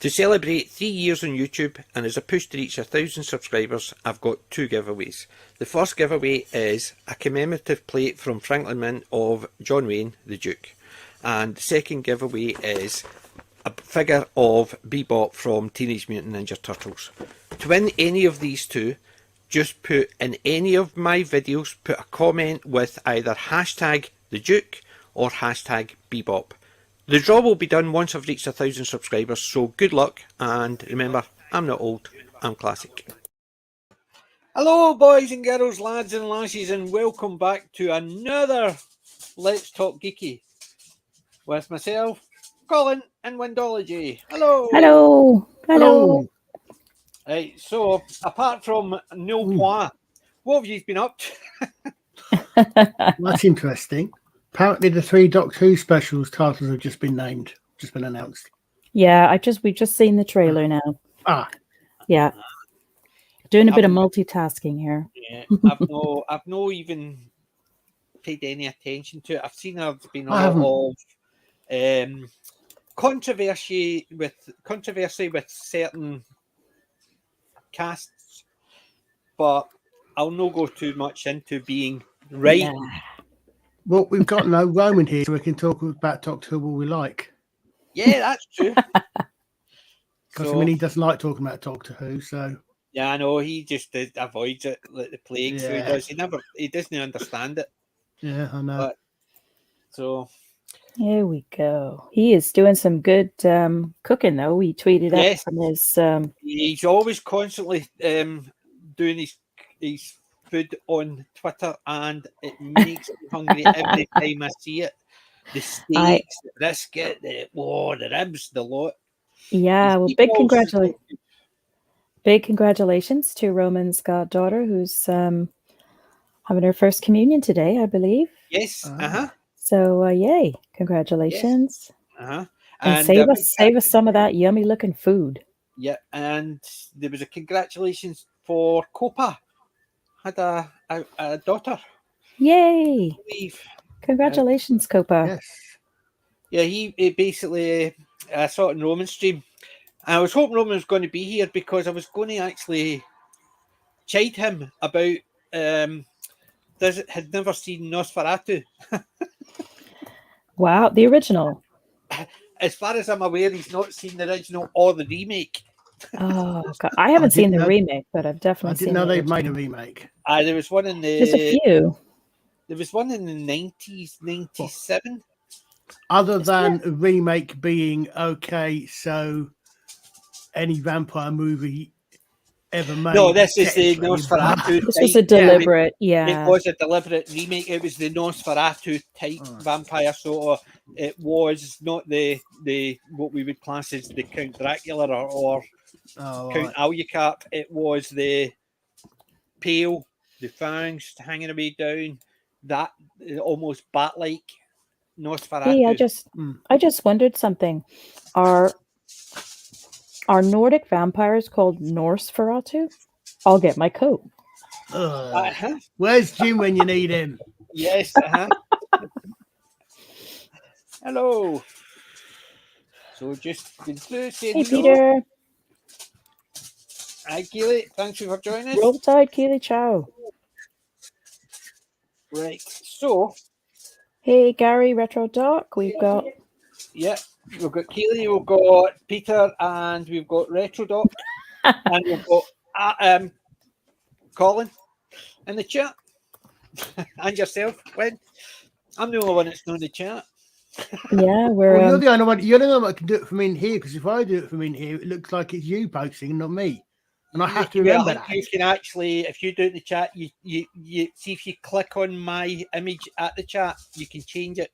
To celebrate 3 years on YouTube and as a push to reach 1,000 subscribers, I've got 2 giveaways. The first giveaway is a commemorative plate from Franklin Mint of John Wayne, the Duke. And the second giveaway is a figure of Bebop from Teenage Mutant Ninja Turtles. To win any of these two, just put in any of my videos, put a comment with either hashtag the Duke or hashtag Bebop. The draw will be done once I've reached 1,000 subscribers, so good luck, and remember, I'm not old, I'm classic. Hello boys and girls, lads and lassies, and welcome back to another Let's Talk Geeky with myself, Colin and Windology. Hello! Hello! Hello! Right, so apart from Nil Point, what have you been up to? That's interesting. Apparently, the 3 Doctor Who specials titles have just been named, just been announced. Yeah, we've just seen the trailer now. Yeah, doing a bit of multitasking here. Yeah, I've no even paid any attention to it. I've seen there's been a lot of controversy with certain casts, but I'll not go too much into being right. Yeah. Well, we've got no Roman here, so we can talk about Doctor Who all we like. Yeah, that's true. Because I mean, he doesn't like talking about Doctor Who, so yeah, I know he just avoids it like the plague. Yeah. So he doesn't understand it. Yeah, I know. But, so here we go. He is doing some good cooking, though. He tweeted up from his. He's always constantly doing his food on Twitter, and it makes me hungry every time I see it. The steaks, the brisket, the ribs, the lot. Yeah, well, big congratulations to Roman's goddaughter, who's having her first communion today, I believe. Yes. So, yay! Congratulations. Yes. And save us some of that yummy looking food. Yeah, and there was a congratulations for Copa. Had a daughter. Yay! Congratulations, Copa. Yes. Yeah, he basically, I saw it in Roman's stream. I was hoping Roman was going to be here because I was going to actually chide him about had never seen Nosferatu. Wow, the original. As far as I'm aware, he's not seen the original or the remake. Oh, God. I haven't seen the remake, but I've definitely seen. I didn't know they've made a remake. There was one in the. There's a few. There was one in the 90s, 97. Other than a remake being okay, so any vampire movie ever made. No, this is the Nosferatu. This was a deliberate, It was a deliberate remake. It was the Nosferatu type vampire, so it was not the what we would class as the Count Dracula or Count Alucard. It was the pale, the fangs hanging away down, that almost bat-like Nosferatu. Hey, I just wondered something. Are Nordic vampires called Nosferatu? I'll get my coat. Where's Jim when you need him? Yes. Hello. So just been through saying hey, Peter. Hi, Keely. Thanks for joining us. Roll Tide, Keely. Ciao. Right. So. Hey, Gary, Retro Doc. We've got. Yeah. We've got Keely, we've got Peter, and we've got Retro Doc, and we've got Colin in the chat, and yourself, Win. I'm the only one that's not in the chat. Yeah, you're the only one. You're the only one that can do it from in here, because if I do it from in here, it looks like it's you posting and not me. And I have to remember that. You can actually, if you do it in the chat, you see if you click on my image at the chat, you can change it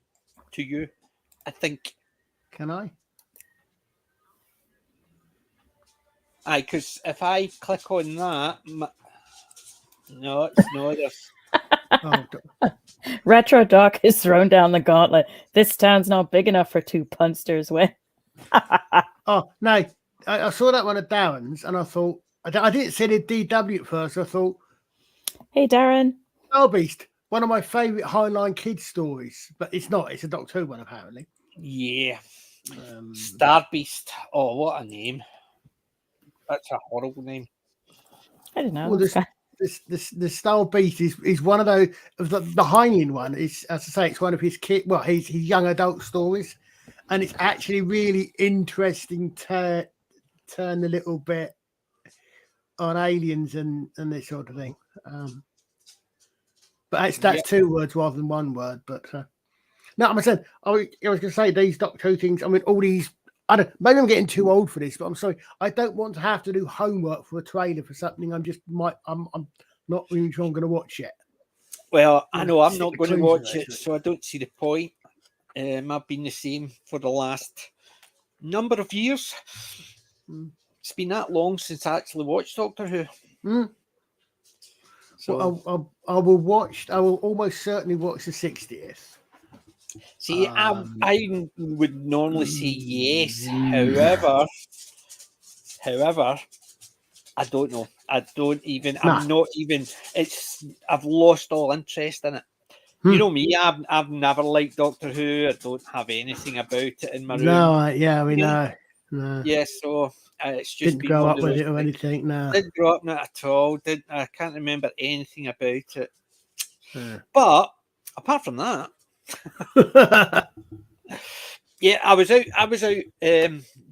to you, I think. Can I? Aye, because if I click on that, no, it's not. Retro Doc is thrown down the gauntlet. This town's not big enough for 2 punsters. With. Oh no, I saw that one at Darren's, and I thought I didn't see the DW at first. I thought, hey, Darren. Oh, Beast, one of my favourite Highline kids stories, but it's not. It's a Doctor Who one, apparently. Yeah. Star Beast. Oh, what a name! That's a horrible name. I don't know. Well, the Star Beast is one of those. The Heinlein one is, as I say, it's one of his his young adult stories, and it's actually really interesting to turn a little bit on aliens and this sort of thing. But that's 2 words rather than 1 word. But no, I'm saying I was going to say these Doctor Who things. I mean, all these. I don't. Maybe I'm getting too old for this, but I'm sorry. I don't want to have to do homework for a trailer for something. I'm not really sure I'm going to watch it. Well, I know I'm not going to watch it, so I don't see the point. I've been the same for the last number of years. It's been that long since I actually watched Doctor Who. So I will watch. I will almost certainly watch the 60th. See, I would normally say yes. However, I don't know. I don't even. No. I'm not even. I've lost all interest in it. You know me. I've never liked Doctor Who. I don't have anything about it in my room. No, yeah, we know. No. Yeah, so it's just didn't grow up with it or anything. No, didn't grow up with it at all. I can't remember anything about it. But apart from that. Yeah, I was out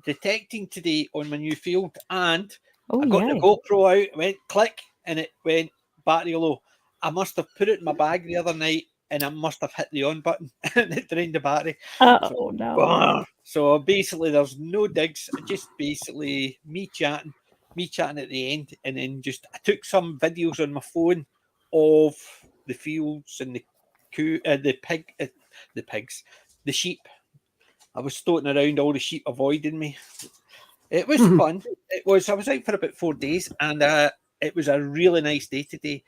detecting today on my new field, and I got the GoPro out, it went click, and it went battery low. I must have put it in my bag the other night, and I must have hit the on button, and it drained the battery. No. So basically, there's no digs, just basically me chatting at the end, and then I took some videos on my phone of the fields and the pigs, the sheep. I was stoating around, all the sheep avoiding me. It was fun. It was. I was out for about 4 days, and it was a really nice day today.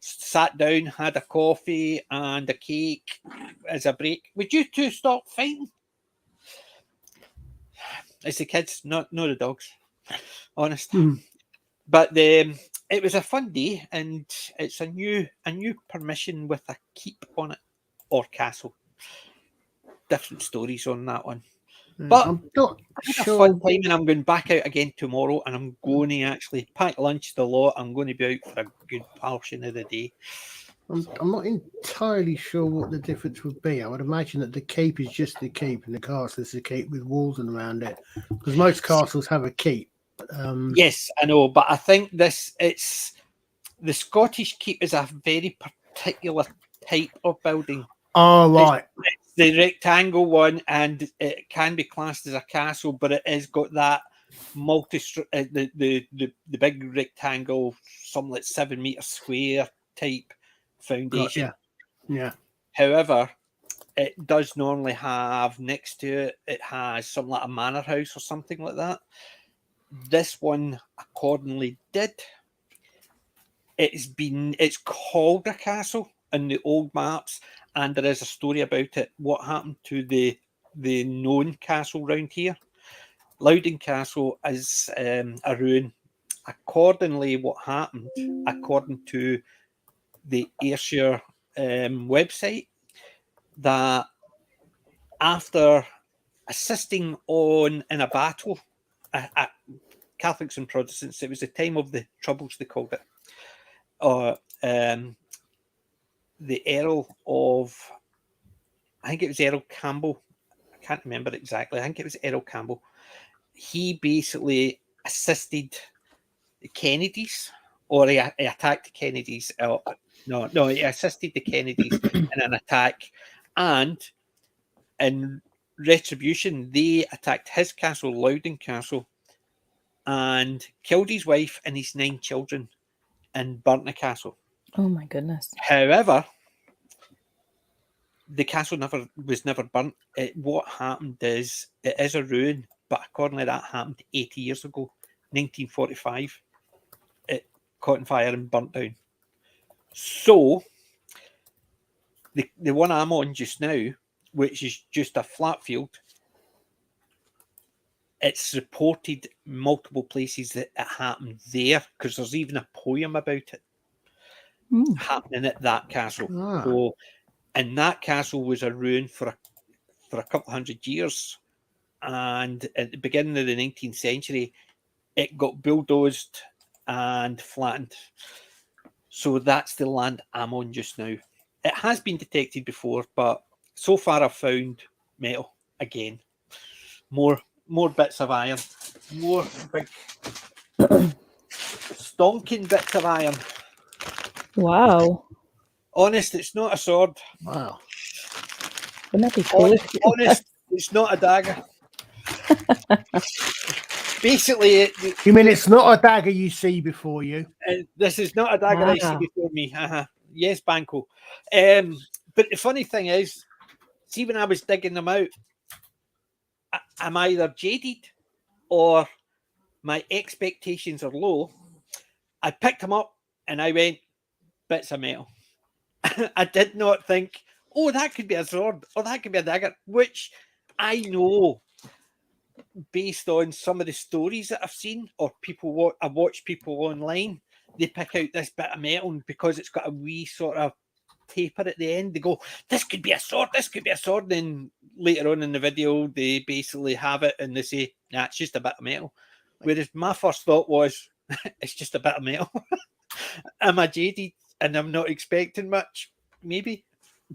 Sat down, had a coffee and a cake as a break. Would you two stop fighting? It's the kids, not the dogs. Honest. But it was a fun day, and it's a new permission with a keep on it, or castle. Different stories on that one. But I'm not sure. A fun time, and I'm going back out again tomorrow, and I'm going to actually pack lunch the lot. I'm going to be out for a good portion of the day. I'm not entirely sure what the difference would be. I would imagine that the keep is just the keep, and the castle is the keep with walls around it, because most castles have a keep. Yes, I know, but I think it's the Scottish keep is a very particular type of building. Oh, right. It's the rectangle one, and it can be classed as a castle, but it has got that the big rectangle, something like 7 meter square type foundation. Yeah. However, it does normally have next to it has something like a manor house or something like that. This one accordingly did. It's called a castle in the old maps, and there is a story about it. What happened to the known castle round here? Loudon Castle is a ruin. Accordingly, what happened, according to the Ayrshire website, that after assisting in a battle, Catholics and Protestants, it was the time of the Troubles, they called it. The Earl of, I think it was Earl Campbell. I can't remember exactly. I think it was Earl Campbell. He basically assisted the Kennedys, or he attacked the Kennedys. No, he assisted the Kennedys in an attack, and in retribution, they attacked his castle, Loudon Castle, and killed his wife and his 9 children and burnt the castle. Oh my goodness. However, the castle was never burnt. What happened is, it is a ruin, but accordingly that happened 80 years ago, 1945. It caught on fire and burnt down. So, the one I'm on just now, which is just a flat field, it's reported multiple places that it happened there, because there's even a poem about it happening at that castle. So, and that castle was a ruin for a couple of 100 years, and at the beginning of the 19th century, it got bulldozed and flattened. So that's the land I'm on just now. It has been detected before, but so far I've found metal again. More bits of iron. More big stonking bits of iron. Wow. Honest, it's not a sword. Wow. Wouldn't that be cool? Honest, it's not a dagger. Basically, You mean it's not a dagger you see before you? this is not a dagger I see before me. Yes, Banco. But the funny thing is, see, when I was digging them out, I'm either jaded or my expectations are low. I picked them up and I went, bits of metal. I did not think, oh, that could be a sword or that could be a dagger, which I know based on some of the stories that I've seen or I've watched people online, they pick out this bit of metal and because it's got a wee sort of taper at the end, they go, this could be a sword, this could be a sword. Then later on in the video, they basically have it and they say, nah, it's just a bit of metal. Whereas my first thought was, it's just a bit of metal. Am I jaded and I'm not expecting much? Maybe.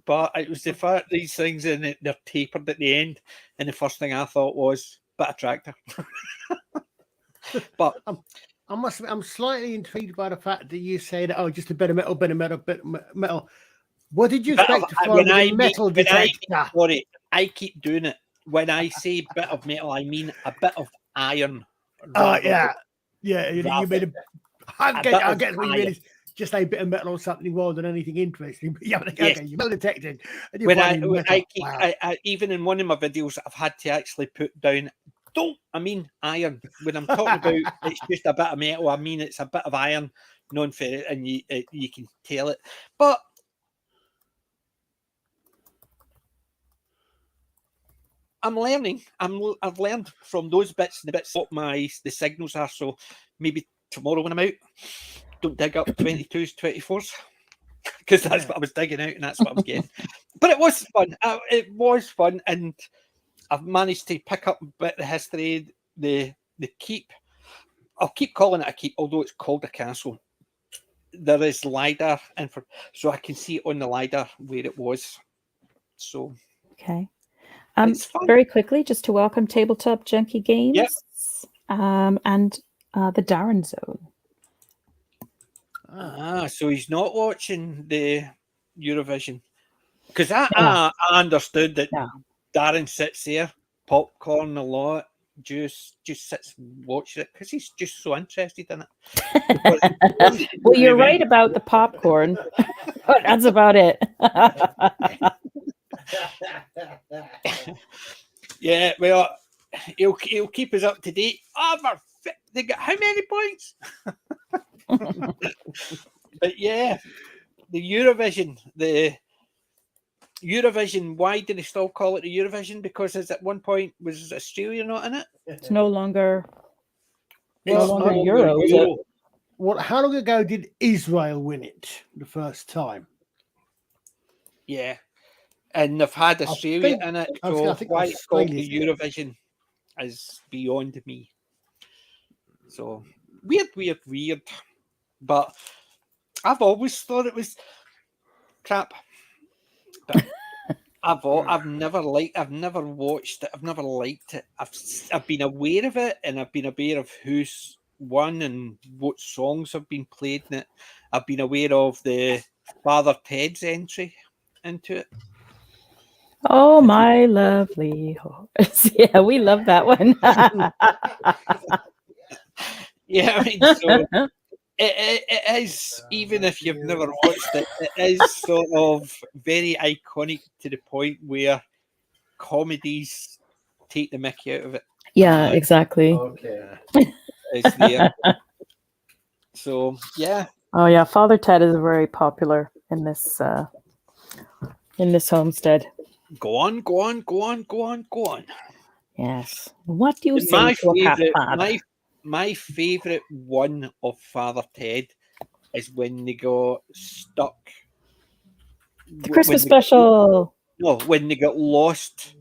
But it was the fact these things and they're tapered at the end. And the first thing I thought was, bit of tractor. But I'm slightly intrigued by the fact that you said, oh, just a bit of metal, bit of metal. What did you expect to find in a metal detector? Sorry, I keep doing it. When I say bit of metal, I mean a bit of iron. Oh, yeah. Yeah, you made a... I get what you mean. It's just a bit of metal or something more than anything interesting. But yeah, okay, you're metal detected. Even in one of my videos, I've had to actually put down, I mean iron. When I'm talking about it's just a bit of metal, I mean it's a bit of iron, non-ferrous, and you can tell it. But I'm learning. I've learned from those bits, the bits what the signals are. So maybe tomorrow when I'm out, don't dig up 22s, 24s, because that's what I was digging out and that's what I was getting. But it was fun. It was fun, and I've managed to pick up a bit of the history. The keep. I'll keep calling it a keep, although it's called a castle. There is LiDAR, so I can see on the LiDAR where it was. So okay. Very quickly, just to welcome Tabletop Junkie Games, and the Darren Zone. So he's not watching the Eurovision, because I understood that Darren sits there, popcorn a lot, just sits and watches it because he's just so interested in it. Well, you're right about the popcorn. That's about it. Yeah, well, he'll keep us up to date. They got how many points? But yeah, the Eurovision. Why do they still call it the Eurovision? Because at one point was Australia not in it? It's no longer. Euro. How long ago did Israel win it the first time? Yeah, and they've had Australia in it. So why it's called the Eurovision is beyond me. So weird. But I've always thought it was crap. But I've never watched it. I've never liked it. I've been aware of it, and I've been aware of who's won and what songs have been played in it. I've been aware of the Father Ted's entry into it. Oh, my lovely horse. Yeah, we love that one. Yeah, I mean, so it is, even if you've never watched it, it is sort of very iconic to the point where comedies take the mickey out of it. Yeah, exactly. Okay. It's there. So, yeah. Oh, yeah, Father Ted is very popular in this homestead. Go on. Yes. What do you say to a cat, Father? My favourite one of Father Ted is when they got stuck. The Christmas special. When they got lost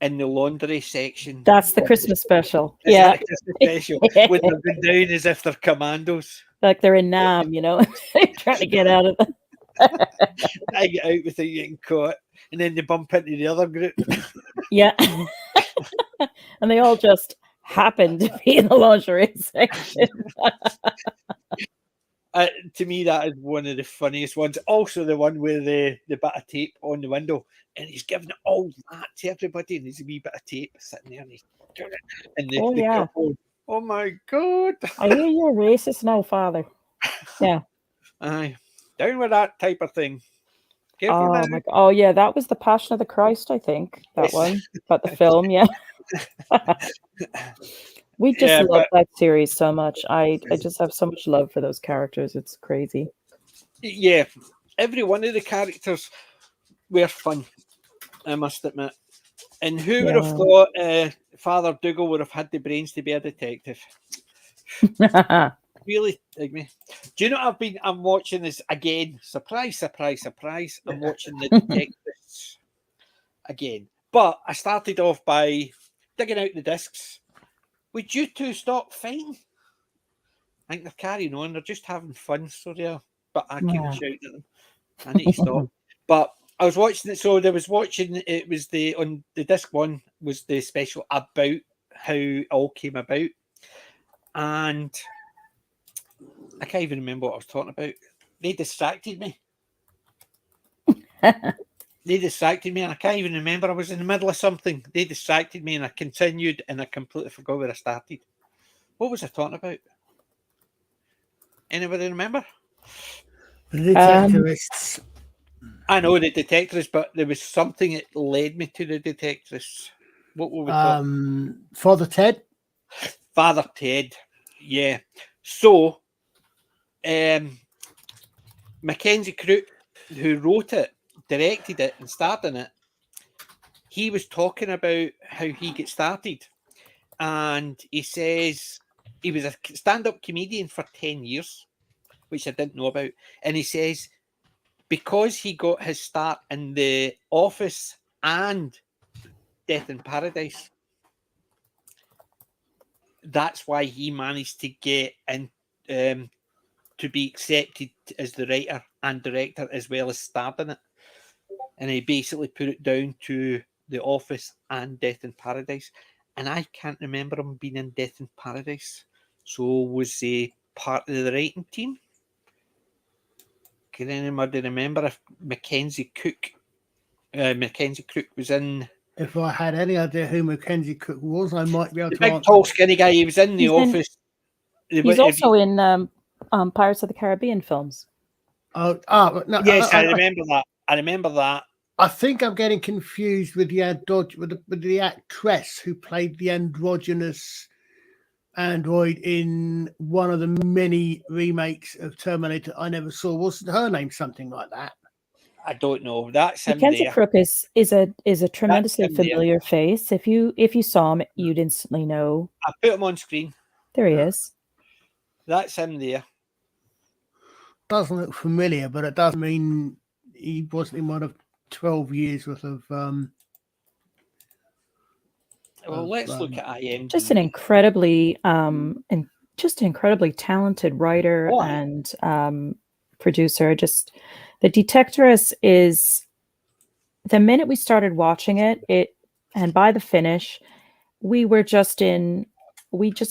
in the laundry section. That's the Christmas special. Is Yeah. that the Christmas special? When they've been down as if they're commandos. Like they're in Nam, trying to get out of the. I get out without getting caught, and then they bump into the other group. Yeah. And they all just happen to be in the lingerie section. To me, that is one of the funniest ones. Also, the one where the bit of tape on the window, and he's giving it all that to everybody, and there's a wee bit of tape sitting there, and he's doing it. And the couple, oh my God. I hear you're racist now, Father. Yeah. Aye. Down with that type of thing. Oh, my God. Oh, yeah, that was the Passion of the Christ, I think, that one. But the film, yeah. We just love that series so much. I just have so much love for those characters. It's crazy. Yeah. Every one of the characters were fun, I must admit. And who would have thought Father Dougal would have had the brains to be a detective? Really dig me. Do you know what I'm watching this again? Surprise, surprise, surprise. I'm watching The Detectives again. But I started off by digging out the discs. Would you two stop fighting? I think they're carrying on. They're just having fun, so yeah. But I keep shouting at them. I need to stop. But I was watching it. So there was watching. It was on the disc one was the special about how it all came about, and I can't even remember what I was talking about. They distracted me. They distracted me, and I can't even remember. I was in the middle of something. They distracted me, and I continued, and I completely forgot where I started. What was I talking about? Anybody remember? The Detectorists. I know the Detectorists, but there was something that led me to the Detectorists. What were we talking? Father Ted. Father Ted. Yeah. So, Mackenzie Crook, who wrote it, directed it, and starred in it, he was talking about how he got started. And he says he was a stand-up comedian for 10 years, which I didn't know about. And he says because he got his start in The Office and Death in Paradise, that's why he managed to get in to be accepted as the writer and director as well as starred in it. And he basically put it down to The Office and Death in Paradise. And I can't remember him being in Death in Paradise. So was he part of the writing team? Can anybody remember if Mackenzie Crook was in? If I had any idea who Mackenzie Crook was, I might be able the to big answer. tall skinny guy. He was in The Office. He's also in Pirates of the Caribbean films. No, yes, I remember that. I remember that. I think I'm getting confused with the actress who played the androgynous android in one of the many remakes of Terminator I never saw. Wasn't her name something like that? I don't know. That's him. Mackenzie there. Crook is a tremendously familiar face. If you saw him, you'd instantly know. I put him on screen. There he is. That's him there. Doesn't look familiar, but it does mean he wasn't in one of 12 years worth of. Well, let's look at IMDb. Just an incredibly talented writer and producer. Just The Detectorist is the minute we started watching it, and by the finish, we just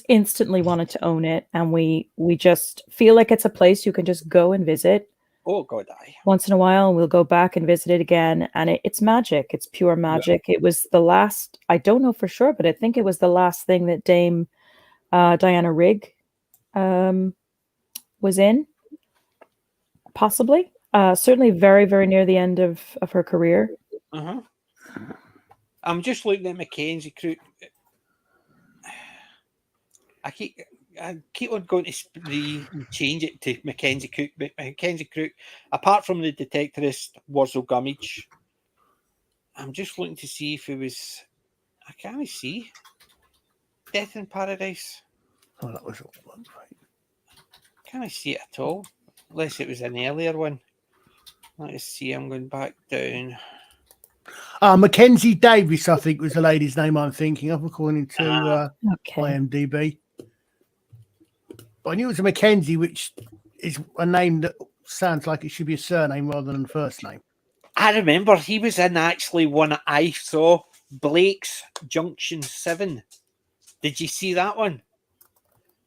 instantly wanted to own it, and we just feel like it's a place you can just go and visit. Oh God, aye. Once in a while, and we'll go back and visit it again, and it's magic. It's pure magic. Yeah. It was the last. I don't know for sure, but I think it was the last thing that Dame Diana Rigg was in. Possibly, certainly, very very near the end of her career. I'm just looking at Mackenzie Crook. I keep on going to change it to Mackenzie Crook, but Mackenzie Crook, apart from The Detectorist, Wurzel Gummidge. I'm just looking to see if it was. I can't see Death in Paradise. Oh, that was all one thing. Can't I see it at all? Unless it was an earlier one. Let's see. I'm going back down. Mackenzie Davis, I think, was the lady's name I'm thinking of, according to Okay. IMDb. But I knew it was a Mackenzie, which is a name that sounds like it should be a surname rather than a first name. I remember he was in actually one I saw, Blake's Junction 7. Did you see that one?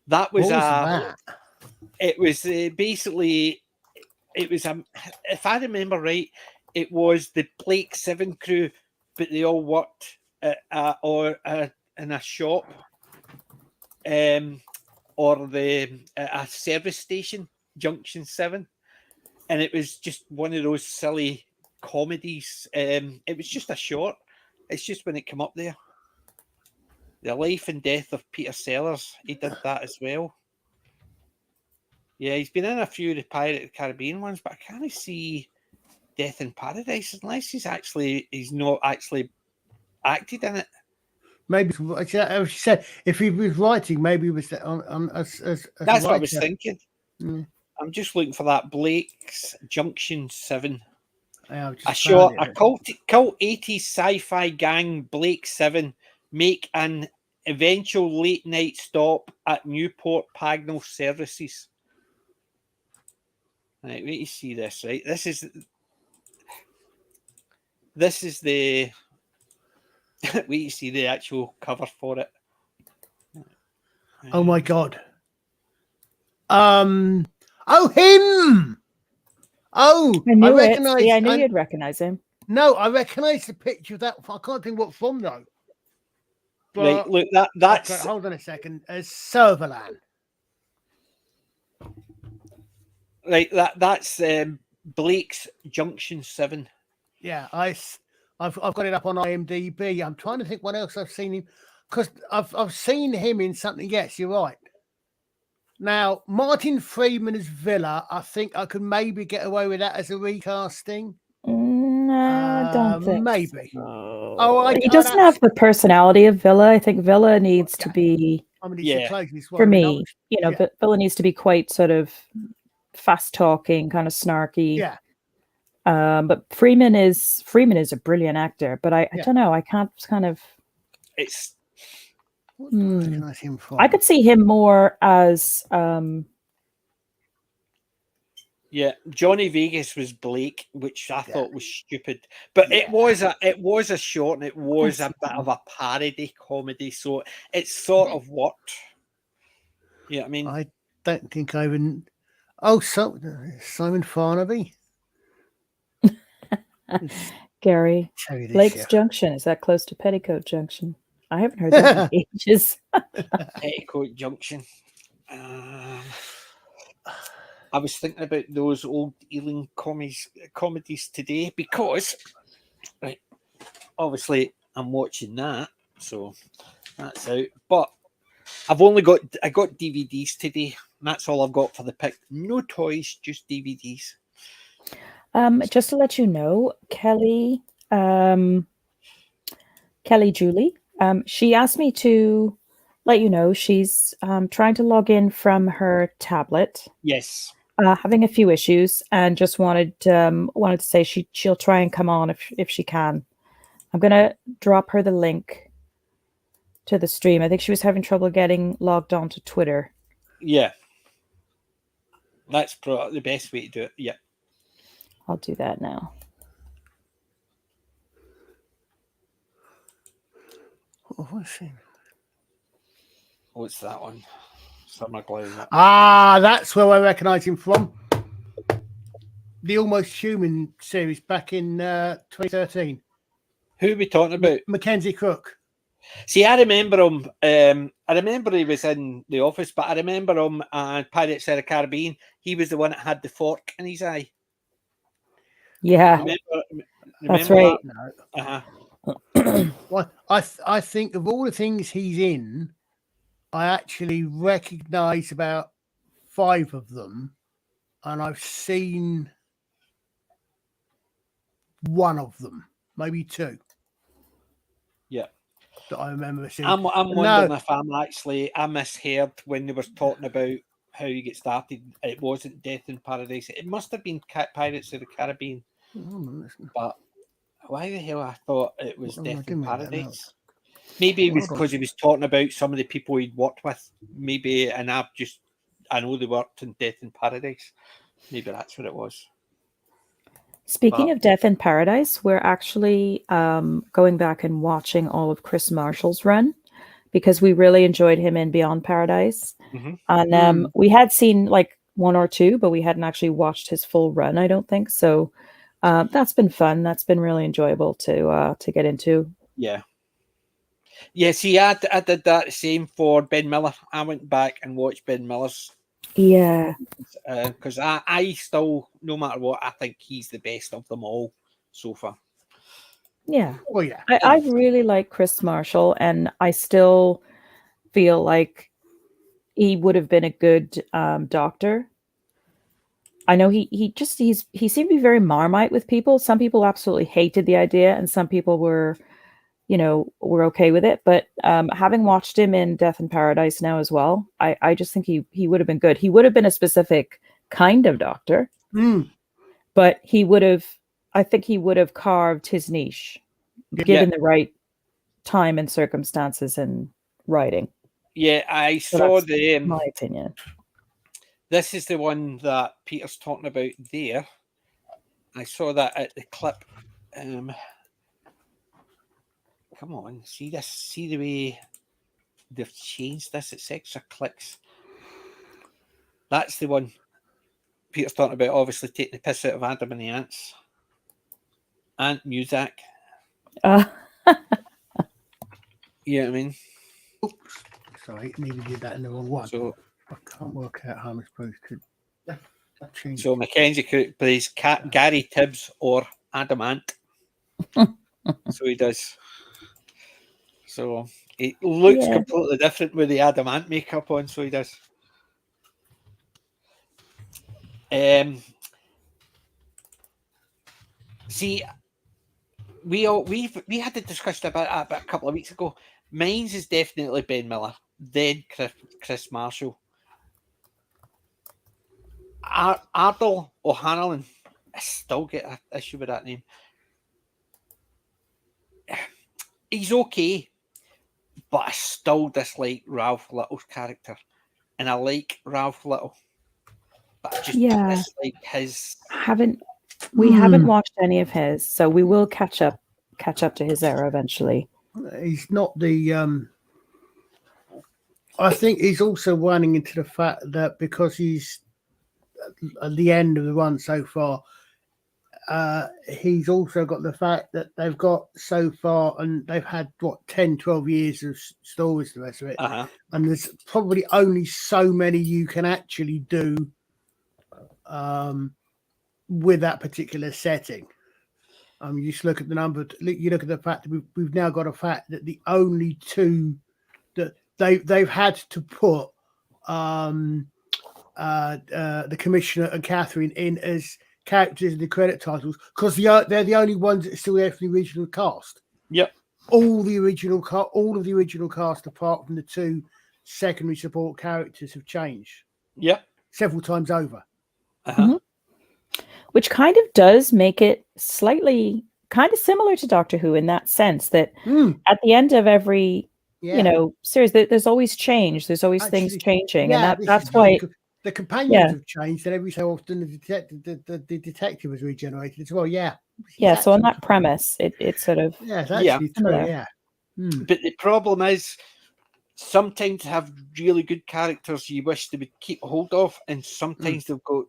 That was, What was that? It was basically, it was, if I remember right, it was the Blake 7 crew, but they all worked in a shop or a service station, Junction 7. And it was just one of those silly comedies. It was just a short. It's just when it came up there. The Life and Death of Peter Sellers. He did that as well. Yeah, he's been in a few of the Pirate of the Caribbean ones, but I can't see Death in Paradise unless he's not actually acted in it. Maybe, as she said, if he was writing, maybe he was on as That's what I was thinking. Mm. I'm just looking for that Blake's Junction 7. A cult 80s sci-fi gang, Blake 7, make an eventual late night stop at Newport Pagnell Services. Right, wait, you see this, right? This is the wait, you see the actual cover for it. Oh my god. Oh, him. Oh, I knew you'd recognize him. No, I recognize the picture of that. I can't think what from though. But, right, look, that's okay, hold on a second. Sutherland. Right, that's Blake's Junction 7. Yeah, I've got it up on IMDb. I'm trying to think what else I've seen him, because I've seen him in something. Yes, you're right. Now, Martin Freeman as Villa, I think I could maybe get away with that as a recasting. I don't think maybe. So. Oh, he doesn't have the personality of Villa. I think Villa needs to be. I mean, he's the closest one. For me, Villa needs to be quite sort of fast talking, kind of snarky. Yeah. But Freeman is a brilliant actor, but I don't know. I can't kind of. It's. I could see him more as. Yeah, Johnny Vegas was Blake, which I thought was stupid, but it was a short and it was a bit of a parody comedy, so it sort of worked. Yeah, I mean, I don't think I even. Oh, Simon Farnaby. Gary, Blake's Junction, is that close to Petticoat Junction? I haven't heard that in ages. Petticoat Junction. I was thinking about those old Ealing comedies today because, right, obviously I'm watching that, so that's out. But I got DVDs today. And that's all I've got for the pick. No toys, just DVDs. Just to let you know, Kelly Julie, she asked me to let you know she's trying to log in from her tablet. Yes. Having a few issues, and just wanted to say she'll try and come on if she can. I'm gonna drop her the link to the stream. I think she was having trouble getting logged on to Twitter. Yeah. That's probably the best way to do it. Yeah. I'll do that now. What's that one? Summer Glow. That's where I recognise him from. The Almost Human series back in 2013. Who are we talking about? Mackenzie Crook. See, I remember him. I remember he was in The Office, but I remember him at Pirates of the Caribbean. He was the one that had the fork in his eye. Yeah, remember that's right. Well, I think of all the things he's in, I actually recognise about 5 of them, and I've seen 1 of them, maybe 2. Yeah. That I remember seeing. I'm wondering if I misheard when they were talking about how you get started. It wasn't Death in Paradise. It must have been Pirates of the Caribbean. But Why the hell I thought it was Oh, I Death didn't in make that note. Paradise? Maybe it was Hold on. because he was talking about some of the people he'd worked with. Maybe, and I know they worked in Death in Paradise. Maybe that's what it was. Speaking But- of Death in Paradise, we're actually going back and watching all of Chris Marshall's run because we really enjoyed him in Beyond Paradise. Mhm. And we had seen like one or two, but we hadn't actually watched his full run, I don't think. So that's been fun. That's been really enjoyable to get into. Yeah. Yeah, see, I did that same for Ben Miller. I went back and watched Ben Miller's Yeah. because I still, no matter what, I think he's the best of them all so far. Yeah. Well, yeah. I really like Chris Marshall, and I still feel like he would have been a good doctor. I know he seemed to be very Marmite with people. Some people absolutely hated the idea, and some people were okay with it. But having watched him in Death in Paradise now as well, I just think he would have been good. He would have been a specific kind of doctor, but I think he would have carved his niche, given the right time and circumstances and writing. Yeah, I So saw that's the. my opinion. This is the one that Peter's talking about there. I saw that at the clip. Come on, see this? See the way they've changed this? It's extra clicks. That's the one Peter's talking about, obviously taking the piss out of Adam and the Ants. Ant music. You know what I mean? Oops. Sorry, maybe did that in the wrong one. So I can't work out how I'm supposed to change. So Mackenzie plays Gary Tibbs or Adam Ant. So he does. So it looks completely different with the Adam Ant makeup on. So he does. See, we had the discussion about that a couple of weeks ago. Mine's is definitely Ben Miller, then Chris Marshall. Ardal O'Hanlon, I still get an issue with that name. He's okay, but I still dislike Ralph Little's character, and I like Ralph Little, but I just dislike his. We haven't watched any of his, so we will catch up to his era eventually. He's not the. I think he's also running into the fact that because he's at the end of the run so far, he's also got the fact that they've got so far and they've had 10, 12 years of stories, the rest of it. And there's probably only so many you can actually do with that particular setting. You just look at the number, you look at the fact that we've now got a fact that the only two that they've had to put the Commissioner and Catherine in as characters in the credit titles because they're the only ones that are still there from the original cast. Yep. All of the original cast, apart from the two secondary support characters, have changed. Yep. Several times over. Which kind of does make it slightly kind of similar to Doctor Who in that sense that at the end of every series, there's always change. There's always things changing, and that's why the companions have changed, and every so often the detective was regenerated as well. Yeah. So on that premise, it's sort of it's actually true. Yeah. But the problem is sometimes have really good characters you wish they would keep hold of, and sometimes they've got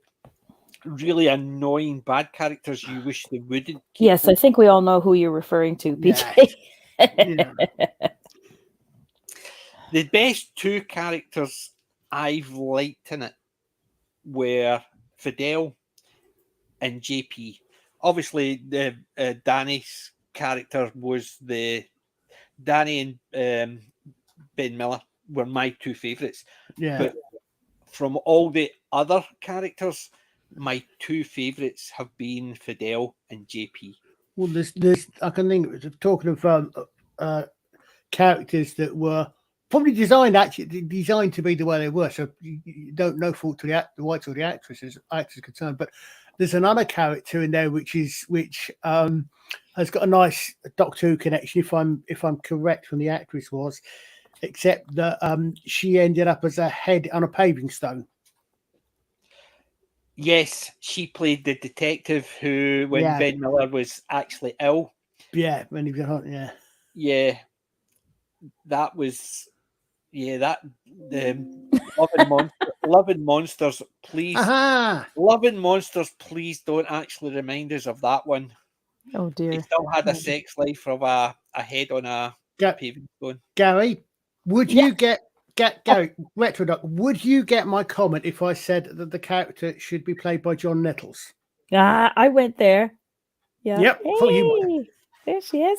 really annoying bad characters you wish they wouldn't. Yes, I think we all know who you're referring to, PJ. The best two characters I've liked in it were Fidel and JP. Obviously, the Danny's character was Danny and Ben Miller were my two favourites. Yeah. But from all the other characters, my two favourites have been Fidel and JP. Well, there's I can think of talking of characters that were probably designed to be the way they were. So you don't know fault to the rights or the actors concerned, but there's another character in there which has got a nice Doctor Who connection, if I'm correct from the actress was, except that she ended up as a head on a paving stone. Yes, she played the detective who, when Ben Miller was actually ill. Yeah, when he was on, Yeah, that was, that Loving Monsters, please. Loving Monsters, please don't actually remind us of that one. Oh dear. He still had a sex life of a head on a paving stone. Gary, would you get Gary Retrodoc? Would you get my comment if I said that the character should be played by John Nettles? I went there. Yeah. Yep. Hey, there she is.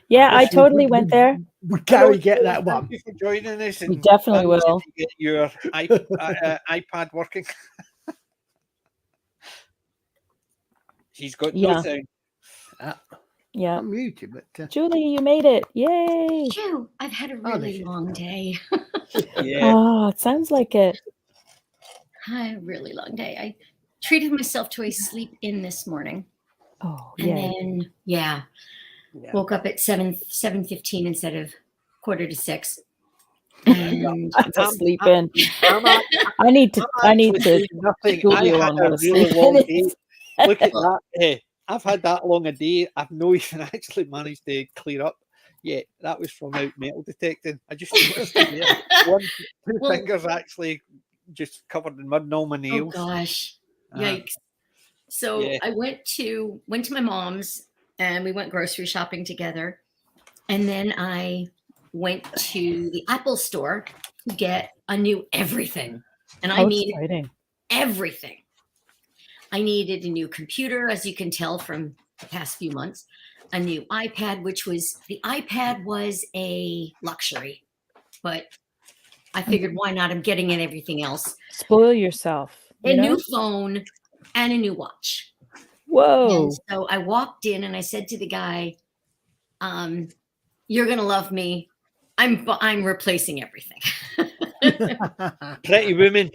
Yeah, I totally went there. Would Gary get that one? Thank you for joining us. We definitely will. To get your iPad working. She's got no sound. Yeah. I'm muted, but Julie, you made it. Yay. Phew, I've had a really long day. Oh, it sounds like it. A really long day. I treated myself to a sleep in this morning. Oh, and then woke up at 7:15 instead of 5:45. And that's a sleep in. I need to nothing. I had a really long day. Look at that. Hey, I've had that long a day. I've no even actually managed to clear up yet. That was from out metal detecting. I just noticed two fingers actually just covered in mud and all my nails. Oh gosh. Yikes. So I went to my mom's and we went grocery shopping together. And then I went to the Apple store to get a new everything. And I mean everything. I needed a new computer, as you can tell from the past few months, a new iPad, the iPad was a luxury, but I figured why not? I'm getting in everything else. Spoil yourself. A new phone and a new watch. Whoa. And so I walked in and I said to the guy, you're going to love me. I'm replacing everything. Pretty woman,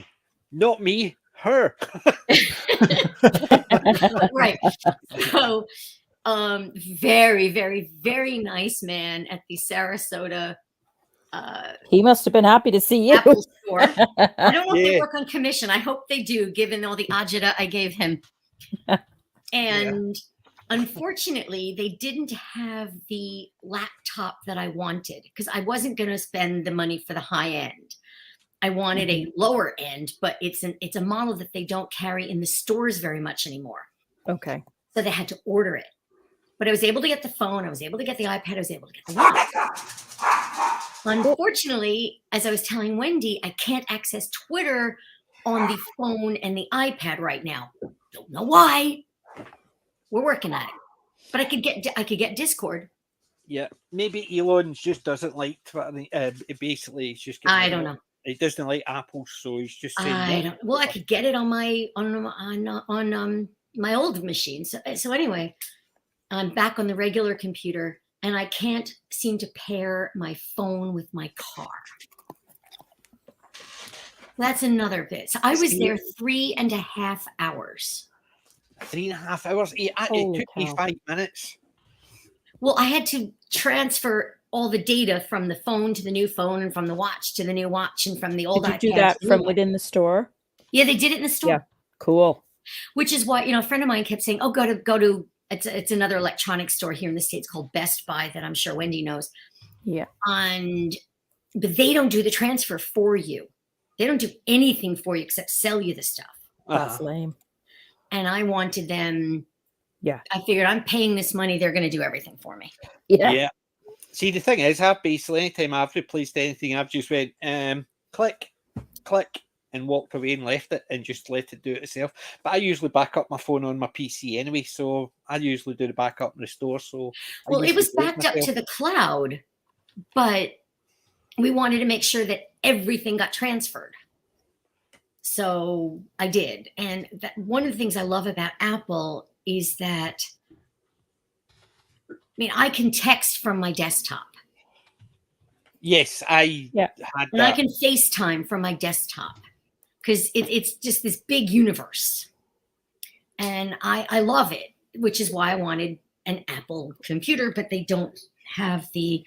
not me, her. Right. So very, very, very nice man at the Sarasota. He must have been happy to see you. Apple store. I don't know if they work on commission. I hope they do, given all the agita I gave him. And unfortunately, they didn't have the laptop that I wanted because I wasn't going to spend the money for the high end. I wanted a lower end, but it's a model that they don't carry in the stores very much anymore. Okay. So they had to order it. But I was able to get the phone. I was able to get the iPad. I was able to get the watch. Unfortunately, as I was telling Wendy, I can't access Twitter on the phone and the iPad right now. Don't know why. We're working at it. But I could get Discord. Yeah, maybe Elon just doesn't like Twitter. Basically, it's just. I don't know. He doesn't like Apple, so he's just saying. I could get it on my my old machine. So anyway, I'm back on the regular computer, and I can't seem to pair my phone with my car. That's another bit. So I was there 3.5 hours. 3.5 hours? It took me 5 minutes. Well, I had to transfer all the data from the phone to the new phone and from the watch to the new watch and from the old iPad. Did you do that from within the store? Yeah, they did it in the store. Yeah, cool. Which is why, a friend of mine kept saying, oh, go to it's another electronics store here in the States called Best Buy that I'm sure Wendy knows. Yeah. But they don't do the transfer for you. They don't do anything for you except sell you the stuff. That's lame. And I wanted them. Yeah. I figured I'm paying this money. They're going to do everything for me. Yeah. See, the thing is, I've basically, anytime I've replaced anything, I've just went, click, and walked away and left it and just let it do it itself. But I usually back up my phone on my PC anyway, so I usually do the backup in the store. So it was backed up to the cloud, but we wanted to make sure that everything got transferred. So I did. And one of the things I love about Apple is that, I can text from my desktop. Yes, I had that. And I can FaceTime from my desktop because it's just this big universe. And I love it, which is why I wanted an Apple computer, but they don't have the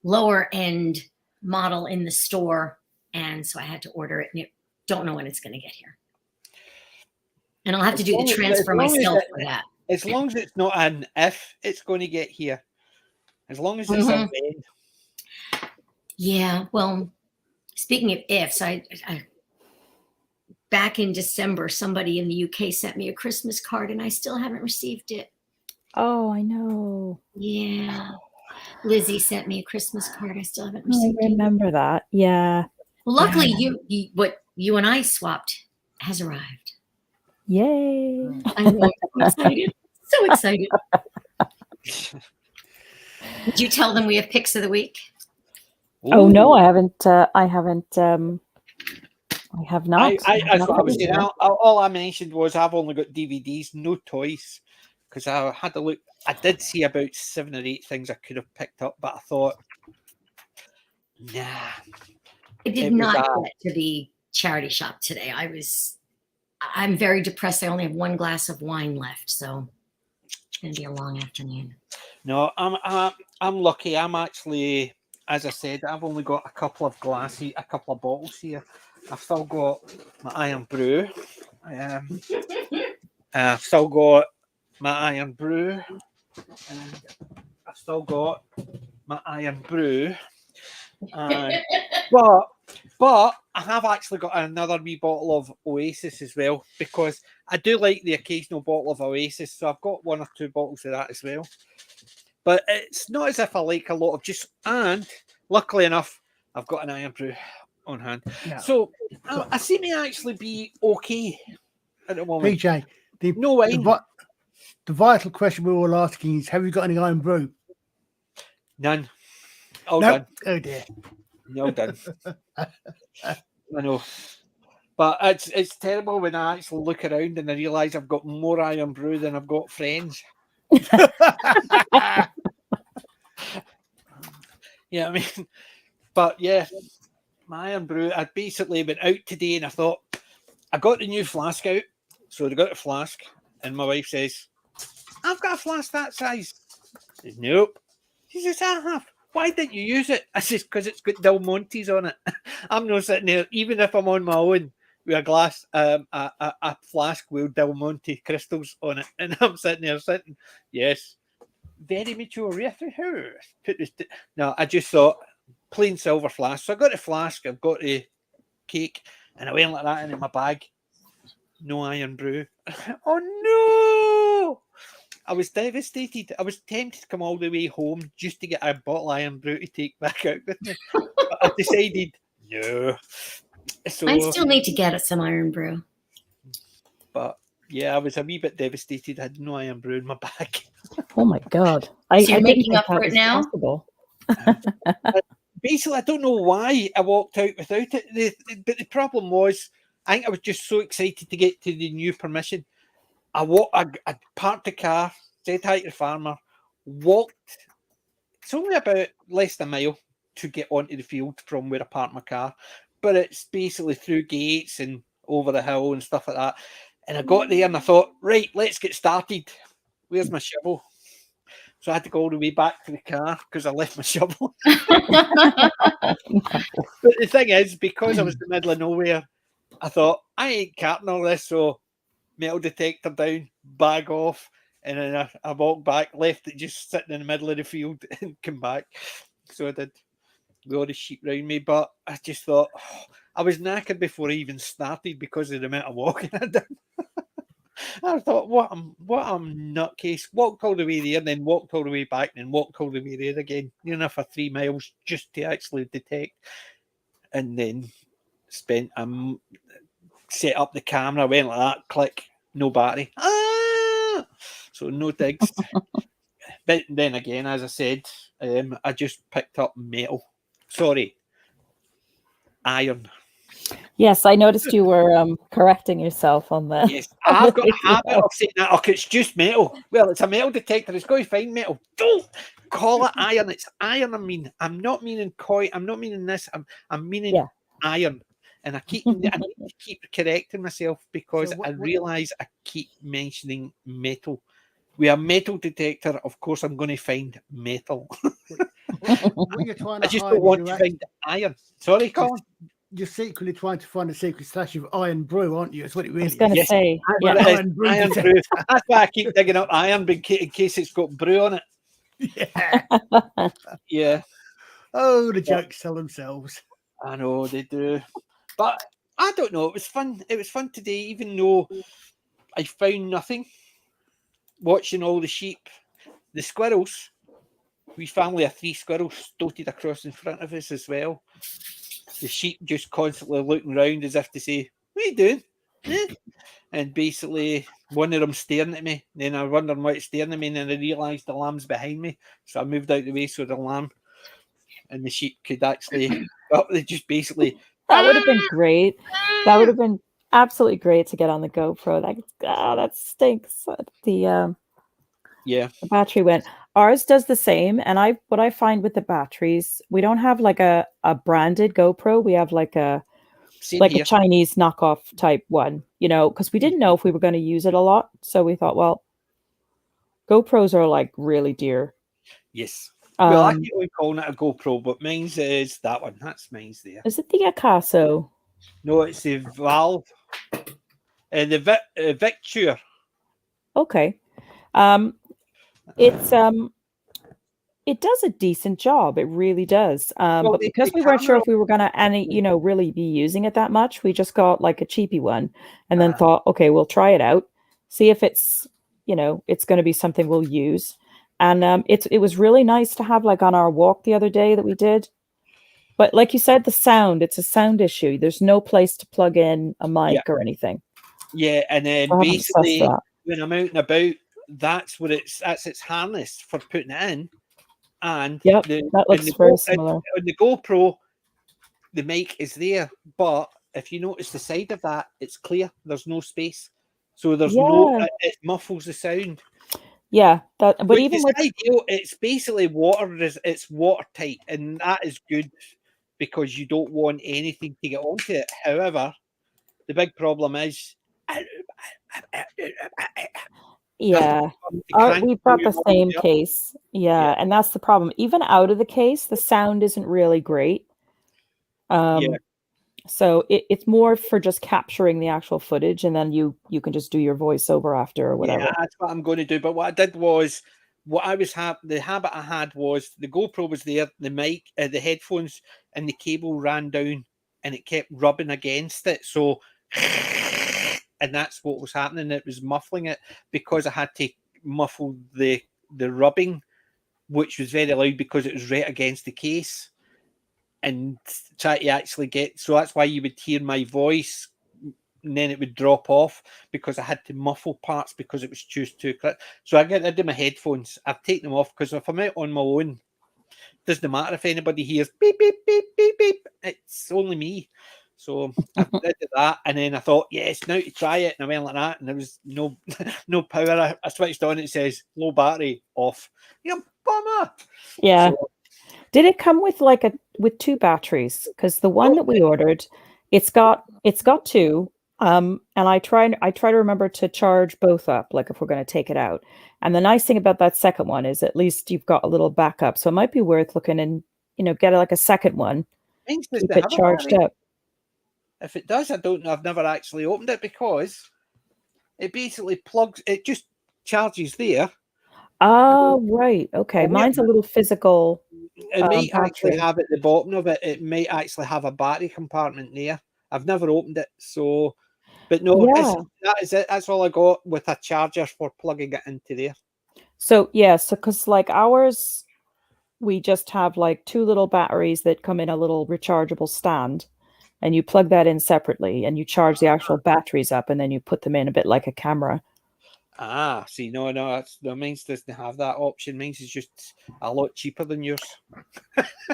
lower end model in the store. And so I had to order it, and don't know when it's going to get here. And I'll have to do the transfer myself for that. As long as it's not an if it's going to get here. As long as it's a when. Yeah, well, speaking of ifs, I back in December, somebody in the UK sent me a Christmas card, and I still haven't received it. Oh, I know. Yeah. Lizzie sent me a Christmas card. I still haven't received it. I remember that. Yeah. Well, luckily, what you and I swapped has arrived. Yay. I know. I'm excited. So excited. Did you tell them we have picks of the week? Oh no, I haven't. I have not. That's what I was saying. All I mentioned was I've only got DVDs, no toys, because I had to look. I did see about 7 or 8 things I could have picked up, but I thought, nah. I did not get to the charity shop today. I'm very depressed. I only have 1 glass of wine left, so it's going to be a long afternoon. No, I'm lucky. I'm actually, as I said, I've only got a couple of bottles here. I've still got my Iron Brew. I've still got my Iron Brew. I've still got my Iron Brew. But I have actually got another wee bottle of Oasis as well, because I do like the occasional bottle of Oasis. So I've got 1 or 2 bottles of that as well. But it's not as if I like a lot of and luckily enough, I've got an Iron Brew on hand. Yeah. So I seem to actually be okay at the moment. PJ, no wine. The vital question we're all asking is, have you got any Iron Brew? None. All done. Oh dear. All done. I know. But it's terrible when I actually look around and I realise I've got more Iron Brew than I've got friends. Yeah, I mean, but yeah, my Iron Brew, I basically went out today and I thought, I got the new flask out. So they got a flask, and my wife says, I've got a flask that size. I says, nope. She says, I have. Why didn't you use it? I says, because it's got Del Monte's on it. I'm not sitting there, even if I'm on my own, with a glass, a flask with Del Monte crystals on it. And I'm sitting there yes, very mature. No, I just thought, plain silver flask. So I got the flask, I've got the cake, and I went like that into my bag. No Iron Brew. Oh no! I was devastated. I was tempted to come all the way home just to get a bottle of Iron Brew to take back out with me. But I decided, no. So, I still need to get some Iron Brew. But yeah, I was a wee bit devastated. I had no Iron Brew in my bag. Oh my God. So you're making up for it now? Basically, I don't know why I walked out without it. But the problem was, I think I was just so excited to get to the new permission. I parked the car, said hi to the farmer, walked. It's only about less than a mile to get onto the field from where I parked my car, but it's basically through gates and over the hill and stuff like that. And I got there and I thought, right, let's get started. Where's my shovel? So I had to go all the way back to the car because I left my shovel. But the thing is, because I was in the middle of nowhere, I thought, I ain't carting all this, so metal detector down, bag off, and then I walked back, left it just sitting in the middle of the field and come back. So I did with all the sheep around me, but I just thought, I was knackered before I even started because of the amount of walking I did. I thought, what a nutcase. Walked all the way there, then walked all the way back, then walked all the way there again, near enough for 3 miles just to actually detect. And then spent set up the camera, went like that, click, no battery. So no digs. But then again, as I said, I just picked up metal. Sorry, iron. Yes, I noticed you were correcting yourself on that. Yes, I've got a habit of saying that. Okay, it's just metal. Well, it's a metal detector. It's going to find metal. Don't call it iron. It's iron. I mean, I'm not meaning coin. I'm not meaning this. I'm meaning iron. And I need to keep correcting myself because I realise I keep mentioning metal. With a metal detector, of course, I'm going to find metal. What you're trying to I just hide don't want is to you're find iron. Sorry, Colin. you're secretly trying to find a secret stash of iron brew, aren't you? That's what it I really was going is. to Yes. say, That's yeah. what it is. Iron brew Iron detector. brew. That's why I keep digging up iron in case it's got brew on it. Yeah. Yeah, Oh, the jokes tell themselves. I know they do. But I don't know. It was fun. It was fun today, even though I found nothing. Watching all the sheep, the squirrels. We family of 3 squirrels stoated across in front of us as well. The sheep just constantly looking round as if to say, "What are you doing?" Eh? And basically, one of them staring at me. Then I wondered why it's staring at me, and then I realised the lamb's behind me. So I moved out the way so the lamb and the sheep could actually. Well, they just basically. That would have been great. That would have been absolutely great to get on the GoPro. That stinks. Yeah. The battery went. Ours does the same. And what I find with the batteries, we don't have like a branded GoPro. We have like a Same like here. a Chinese knockoff type one, because we didn't know if we were going to use it a lot. So we thought, well, GoPros are like really dear. Yes. Well, I Um, keep on calling it a GoPro, but mine's is that one. That's mine's there. is it the Akaso? No, it's the Valve. The Victure. Okay. It's it does a decent job. It really does. Well, But the because we weren't sure camera. if we were gonna really be using it that much, we just got like a cheapy one and then thought, okay, we'll try it out, see if it's it's gonna be something we'll use. And it was really nice to have like on our walk the other day that we did. But like you said, it's a sound issue. There's no place to plug in a mic Yeah. or anything. Yeah, and then So I haven't assessed basically that. when I'm out and about, that's its harness for putting it in. And Yep, the that and looks the very Go, similar. on the GoPro, the mic is there, but if you notice the side of that, it's clear. There's no space, so there's no. Yeah. It muffles the sound. Yeah, but Which even is with ideal. It's basically it's watertight, and that is good because you don't want anything to get onto it. However, the big problem is yeah, we've got the same case. Yeah, and that's the problem. Even out of the case, the sound isn't really great. So it's more for just capturing the actual footage, and then you can just do your voiceover after or whatever. Yeah, that's what I'm going to do. But what I did was, the habit I had was the GoPro was there, the mic, the headphones, and the cable ran down, and it kept rubbing against it. So, and that's what was happening. It was muffling it because I had to muffle the rubbing, which was very loud because it was right against the case, and try to actually get. So that's why you would hear my voice. And then it would drop off because I had to muffle parts because it was too quick. So I get rid of my headphones. I've taken them off because if I'm out on my own, it doesn't matter if anybody hears beep, beep, beep, beep, beep. It's only me. So I did that. And then I thought, yes, now to try it. And I went like that. And there was no power. I switched on. It says low battery off. Bummer. Yeah. So, did it come with with 2 batteries? Because the one that we ordered, it's got 2. And I try to remember to charge both up, like if we're going to take it out. And the nice thing about that second one is at least you've got a little backup. So it might be worth looking and, get like a second one, keep it charged up. If it does, I don't know. I've never actually opened it because it basically plugs, it just charges there. Oh, right. Okay. Mine's a little physical. It might actually battery. have at the bottom of it, it might actually have a battery compartment there. I've never opened it. So, but no, that is it. That's all I got with a charger for plugging it into there. So, yeah. So, because like ours, we just have like 2 little batteries that come in a little rechargeable stand. And you plug that in separately and you charge the actual batteries up and then you put them in a bit like a camera. Ah, see, no, mine's doesn't have that option. Mine's is just a lot cheaper than yours.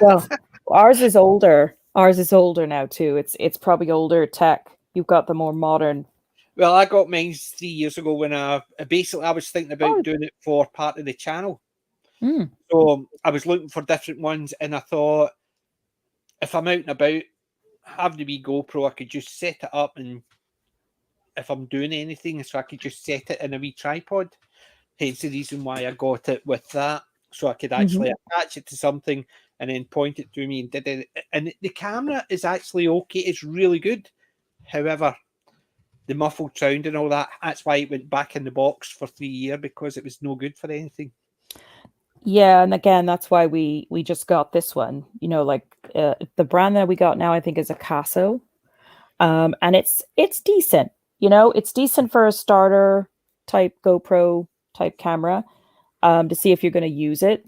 Well, ours is older. Ours is older now too. It's probably older tech. You've got the more modern. Well, I got mine 3 years ago when I was thinking about doing it for part of the channel. Mm. So I was looking for different ones, and I thought if I'm out and about, have the wee GoPro, I could just set it up, and if I'm doing anything, so I could just set it in a wee tripod. Hence the reason why I got it with that, so I could actually attach it to something and then point it to me and did it. And the camera is actually okay. It's really good. However, the muffled sound and all that, that's why it went back in the box for 3 years, because it was no good for anything. Yeah, and again, that's why we just got this one. You know, like the brand that we got now, I think, is a Casso, and it's decent. You know, it's decent for a starter type GoPro type camera, to see if you're going to use it.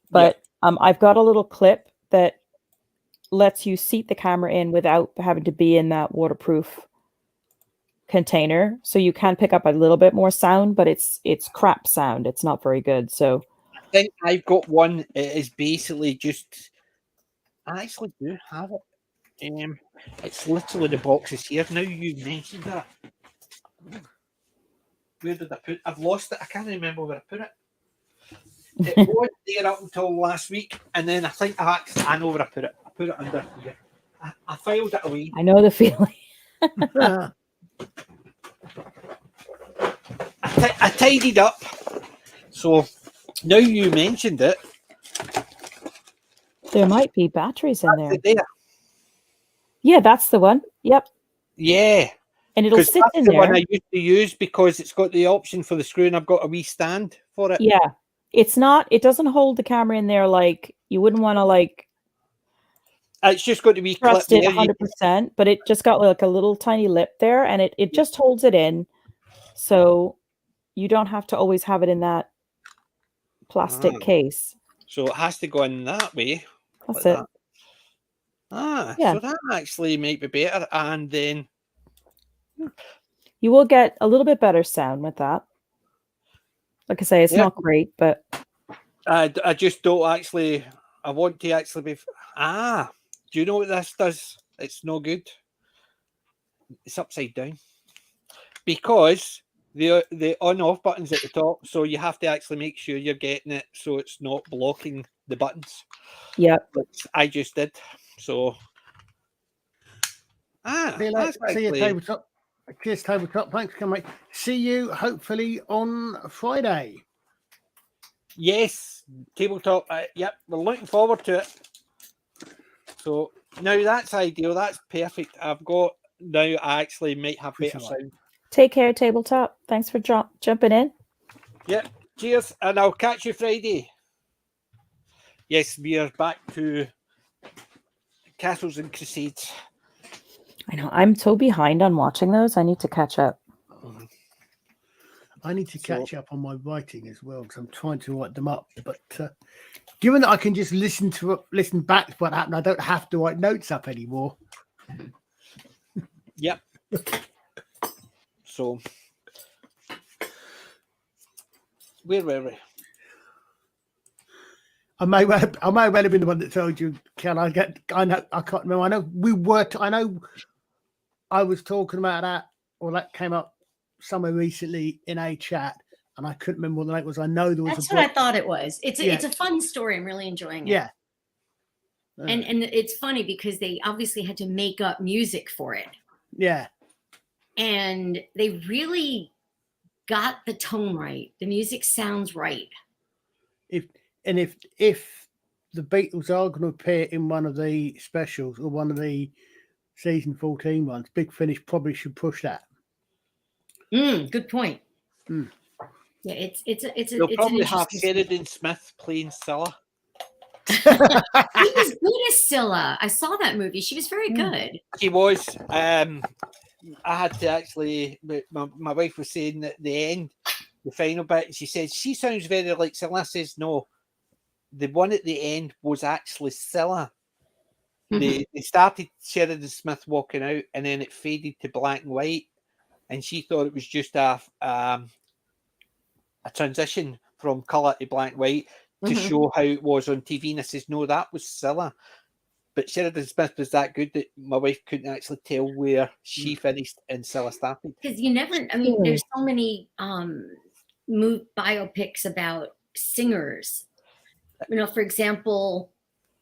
But I've got a little clip that lets you seat the camera in without having to be in that waterproof container, so you can pick up a little bit more sound, but it's crap sound. It's not very good. So I think I've got one. It is basically just. I actually do have it. It's literally the boxes here. Now you mentioned that. Where did I put it? I've lost it. I can't remember where I put it. It was there up until last week, and then I think I know where I put it. I put it under here. I filed it away. I know the feeling. I tidied up. So now you mentioned it. There might be batteries in there. There. Yeah, that's the one. Yep. Yeah. And it'll sit in the there. one I used to use because it's got the option for the screw, and I've got a wee stand for it. Yeah. It's not, it doesn't hold the camera in there like you wouldn't want to like it's just got to be trust clipped it 100%, but it just got like a little tiny lip there, and it just holds it in. So you don't have to always have it in that plastic case. So it has to go in that way. That's like it. That. Yeah. So that actually might be better. And then you will get a little bit better sound with that. Like I say, it's not great, but I just don't actually. I want to actually be. Do you know what this does? It's no good. It's upside down because the on-off button's at the top, so you have to actually make sure you're getting it so it's not blocking the buttons. Yeah, which I just did. So see you, Tabletop. Cheers, Tabletop. Thanks for coming. See you hopefully on Friday. Yes, Tabletop. Yep, we're looking forward to it. So now that's ideal. That's perfect. I've got now. I actually might have better sound. Take care, Tabletop. Thanks for jumping in. Yep. Cheers, and I'll catch you Friday. Yes, we are back to Castles and Crusades. I know. I'm so behind on watching those. I need to catch up. I need to catch up on my writing as well because I'm trying to write them up. But given that I can just listen back to what happened, I don't have to write notes up anymore. Yep. So where were we? I may well have been the one that told you. I know. I can't remember. I know we were. I know. I was talking about that, or that came up somewhere recently in a chat, and I couldn't remember what the name was. I know there was. That's what I thought it was. It's a fun story. I'm really enjoying it. Yeah. And it's funny because they obviously had to make up music for it. Yeah. And they really got the tone right. The music sounds right. If the Beatles are going to appear in one of the specials or one of the season 14 ones, Big Finish probably should push that. Good point. Yeah, They'll probably have Sheridan Smith playing Scylla. He was good as Scylla. I saw that movie. She was very good. She was. I had to actually. My wife was saying at the end, the final bit, she said she sounds very like Scylla. I says no. The one at the end was actually Scylla. They started Sheridan Smith walking out, and then it faded to black and white, and she thought it was just a transition from colour to black and white to show how it was on TV. And I says, no, that was Scylla. But Sheridan Smith was that good that my wife couldn't actually tell where she finished and Scylla started. Because you never, I mean, there's so many biopics about singers. You know, for example,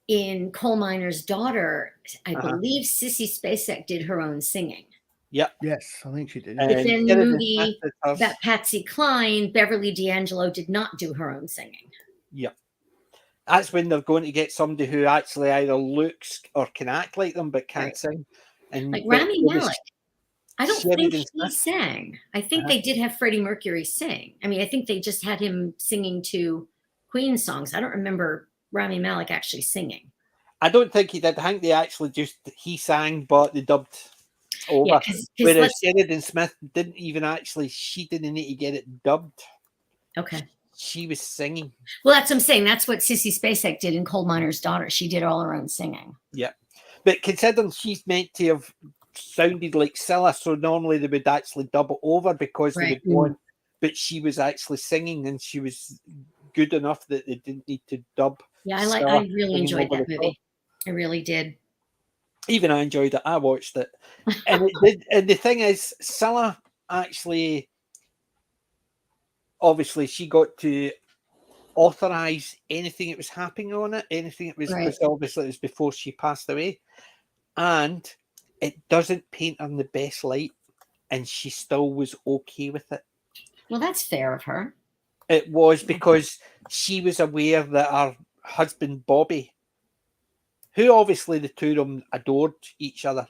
in Coal Miner's Daughter, I believe Sissy Spacek did her own singing. Yep. Yes, I think she did. But then the Sheridan movie Smith did hers. that Patsy Cline, Beverly D'Angelo did not do her own singing. Yep. That's when they're going to get somebody who actually either looks or can act like them but can't sing. And like Rami Malek. I don't think Sheridan he Smith. sang. I think they did have Freddie Mercury sing. I mean, I think they just had him singing to Queen songs. I don't remember Rami Malek actually singing. I don't think he did. I think they actually he sang, but they dubbed over. Yeah, because whereas Sheridan Smith didn't even actually, she didn't need to get it dubbed. Okay. She was singing. Well, that's what I'm saying. That's what Sissy Spacek did in Coal Miner's Daughter. She did all her own singing. Yeah. But considering she's meant to have sounded like Scylla, so normally they would actually dub it over because they would want, but she was actually singing and she was good enough that they didn't need to dub. Yeah, I really enjoyed that movie. I really did. Even I enjoyed it. I watched it. And it did, and the thing is, Scylla actually, obviously, she got to authorize anything that was happening on it, anything that was, because obviously it was before she passed away. And it doesn't paint her in the best light, and she still was okay with it. Well, that's fair of her. It was because she was aware that her husband, Bobby, who obviously the two of them adored each other,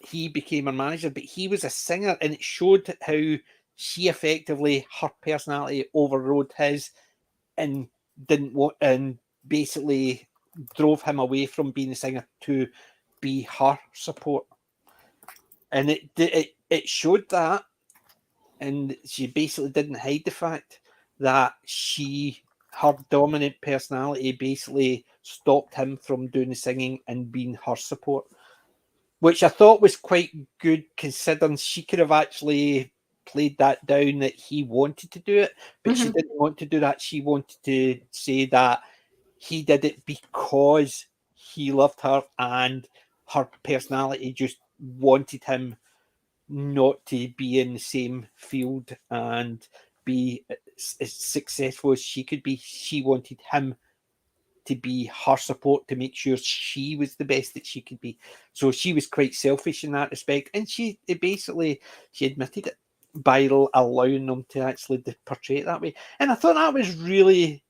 he became her manager, but he was a singer, and it showed how she effectively, her personality overrode his and didn't want, and basically drove him away from being a singer to be her support. And it showed that, and she basically didn't hide the fact that her dominant personality basically stopped him from doing the singing and being her support, which I thought was quite good, considering she could have actually played that down that he wanted to do it, but she didn't want to do that. She wanted to say that he did it because he loved her and her personality just wanted him not to be in the same field and be as successful as she could be. She wanted him to be her support, to make sure she was the best that she could be. So she was quite selfish in that respect, and she admitted it by allowing them to actually portray it that way. And I thought that was really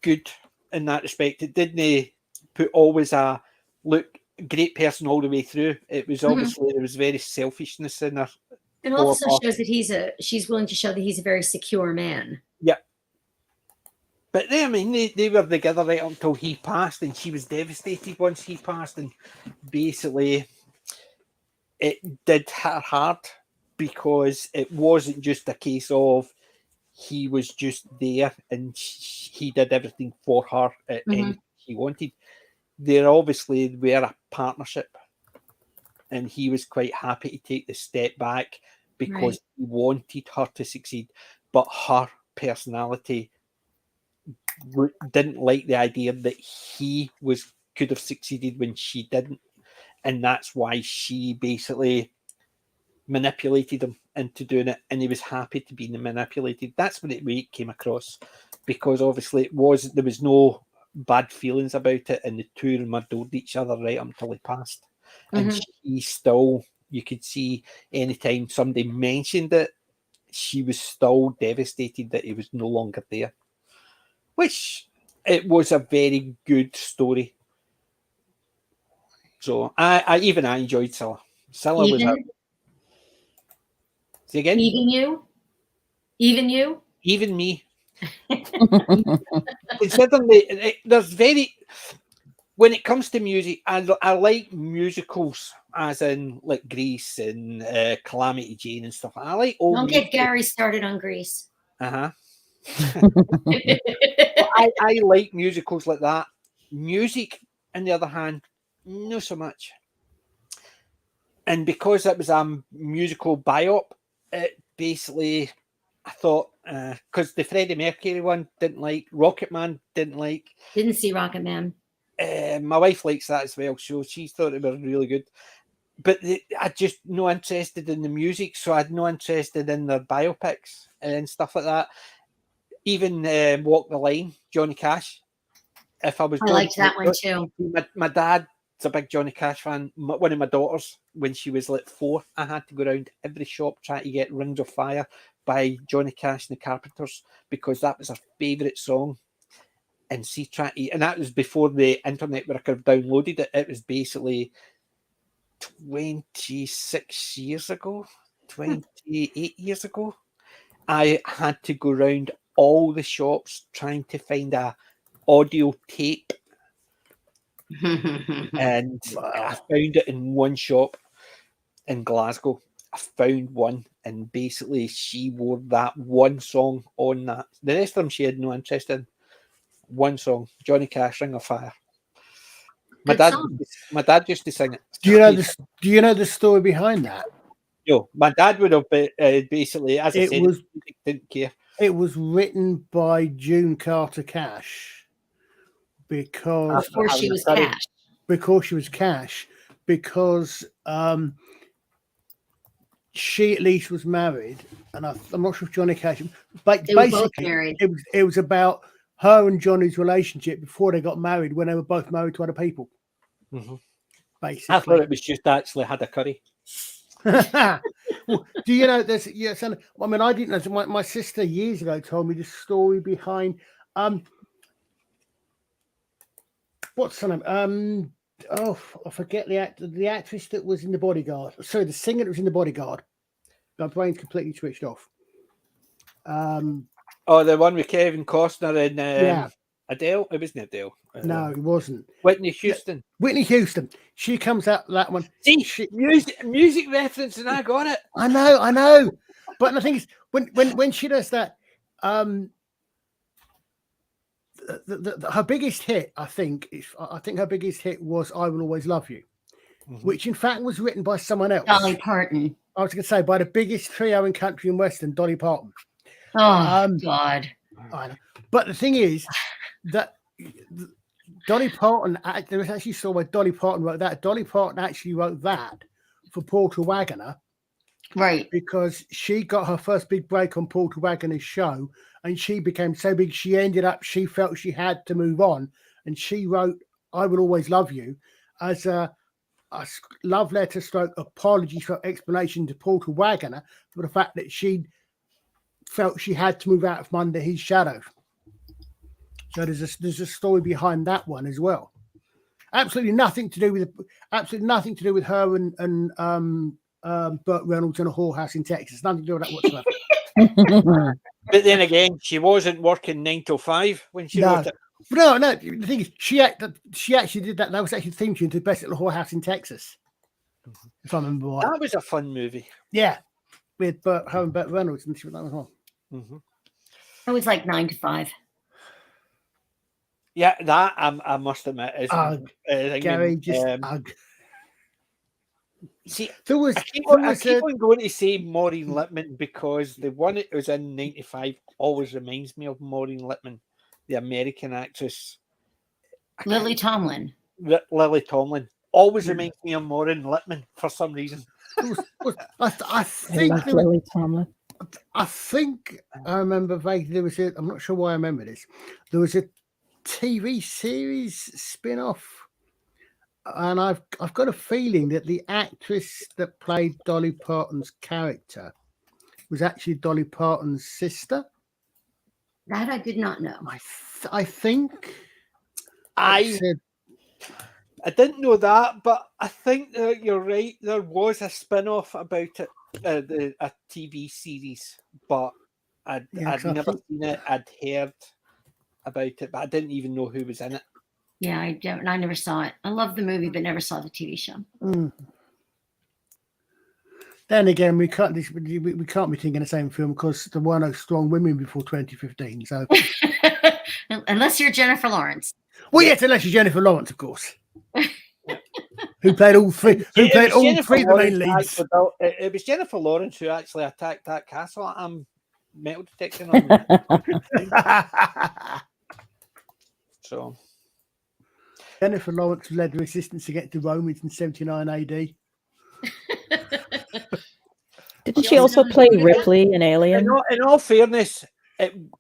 good in that respect. It didn't put always a great person all the way through. It was obviously there was very selfishness in her. It also shows that she's willing to show that he's a very secure man. Yeah. But I mean, they were together right up until he passed, and she was devastated once he passed, and basically it did hit her hard because it wasn't just a case of he was just there and he did everything for her at anything he wanted. There obviously were a partnership, and he was quite happy to take the step back because he wanted her to succeed, but her personality didn't like the idea that he could have succeeded when she didn't, and that's why she basically manipulated him into doing it, and he was happy to be manipulated. That's what it came across, because obviously there was no bad feelings about it, and the two of them adored each other right up until he passed. And she still, you could see anytime somebody mentioned it, she was still devastated that he was no longer there. Which it was a very good story. So I enjoyed Scylla. Scylla was a... Say again? Even you? Even me. Considering there's very... When it comes to music, I like musicals, as in like Grease and Calamity Jane and stuff. I like old Don't get Gary started on Grease. I like musicals like that. Music, on the other hand, not so much. And because it was a musical biop, it basically, I thought, because the Freddie Mercury one didn't like, Rocket Man didn't like. Didn't see Rocket Man. My wife likes that as well, so she thought it was really good. But I just no interested in the music, so I had no interested in their biopics and stuff like that. Even Walk the Line, Johnny Cash. If I was, I liked that one too. My dad a big Johnny Cash fan. One of my daughters, when she was like 4, I had to go around every shop trying to get Rings of Fire by Johnny Cash and the Carpenters because that was her favourite song. And and that was before the internet where I could have downloaded it. It was basically 26 years ago, 28 years ago. I had to go around all the shops trying to find a audio tape. And I found it in one shop in Glasgow. I found one, and basically she wore that one song on that. The rest of them she had no interest in. One song, Johnny Cash, Ring of Fire. My dad used to sing it. Do you know the story behind that? No, my dad would have basically, as I said, didn't care. It was written by June Carter Cash because before she was Cash. Because she at least was married, and I'm not sure if Johnny Cash. But they were both married. It was about her and Johnny's relationship before they got married, when they were both married to other people. Mm-hmm. Basically, I thought it was just actually had a curry. Well, do you know there's I mean, I didn't know. My sister years ago told me the story behind what's her name? I forget the actress that was in The Bodyguard. Sorry, the singer that was in The Bodyguard. My brain's completely switched off. The one with Kevin Costner and Adele. It wasn't Adele. No, it wasn't. Whitney Houston. Whitney Houston. She comes out that one. See, music reference, and I got it. I know. But the thing is, when she does that, her biggest hit, I think her biggest hit was "I Will Always Love You," which in fact was written by someone else. Dolly Parton. I was going to say by the biggest trio in country and western, Dolly Parton. Oh God! I know. But the thing is that Dolly Parton. There was actually a story where Dolly Parton wrote that. Dolly Parton actually wrote that for Porter Wagoner. Right. Because she got her first big break on Porter Wagoner's show, and she became so big, she felt she had to move on, and she wrote "I Will Always Love You" as a love letter stroke apology stroke explanation to Porter Wagoner for the fact that she felt she had to move out from under his shadow. So there's a story behind that one as well. Absolutely nothing to do with her and Burt Reynolds in a whorehouse in Texas. Nothing to do with that whatsoever. But then again, she wasn't working 9 to 5 when she wrote it. No. The thing is, she actually did that. That was actually the theme tune to Best Little Whorehouse in Texas, if I remember right. That was a fun movie. Yeah, with her and Burt Reynolds, and she was that one. Mm-hmm. It was like 9 to 5. Yeah, that I must admit is Gary just ugh. See, I keep on going to say Maureen Lipman because the one that was in 95 always reminds me of Maureen Lipman, the American actress. Lily Tomlin. Lily Tomlin always reminds me of Maureen Lipman for some reason. I think Lily Tomlin. I think I remember vaguely I'm not sure why I remember this. There was a TV series spin-off, and I've got a feeling that the actress that played Dolly Parton's character was actually Dolly Parton's sister. That I did not know. I think I didn't know that, but I think that you're right. There was a spin-off about it, a TV series, but I'd never seen it. I'd heard about it, but I didn't even know who was in it. Yeah, I never saw it. I love the movie, but never saw the TV show. Then again, we can't be thinking the same film because there were no strong women before 2015. So, unless you're Jennifer Lawrence. Well, yes, unless you're Jennifer Lawrence, of course. Who played all three? Who played all three of the main leads? It was Jennifer Lawrence who actually attacked that castle. I'm metal detecting on. So, Jennifer Lawrence led the resistance against the Romans in 79 AD. Didn't she also play Ripley in Alien? In all fairness,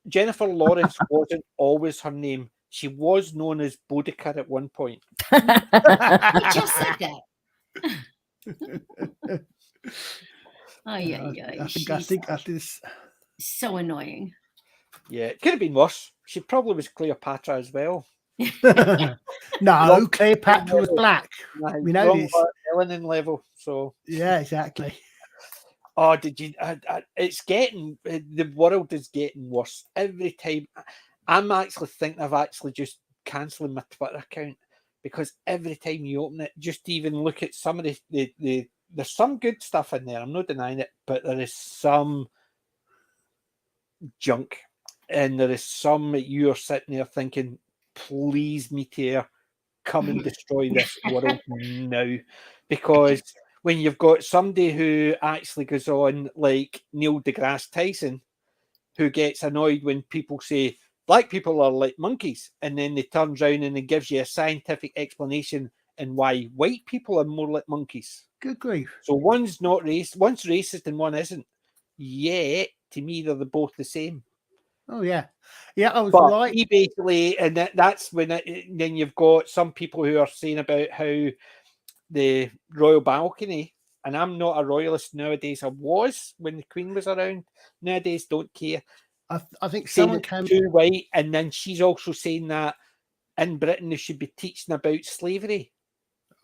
Jennifer Lawrence wasn't always her name. she was known as Boudica at one point. You just said that. I think this. So annoying. Yeah, it could have been worse. She probably was Cleopatra as well. No, Cleopatra was black. We know this. Melanin level. So yeah, exactly. Oh, did you? It's getting, the world is getting worse every time. I'm actually thinking of actually just cancelling my Twitter account, because every time you open it, just even look at some of the there's some good stuff in there. I'm not denying it, but there is some junk, and there is some that you're sitting there thinking, please, Meteor, come and destroy this world now. Because when you've got somebody who actually goes on like Neil deGrasse Tyson, who gets annoyed when people say black people are like monkeys, and then they turns around and it gives you a scientific explanation and why white people are more like monkeys. Good grief. So one's not racist, one's racist and one isn't. Yet, to me, they're both the same. Oh, yeah. Yeah, I was but right. He basically, and that's when then you've got some people who are saying about how the royal balcony, and I'm not a royalist nowadays. I was when the Queen was around. Nowadays, don't care. I think someone came too white, and then she's also saying that in Britain they should be teaching about slavery.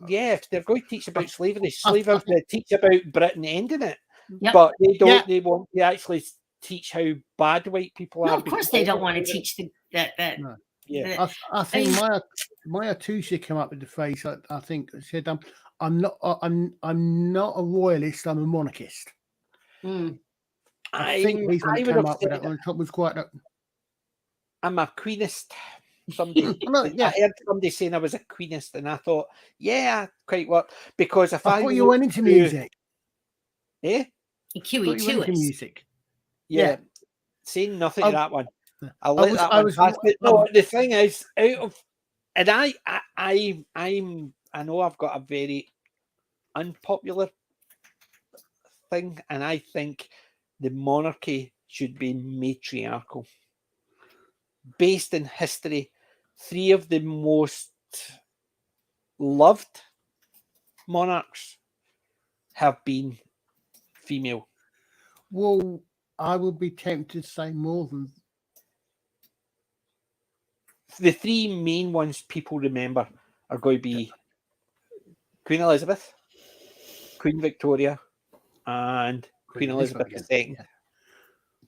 Yeah, if they're going to teach about slavery, they teach about Britain ending it. Yep. But they don't. Yeah. They want to actually teach how bad white people are. No, of course they don't want to teach that. No. Yeah, I think Maya Tushi came up with the phrase. I think said, "I'm not a royalist. I'm a monarchist." Mm. I think he's one that came up with that one. It was quite. I'm a queenist. Somebody, I heard somebody saying I was a queenist, and I thought, yeah, quite what, because if I thought you went into music. Eh? QE2 is music. Yeah. Saying nothing to that one. I'll let that one pass. But no, the thing is, out of, and I know I've got a very unpopular thing, and I think the monarchy should be matriarchal, based in history. 3 of the most loved monarchs have been female. Well, I would be tempted to say more than the 3 main ones people remember are going to be Queen Elizabeth, Queen Victoria, and Queen Elizabeth II. Yeah.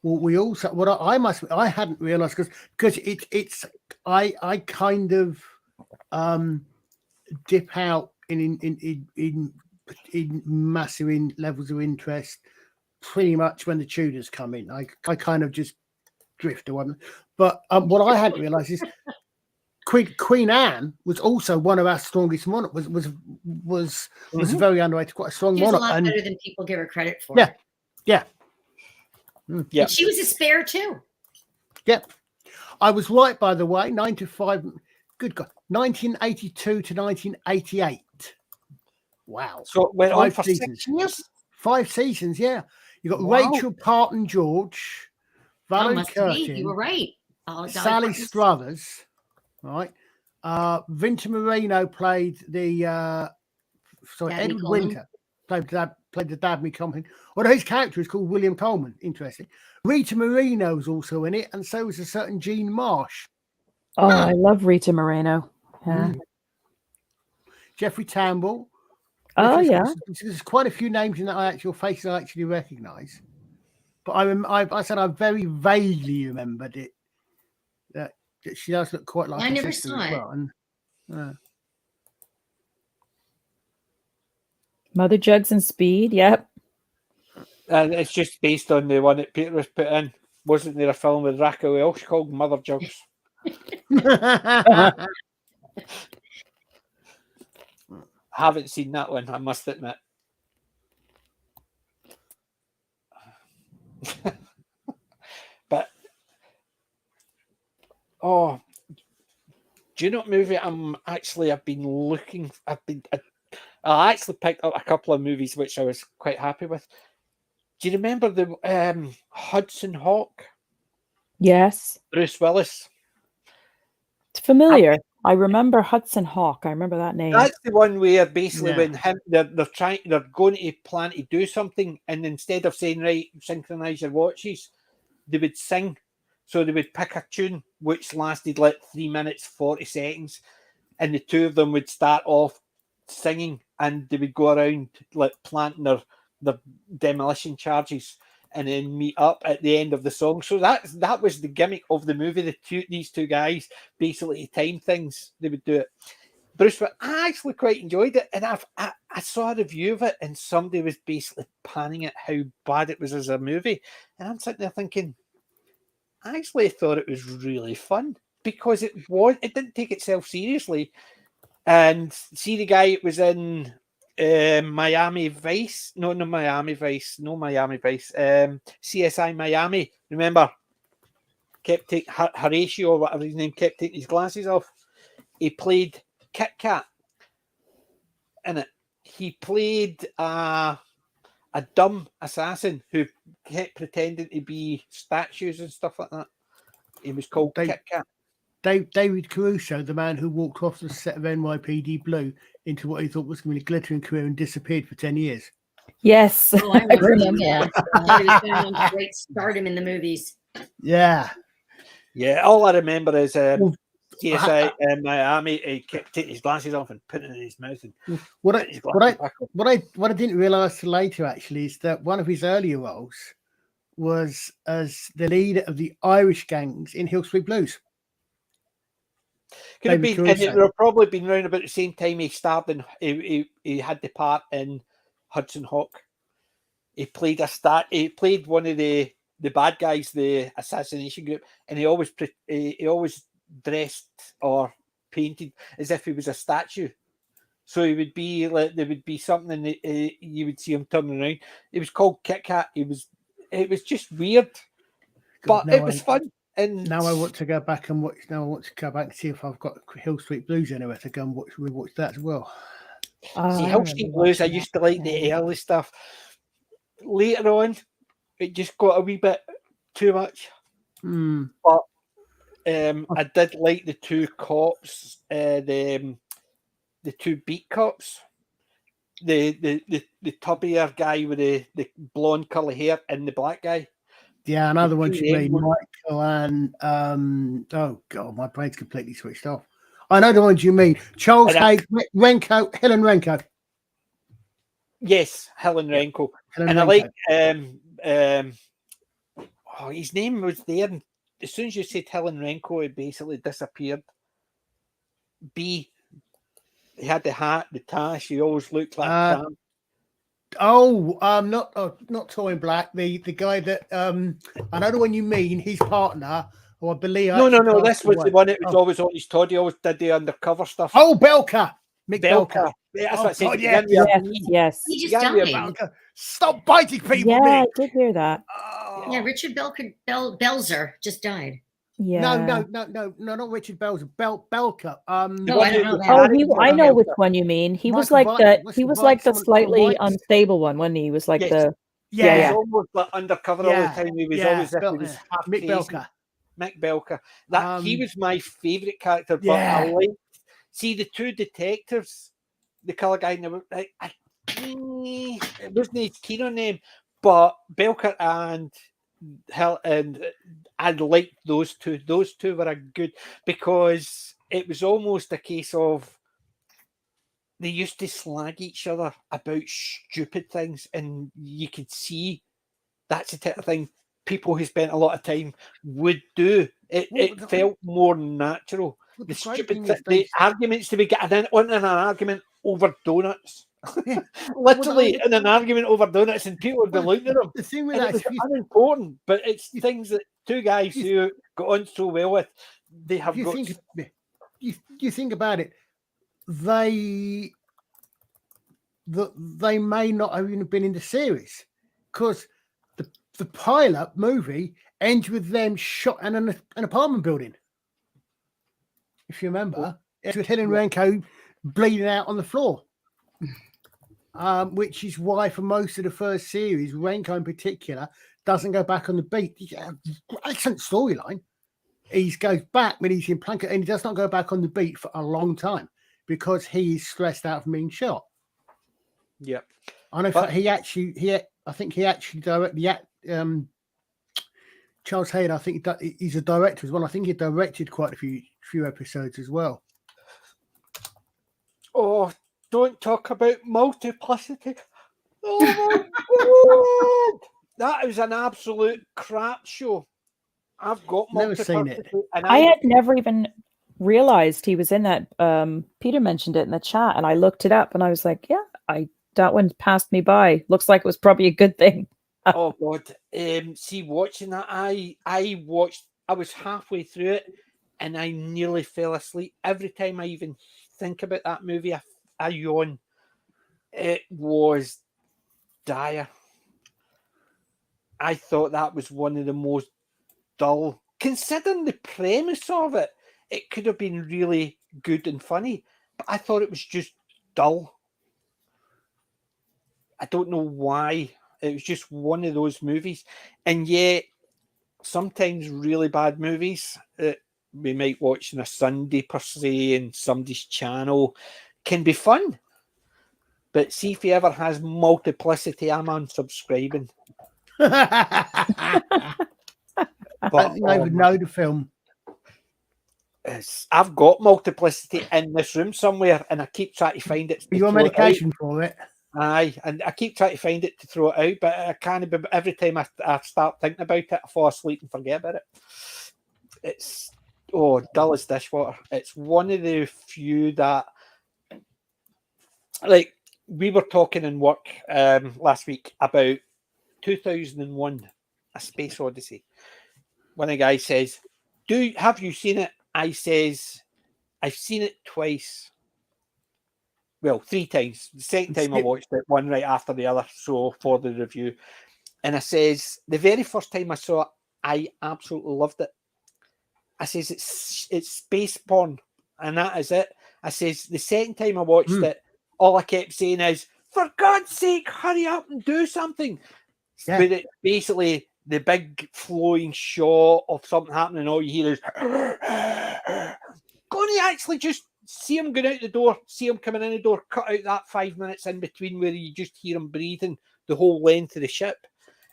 Well, we also I hadn't realised because it's I kind of dip out in massive levels of interest pretty much when the Tudors come in. I kind of just drift away. But what I hadn't realised is Queen Anne was also one of our strongest monarchs. Was very underrated, quite a strong monarch. She was a lot better than people give her credit for. Yeah, yeah. Yeah. And she was a spare too. Yep. I was right, by the way. 95. Good God. 1982 to 1988. Wow. So it went on for 6 years? 5 seasons, yeah. You got Rachel Parton George, Valerie Curtin. You were right. Sally Struthers, right? Vinta Moreno played the Edward Winter played the Dabney Coleman. Although his character is called William Coleman. Interesting. Rita Moreno was also in it, and so was a certain Jean Marsh. Oh, I love Rita Moreno. Yeah. Jeffrey Tambell. Oh, yeah. There's quite a few names in that faces I actually recognise. But I said I very vaguely remembered it. That she does look quite like. I never saw it. Well. Mother Jugs and Speed. Yep. And it's just based on the one that Peter was put in. Wasn't there a film with Raquel Welch called Mother Jugs? Haven't seen that one, I must admit. But do you know what movie I've been looking? I actually picked up a couple of movies which I was quite happy with. Do you remember the Hudson Hawk? Yes. Bruce Willis. It's familiar. I remember Hudson Hawk. I remember that name. That's the one where basically when they're going to plan to do something, and instead of saying, right, synchronize your watches, they would sing. So they would pick a tune which lasted like 3 minutes 40 seconds, and the two of them would start off singing, and they would go around like planting their demolition charges, and then meet up at the end of the song. So that was the gimmick of the movie. These two guys basically time things. They would do it. Bruce, but I actually quite enjoyed it, and I saw a review of it, and somebody was basically panning at how bad it was as a movie, and I'm sitting there thinking, I actually thought it was really fun because it didn't take itself seriously, and see the guy it was in Miami Vice, no Miami Vice, CSI Miami. Remember, kept taking Horatio or whatever his name kept taking his glasses off. He played Kit Kat in it. He played a dumb assassin who kept pretending to be statues and stuff like that. He was called Kit Kat. David Caruso, the man who walked off the set of NYPD Blue into what he thought was going to be a glittering career and disappeared for 10 years. Yes. Oh, I remember him. Yeah. He was going on great stardom in the movies. Yeah. Yeah, all I remember is CSI in Miami. He kept taking his glasses off and putting it in his mouth. And what I didn't realise till later actually is that one of his earlier roles was as the leader of the Irish gangs in Hill Street Blues. Could have been, and it would have probably been around about the same time he starred in. He had the part in Hudson Hawk. He played He played one of the bad guys, the assassination group, and he always dressed or painted as if he was a statue. So he would be like, there would be something, and you would see him turning around. It was called Kit Kat. It was just weird, but it was fun. And now I want to go back and watch. Now I want to go back and see if I've got Hill Street Blues anywhere to go and rewatch that as well. See, Hill Street Blues, I used to like the early stuff. Later on, it just got a wee bit too much. But I did like the two cops, the two beat cops, the tubbier guy with the blonde curly hair and the black guy. Yeah, another one you mean, Michael and oh god, my brain's completely switched off. I know the ones you mean. Charles Haig, Renko, Helen Renko. Yes, Helen Renko. Helen Renko. I like his name was there, and as soon as you said Helen Renko, it basically disappeared. He had the hat, the tash, he always looked like Tramp. Not Toy in Black. The guy that I know the one you mean. His partner, who I believe. No. This was the one that was always on his Todd. He always did the undercover stuff. Oh, Belka, Mick Belka. Yeah, that's what I said. Yes. He just died. Stop biting people. Yeah, Mick. I did hear that. Yeah, Richard Belzer just died. Yeah. No, not Richard Belzer. Belka. I don't know that. I know which one you mean. He was like the slightly unstable one, wasn't he? He was like the he was almost like undercover all the time. He was always half Mick Belka. Mick Belka. That he was my favourite character, but I liked the two detectives, the colour guy, and it wasn't his keen on them, but Belka and I liked those two. Those two were a good, because it was almost a case of they used to slag each other about stupid things, and you could see that's the type of thing people who spent a lot of time would do. It felt more natural. The stupid the arguments to be getting on an argument over donuts. Literally in an argument over donuts, and people would be looking at them. The thing with that is unimportant, but it's things that two guys who got on so well with, they have got. You think about it, they may not have even been in the series, because the pilot movie ends with them shot in an apartment building. If you remember, it's with Helen Renko bleeding out on the floor. Which is why for most of the first series, Renko in particular doesn't go back on the beat. Excellent storyline. he goes back when he's in Plunkett, and he does not go back on the beat for a long time because he is stressed out from being shot. Yep. I know I think he actually directed Charles Hayden. I think he's a director as well. I think he directed quite a few episodes as well. Oh, don't talk about multiplicity. Oh my God! That was an absolute crap show. I've got Never seen it. And I had never even realized he was in that. Peter mentioned it in the chat, and I looked it up, and I was like, yeah, that one passed me by. Looks like it was probably a good thing. Oh God! See, watching that, I was halfway through it, and I nearly fell asleep. Every time I even think about that movie, I yawn. It was dire. I thought that was one of the most dull, considering the premise of it. It could have been really good and funny, but I thought it was just dull. I don't know why. It was just one of those movies. And yet, sometimes really bad movies that we might watch on a Sunday per se in somebody's channel can be fun. But see, if he ever has multiplicity, I'm unsubscribing. But I would know the film. I've got multiplicity in this room somewhere, and I keep trying to find it. Your medication for it. Aye, and I keep trying to find it to throw it out, but I can't. Every time I start thinking about it, I fall asleep and forget about it. It's dull as dishwater. It's one of the few that, like, we were talking in work last week about 2001: A Space Odyssey. One of the guys says, have you seen it? I says, I've seen it twice. Well, 3 times. The second time I watched it, one right after the other, so for the review. And I says, the very first time I saw it, I absolutely loved it. I says, it's space porn, and that is it. I says, the second time I watched it, all I kept saying is, for God's sake, hurry up and do something. Yeah. But it's basically the big flowing shot of something happening, all you hear is, go on, actually just see him going out the door, see him coming in the door, cut out that 5 minutes in between where you just hear him breathing the whole length of the ship.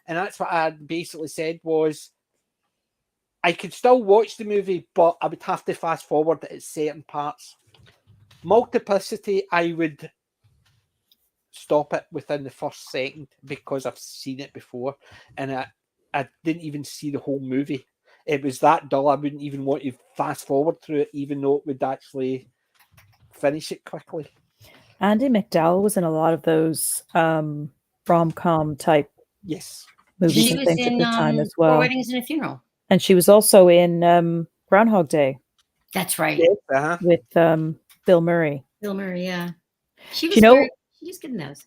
And that's what I basically said was, I could still watch the movie, but I would have to fast forward at certain parts. Multiplicity, I would stop it within the first second because I've seen it before, and I didn't even see the whole movie. It was that dull, I wouldn't even want to fast forward through it, even though it would actually finish it quickly. Andy McDowell was in a lot of those rom-com type movies and things at the time as well. 4 Weddings and a Funeral. And she was also in Groundhog Day. That's right. With Bill Murray. Bill Murray, yeah. She was she was good in those.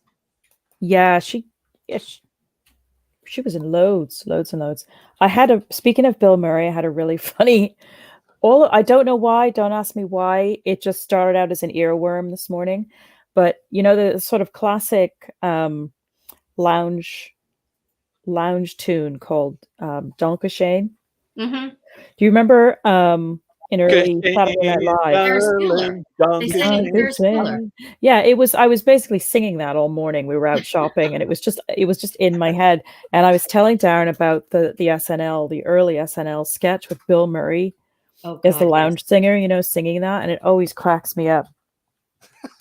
Yeah, she was in loads and loads. Speaking of Bill Murray, I had a really funny I don't know why, don't ask me why. It just started out as an earworm this morning. But you know, the sort of classic lounge tune called Dankeschön. Mm-hmm. Do you remember in early Saturday Night Live? Yeah, it was. I was basically singing that all morning. We were out shopping, and it was just in my head. And I was telling Darren about the SNL, the early SNL sketch with Bill Murray as the lounge singer, you know, singing that, and it always cracks me up.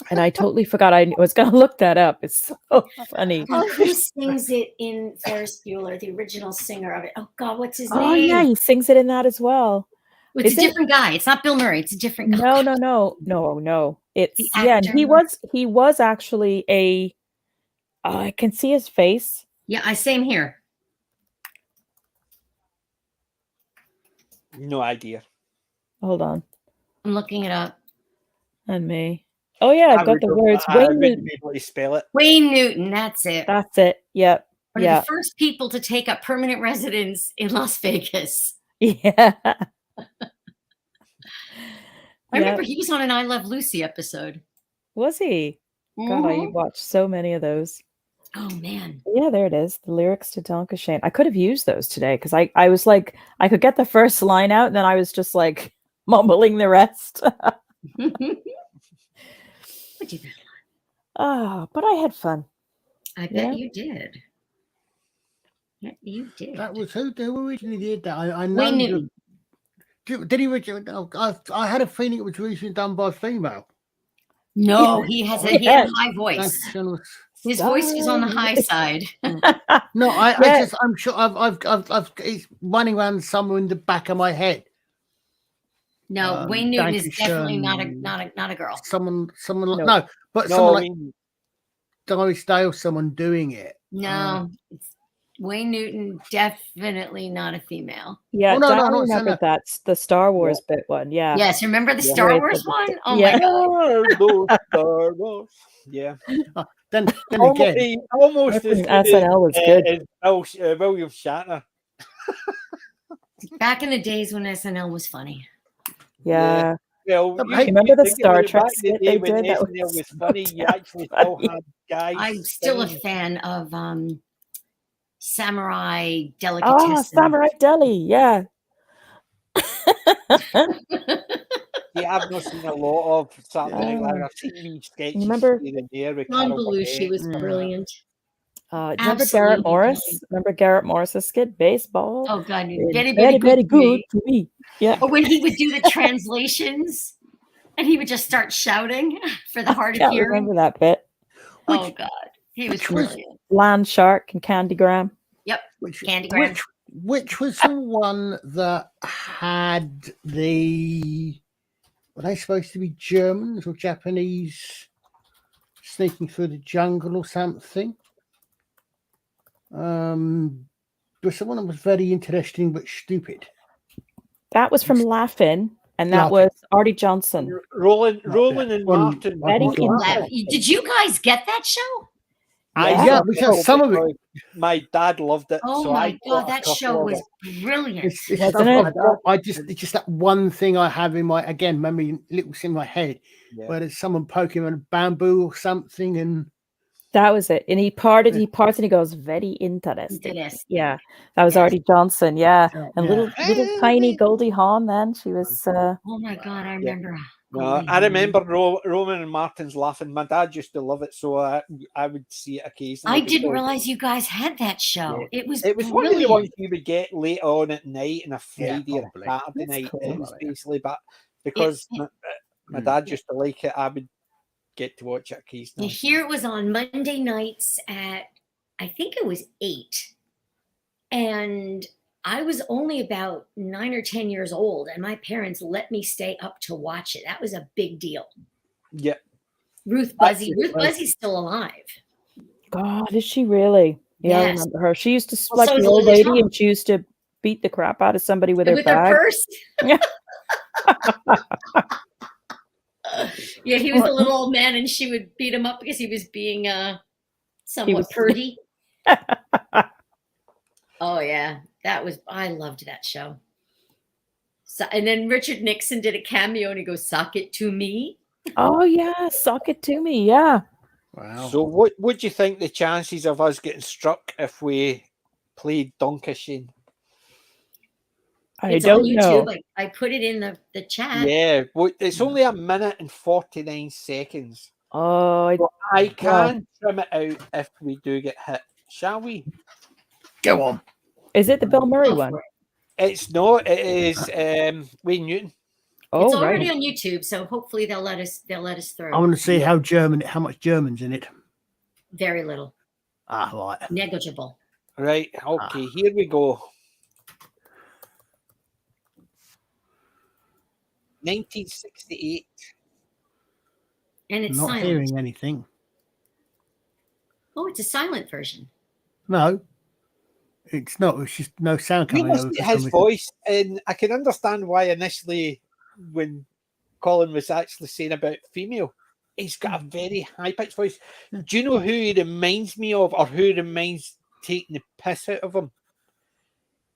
And I totally forgot I was going to look that up. It's so funny. Oh, who sings it in Ferris Bueller, the original singer of it? Oh, God, what's his name? Oh, yeah, he sings it in that as well. It's a different guy. It's not Bill Murray. It's a different guy. No. It's, and he was actually I can see his face. Yeah, same here. No idea. Hold on. I'm looking it up. And me. Oh yeah, I've got the words. Wayne Newton. Be able to spell it. Wayne Newton. That's it. That's it. Yep. One of the first people to take up permanent residence in Las Vegas. Yeah. I remember he was on an I Love Lucy episode. Was he? God, I watched so many of those. Oh man. Yeah, there it is. The lyrics to Danke Schoen. I could have used those today because I was like, I could get the first line out, and then I was just like mumbling the rest. What do that? But I had fun. I bet you did. Yeah, you did. That was who originally did that. I know. Wayne Newton. Did he originally? I had a feeling it was recently done by a female. No, he had a high voice. His voice was on the high side. No, I'm sure I've it's running around somewhere in the back of my head. No, Wayne Newton is definitely not a girl. Someone No. someone like Doris Day or someone doing it. No, it's Wayne Newton, definitely not a female. Yeah, no, I remember that's the Star Wars bit one. Yeah. Yes, remember the Star Wars one? Oh yeah. my god. Star Wars. Yeah. Then again, almost as SNL was good. As William Shatner. Back in the days when SNL was funny. Yeah. Well, remember the Star Trek skit they did? That was funny. You actually still had guys. I'm still a fan of Samurai Delicatessen. Oh, Samurai Deli, yeah. Yeah, I've not seen a lot of Saturday Night Live. I've seen these sketches. Remember John Belushi was brilliant. Remember Garrett Morris? Brilliant. Remember Garrett Morris's skit, baseball? Oh God, very good to me. Yeah. Or when he would do the translations, and he would just start shouting for the hard of hearing. Remember that bit? Oh God, he was brilliant. Land Shark and Candygram. Yep, Candygram. Which was the one that had were they supposed to be Germans or Japanese sneaking through the jungle or something? But someone that was very interesting but stupid. That was from Laugh-In, and that was Artie Johnson. Roland and Martin. Did you guys get that show? Yeah, because some of it. My dad loved it. Oh my God, that show was brilliant. It's just that one thing I have in my memory, little in my head, where there's someone poking on a bamboo or something, and that was it. And he parted, and he goes, very interesting. Yeah, that was Artie Johnson. Yeah, and little tiny Goldie Hawn. Then she was. Oh my God, I remember. I remember Roman and Martin's laughing. My dad used to love it, so I would see it occasionally. I didn't realize you guys had that show. Yeah. It was one of the ones you would get late on at night on a Friday or Saturday night. Cool. It was basically, but because my dad used to like it, I would get to watch it occasionally. Here it was on Monday nights at, I think it was 8, and I was only about 9 or 10 years old, and my parents let me stay up to watch it. That was a big deal. Yeah. Ruth Buzzy's still alive. God, is she really? Yeah, yes. I remember her. She used to like the old lady, and she used to beat the crap out of somebody with her bag. Purse. Yeah. Yeah, he was a little old man, and she would beat him up because he was being somewhat purdy. Oh yeah. I loved that show. So, and then Richard Nixon did a cameo and he goes, "Sock it to me." Oh yeah, sock it to me. Yeah. Wow. So what would you think the chances of us getting struck if we played Danke Schoen? I don't know. I put it in the chat. Yeah, it's only 1 minute and 49 seconds. Oh, I can trim it out if we do get hit. Shall we? Go on. Is it the Bill Murray one? It's not. It is Wayne Newton. Oh, it's already on YouTube, so hopefully they'll let us through. I want to see how much German's in it. Very little. Right. Negligible. Right. Okay. Here we go. 1968. And it's not silent. Hearing anything. Oh, it's a silent version. No. It's not. It's just no sound coming over. His voice, and I can understand why initially, when Colin was actually saying about female, he's got a very high pitched voice. Do you know who he reminds me of, or who reminds taking the piss out of him?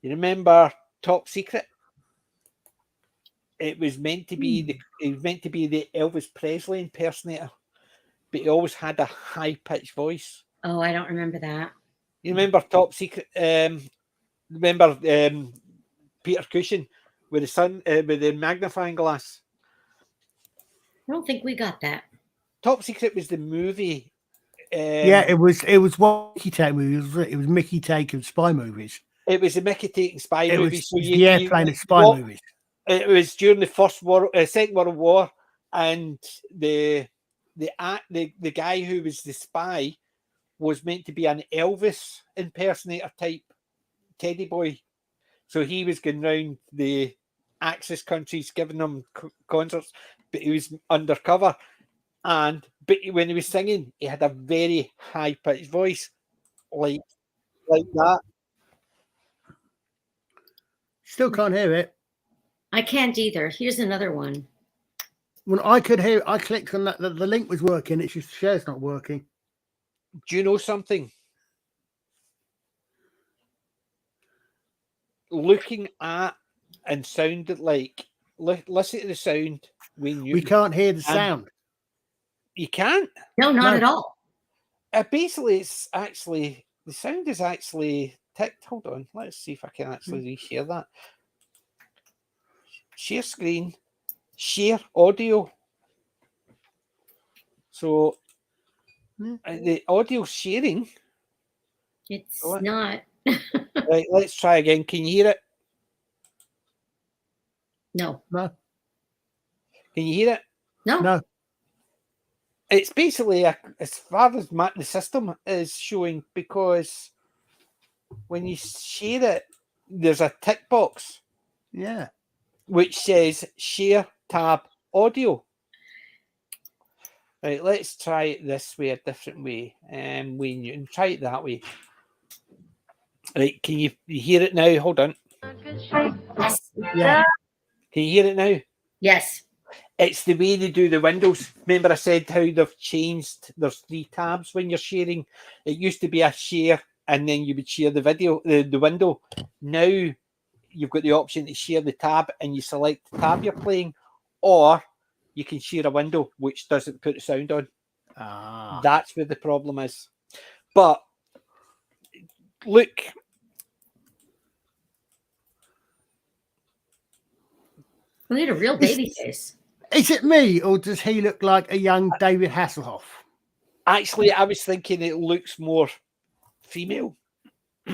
You remember Top Secret? It was meant to be the Elvis Presley impersonator, but he always had a high pitched voice. Oh, I don't remember that. You remember Top Secret? Remember Peter Cushing with the sun with the magnifying glass? I don't think we got that. Top Secret was the movie. Yeah, it was what Mickey Take movies. It was Mickey Take of spy movies. It was the Mickey taking spy movies. So the airplane of spy movies. It was during the Second World War, and the guy who was the spy was meant to be an Elvis impersonator type teddy boy. So he was going around the Axis countries giving them concerts, but he was undercover. But when he was singing, he had a very high pitched voice, like that. Still can't hear it. I can't either. Here's another one. When I could hear it, I clicked on that. The link was working. It's just share's not working. Do you know something? Looking at and sounded like, listen to the sound when we can't hear the sound. You can't? No, not at all. Basically, it's actually, the sound is actually ticked. Hold on. Let's see if I can actually reshare that. Share screen, share audio. So the audio sharing. It's not. Right, let's try again. Can you hear it? No. Can you hear it? No. It's basically as far as the system is showing, because when you share it, there's a tick box. Yeah. Which says share tab audio. Right, let's try it this way, a different way. When you try it that way. Right, can you hear it now? Hold on. Yeah. Can you hear it now? Yes. It's the way they do the windows. Remember I said how they've changed. There's 3 tabs when you're sharing. It used to be a share and then you would share the video, the window. Now you've got the option to share the tab and you select the tab you're playing, or you can share a window which doesn't put the sound on. That's where the problem is. But look, We need a real baby face. Is it me, or does he look like a young David Hasselhoff? Actually, I was thinking it looks more female. So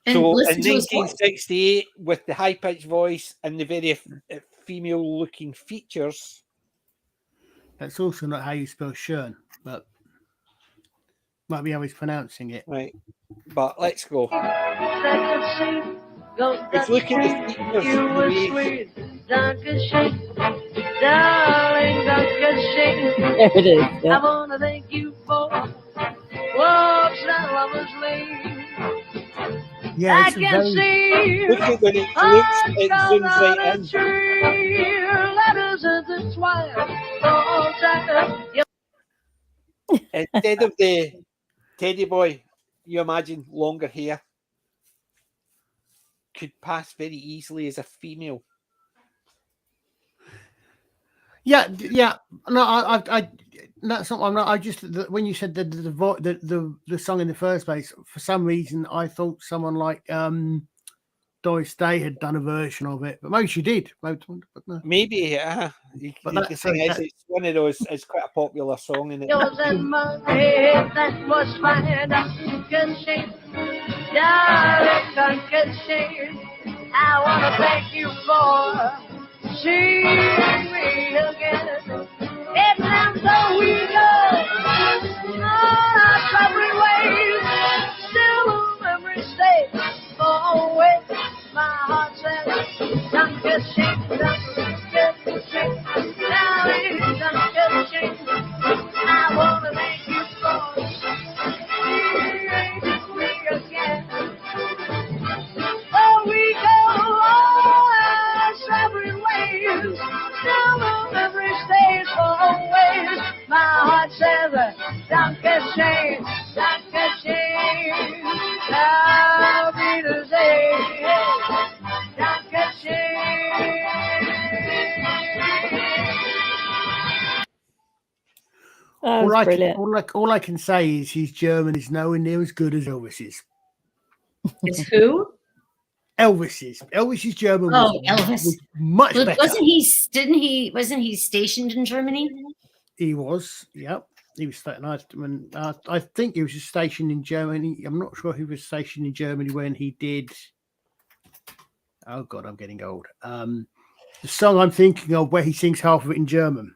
in 1968, with the high-pitched voice and the very female-looking features. That's also not how you spell Schön, but might be how he's pronouncing it. Right, but let's go. Let's look at the features. There it is. Yeah. I want to thank you for walks down Lover's Lane. Yeah, I can see look at when it looks, it zooms right in. Letters in the twilight. Instead of the teddy boy, you imagine longer hair. Could pass very easily as a female. Yeah. No, I that's not. I'm not. I just when you said the song in the first place, for some reason I thought someone like Doris Day had done a version of it, but maybe she did. But no. Maybe, yeah. But the thing is, it's one of those. It's quite a popular song, and Yours and my head, that was my Duncan Shane. Darling Duncan Shane, I want to thank you for seeing me again. It's time so we go on our separate ways. Still memory stays always. My heart says Duncan Shane, Duncan Shane, darling Duncan Shane. I want to thank you for seeing me again. Oh, we go our separate ways. Still memory stays always. My heart says Duncan Shane, Duncan Shane. I'll be the same. Duncan Shane. That was brilliant. All I can say is his German is nowhere near as good as Elvis's. It's who? Elvis's German Elvis was much better. Wasn't he stationed in Germany? He was, yep. He was stationed. I think he was stationed in Germany. I'm not sure he was stationed in Germany when he did. Oh God, I'm getting old. The song I'm thinking of where he sings half of it in German.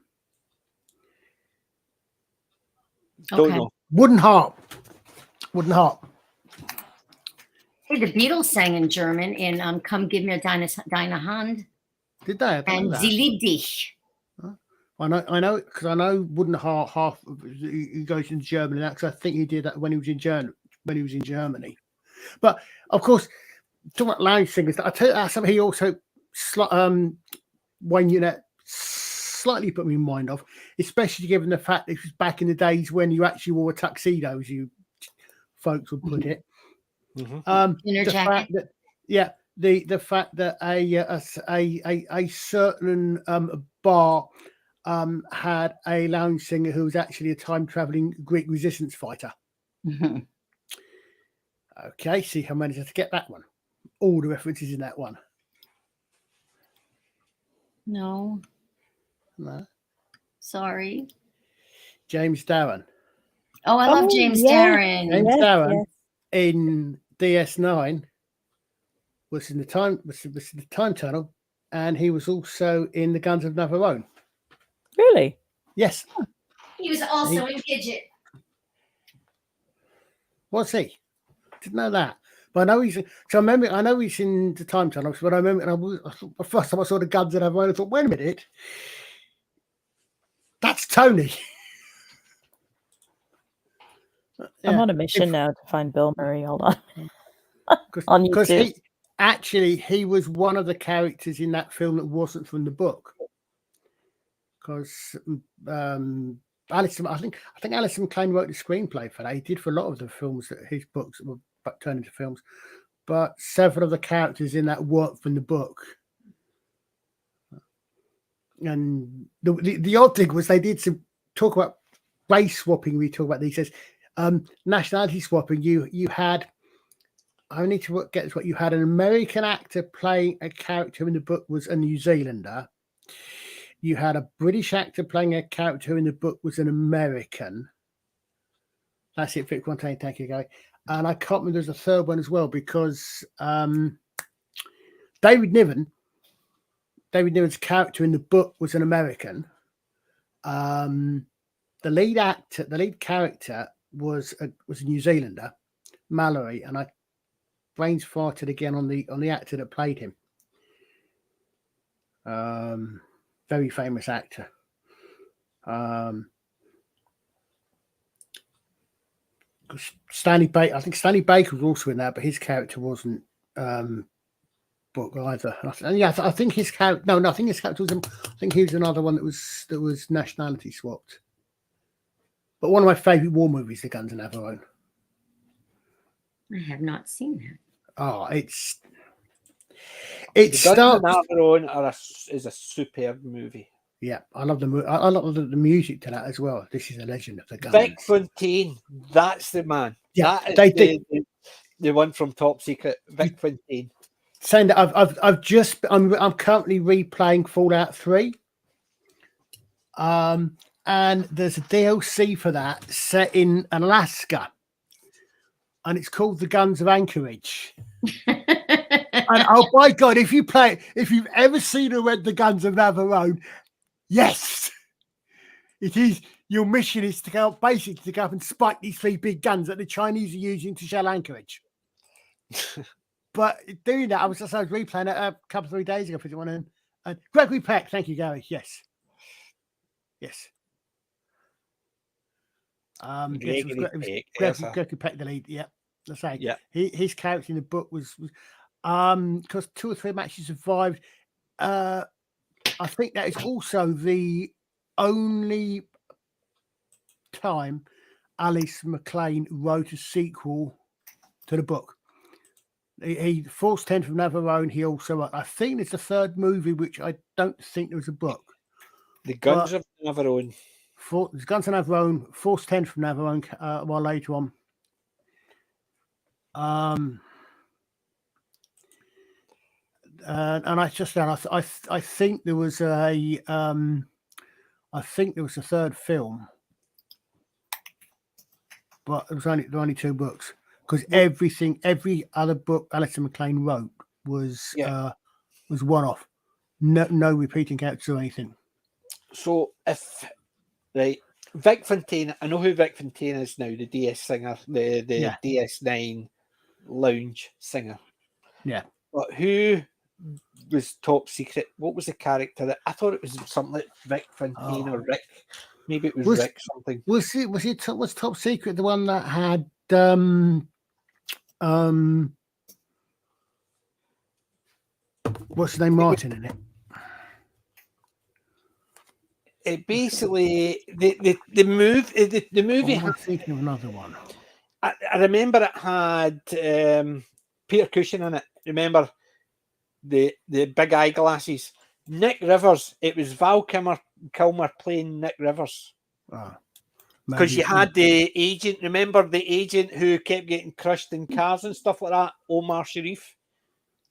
Don't know. Wooden Heart. Hey, the Beatles sang in German in "Come Give Me Deine Hand." Did they? And Sie liebt dich. I know, because I know Wooden Heart. Half he goes in Germany. Because I think he did that when he was in Germany. But of course, talking about lounge singers, I tell you something. He also, Wayne Unit slightly put me in mind of, especially given the fact that it was back in the days when you actually wore a tuxedo, as you folks would put it. Inner jacket. The fact that a certain bar had a lounge singer who was actually a time traveling Greek resistance fighter. Okay, see how many to get that one. All the references in that one. No. Sorry. James Darren. Oh, I love James Darren. James Darren in DS9 was in the time tunnel, and he was also in the Guns of Navarone. Really? Yes. He was also in Gidget. Was he? Didn't know that. But I know he's. So I know he's in the time tunnel. But I remember, the first time I saw the Guns of Navarone, I thought, wait a minute, that's Tony. I'm on a mission now to find Bill Murray. Hold on. On YouTube. He was one of the characters in that film that wasn't from the book. Because Alison, I think Alison McLean wrote the screenplay for that. He did for a lot of the films that his books were turned into films. But several of the characters in that worked from the book. And the odd thing was they did some talk about race swapping. We talk about these. Says nationality swapping. You had. I need to get this. What you had an American actor playing a character in the book was a New Zealander. You had a British actor playing a character who in the book was an American. That's it. Vic, thank you, Gary. And I can't remember. There's a third one as well because David Niven's character in the book was an American. The lead character was a New Zealander, Mallory, and I brains farted again on the actor that played him. Very famous actor. Stanley Baker. I think Stanley Baker was also in that, but his character wasn't book either. And yeah, I think his character. No, I think his character was. I think he was another one that was nationality swapped. But one of my favourite war movies, The Guns of Navarone. I have not seen that. Oh, it's The Guns of Navarone is a superb movie. Yeah, I love the movie. I love the music to that as well. This is a legend of the Guns. Vic Fontaine, that's the man. Yeah, that is the one from Top Secret. Vic Fontaine. Saying that I'm currently replaying Fallout 3. And there's a DLC for that set in Alaska. And it's called The Guns of Anchorage. And oh my God, if you've ever seen or read The Guns of Navarone, yes, it is. Your mission is to go up and spike these 3 big guns that the Chinese are using to shell Anchorage. But doing that, I was replaying it a couple of 3 days ago for someone. And Gregory Peck, thank you, Gary. Yes. Gregory Peck, the lead. Yeah, let's say. Yeah, his character in the book was because 2 or 3 matches survived. I think that is also the only time Alice MacLean wrote a sequel to the book. He False 10 from Navarone. He also, I think it's the 3rd movie, which I don't think there was a book. The Guns of Navarone. there's Guns and Navarone, Force 10 from Navarone a while later on. And I just I think there was a third film, but there were only 2 books because every other book Alistair MacLean wrote was one off, no repeating characters or anything. So if Vic Fontaine, I know who Vic Fontaine is now, the DS singer, the DS9 lounge singer. Yeah, but who was Top Secret? What was the character that I thought it was something like Vic Fontaine or Rick? Maybe it was Rick something. Was Top Secret the one that had what's his name, Martin in it? It basically the movie. I'm thinking of another one. I remember it had Peter Cushing in it. Remember the big eyeglasses. Nick Rivers. It was Val Kilmer playing Nick Rivers. Because you had the agent. Remember the agent who kept getting crushed in cars and stuff like that? Omar Sharif.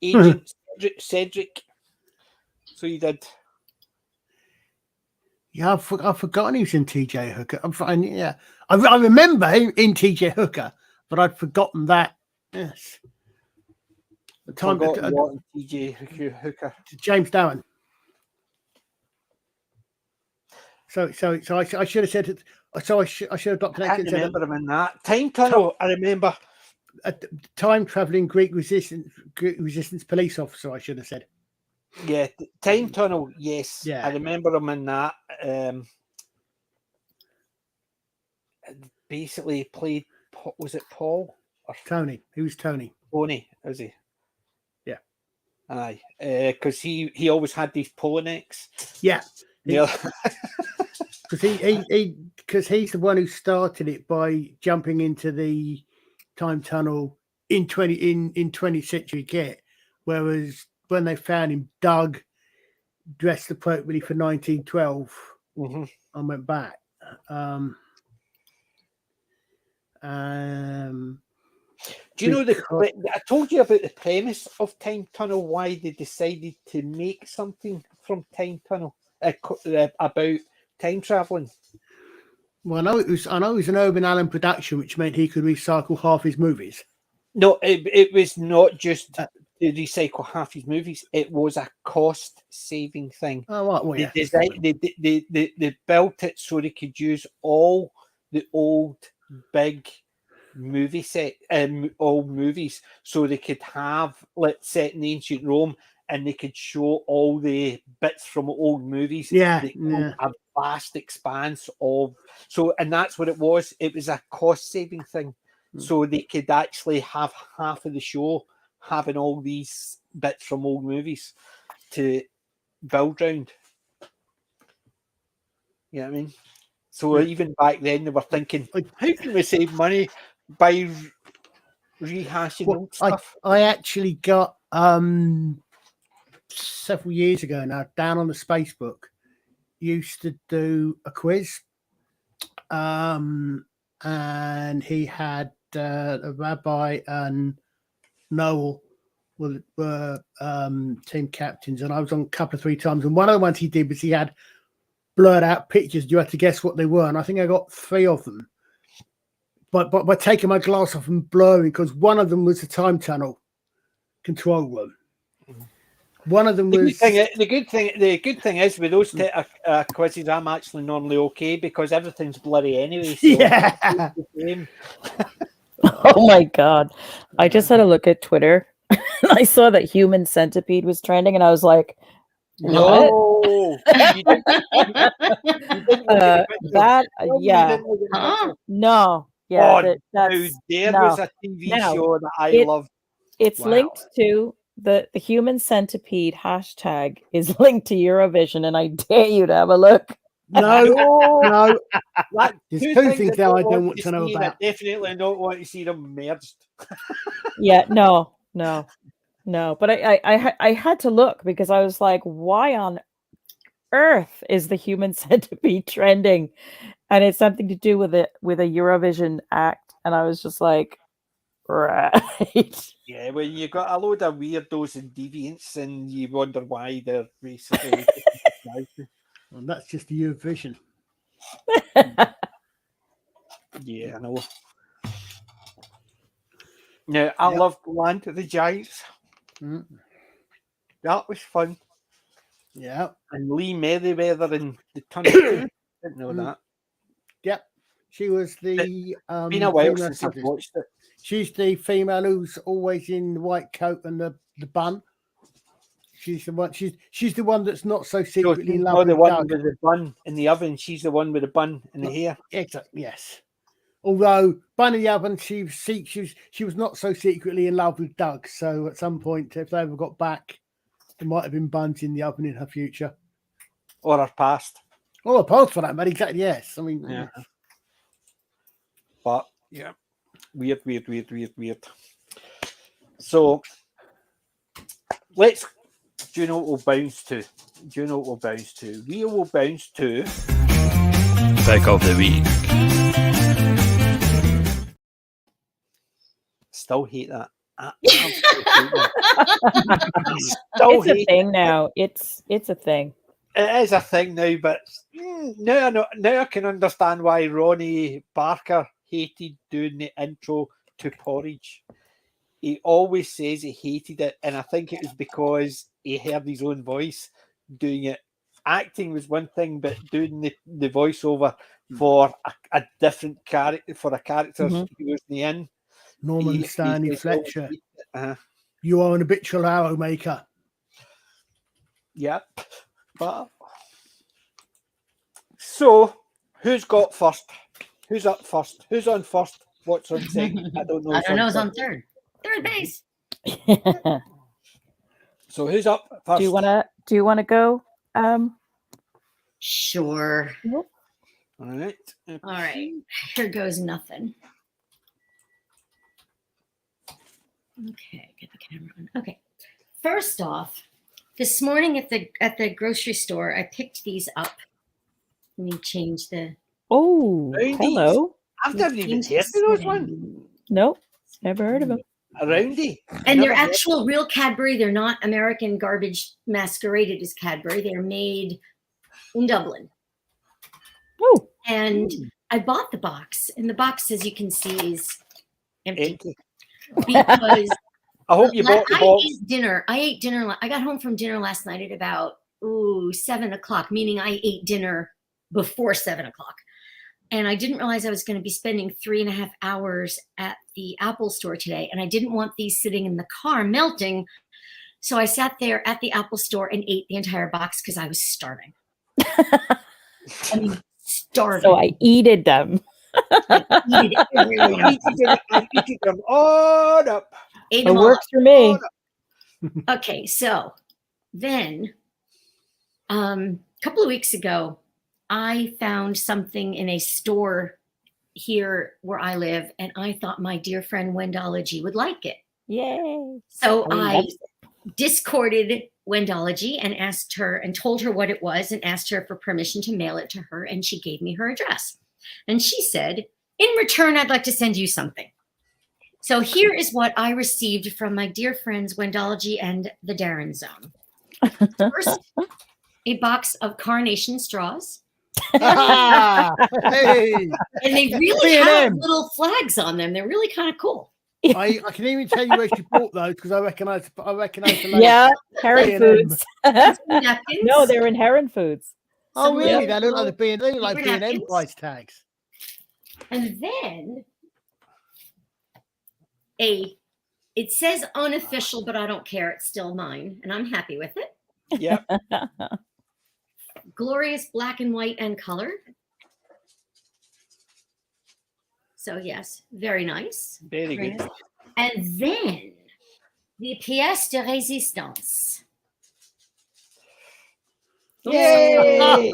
Agent Cedric. So you did. Yeah, I've forgotten he was in TJ Hooker. I'm fine. Yeah, I remember him in TJ Hooker, but I'd forgotten that. Yes. The time TJ Hooker. James Darren. So I should have said it. So I should have got I can't remember him in that. Time Tunnel, I remember. A time-traveling Greek resistance police officer, I should have said. Yeah, Time Tunnel, yes. Yeah. I remember him in that. Basically played, was it Paul? Or Tony. He was Tony. Tony, is he? Yeah. Aye. Because he always had these polo necks. Yeah. Yeah. Because he's the one who started it by jumping into the time tunnel in 20th century kit, whereas when they found him, Doug dressed appropriately for 1912 and went back. Do you know I told you about the premise of Time Tunnel, why they decided to make something from Time Tunnel about time traveling? Well, I know it was an Urban Allen production, which meant he could recycle half his movies. No, it was not just to recycle half his movies. It was a cost-saving thing. Oh, right. Well, yeah. They built it so they could use all the old big movie old movies, so they could have set in ancient Rome, and they could show all the bits from old movies. Yeah. A vast expanse of and that's what it was. It was a cost-saving thing. So they could actually have half of the show having all these bits from old movies to build round. You know what I mean? So even back then they were thinking, how can we save money by rehashing old stuff? I actually got several years ago now, down on the Spacebook, used to do a quiz. And he had a rabbi and Noel were team captains, and I was on a couple of 3 times. And one of the ones he did was he had blurred out pictures. You had to guess what they were, and I think I got 3 of them. But by taking my glass off and blurring, because one of them was the time tunnel control room. One of them was the good thing is with those quizzes, I'm actually normally okay because everything's blurry anyway. So yeah. Oh my God. I just had a look at Twitter and I saw that Human Centipede was trending and I was like, no. No. Yeah. Oh, there was a TV show that I loved. It's linked to the Human Centipede hashtag is linked to Eurovision, and I dare you to have a look. No. There's 2 things that I don't want to know about. I definitely don't want to see them merged. Yeah, no. But I had to look because I was like, why on earth is the human centipede trending? And it's something to do with a Eurovision act. And I was just like, right. Yeah, well, you got a load of weirdos and deviants, and you wonder why they're basically. Well, that's just the Eurovision. Yeah, I know. Now, I loved Land of the Giants. Mm. That was fun. Yeah. And Lee Merriweather in the Tunnel 2. Didn't know that. Yep. She was the Been a while female since I've sister. watched it. She's the female who's always in the white coat and the bun. She's the one. She's the one that's not so secretly in love with the one Doug. with the bun in the oven. She's the one with the bun in the hair. Exactly. Yes. Although bun in the oven, she was not so secretly in love with Doug. So at some point, if they ever got back, there might have been buns in the oven in her future Or her past. or a past for that matter. Exactly. Yes. I mean. Yeah. But yeah, weird. So let's. Do you know what we'll bounce to? We will bounce to Pick of the week. Still hate that. It's a thing now. It's a thing. It is a thing now, but now I can understand why Ronnie Barker hated doing the intro to Porridge. He always says he hated it, and I think it was because he heard his own voice doing it. Acting was one thing, but doing the voiceover for a different character, for a character who wasn't in. Norman Stanley Fletcher. Uh-huh. You are an habitual arrow maker. Yep. But so, who's got first? Who's up first? Who's on first? What's on second? I don't know. I don't know. It's on third. Third base. So who's up first? Do you wanna go? Sure. Nope. All right. All right. Here goes nothing. Okay, get the camera on. Okay. First off, this morning at the grocery store, I picked these up. Let me change the. Oh, Roundies. hello. I've never even heard of those ones. Nope, never heard of them. A roundie. And they're actual real Cadbury. They're not American garbage masqueraded as Cadbury. They're made in Dublin. Oh. And I bought the box, and the box, as you can see, is empty. Because I hope you bought the box. I ate dinner. I got home from dinner last night at about 7:00, meaning I ate dinner before 7:00. And I didn't realize I was going to be spending 3.5 hours at the Apple store today. And I didn't want these sitting in the car melting. So I sat there at the Apple store and ate the entire box because I was starving. I mean, starving. So I eated them. I eated them all up. It works for me. Okay, so then a couple of weeks ago, I found something in a store here where I live, and I thought my dear friend Wendology would like it. Yay. So I discorded Wendology and asked her and told her what it was and asked her for permission to mail it to her, and she gave me her address. And she said, in return, I'd like to send you something. So here is what I received from my dear friends Wendology and the Darren Zone. First, a box of carnation straws. Hey. And they really have little flags on them. They're really kind of cool. I can even tell you where she bought those because I recognize the lady. Yeah, Heron Foods. Napkins. No, they're in Heron Foods. Oh, really? Yeah. They look like the B&M, they look like B&M napkins. price tags. And then it says unofficial, but I don't care. It's still mine, and I'm happy with it. Yeah. Glorious black and white and color. So yes, very nice. Very good. Nice. And then the pièce de résistance. Yay!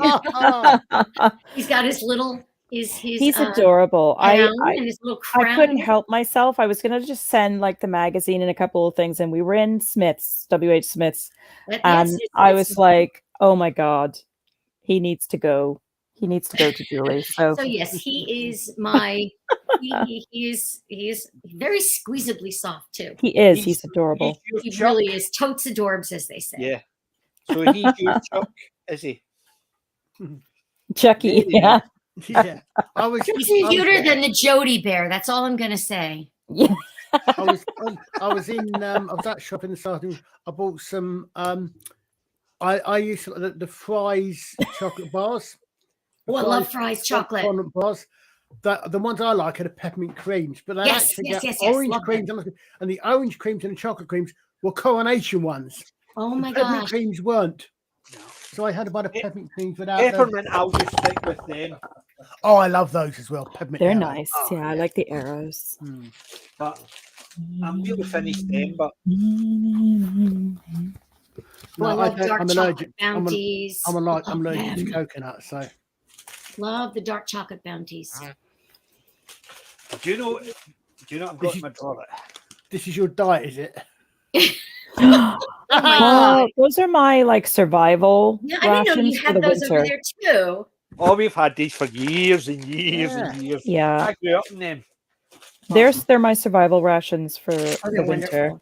He's got his little. He's adorable. And his little crown. I couldn't help myself. I was gonna just send like the magazine and a couple of things, and we were in Smith's, WH Smith's, and I was like, "Oh my god, he needs to go. He needs to go to Julie. So So yes, he is my. He is very squeezably soft too. he is. He's adorable. He's He your Chuck. really is totes adorbs, as they say. Yeah. So he's your Chuck, is he? Chucky. Very Yeah. Yeah, I was He's cuter than the Jody bear. That's all I'm gonna say. Yeah. I was at shopping this afternoon. I bought some. I used the Fry's chocolate bars. Oh, I love Fry's chocolate. Fondant bars. The ones I like are the peppermint creams, but they actually get orange creams, and the orange creams and the chocolate creams were Coronation ones. Oh my Peppermint gosh! creams weren't. So I had to buy the peppermint creams without Peppermint, I'll just stick with them. Oh, I love those as well. Peppermint. They're arrow. nice. Yeah, I like the arrows. But I'm nearly finished them, but I love dark I'm chocolate allergic. bounties. I'm allergic to coconut, so Love the dark chocolate bounties. do you know I've got in my drawer? this is your diet, is it? Oh, those are my like survival Yeah, I didn't know rations you for had the those winter. over there too. Oh, we've had these for years and years Yeah. and years. Yeah. I grew up in them. They're my survival rations for the they're winter. wonderful.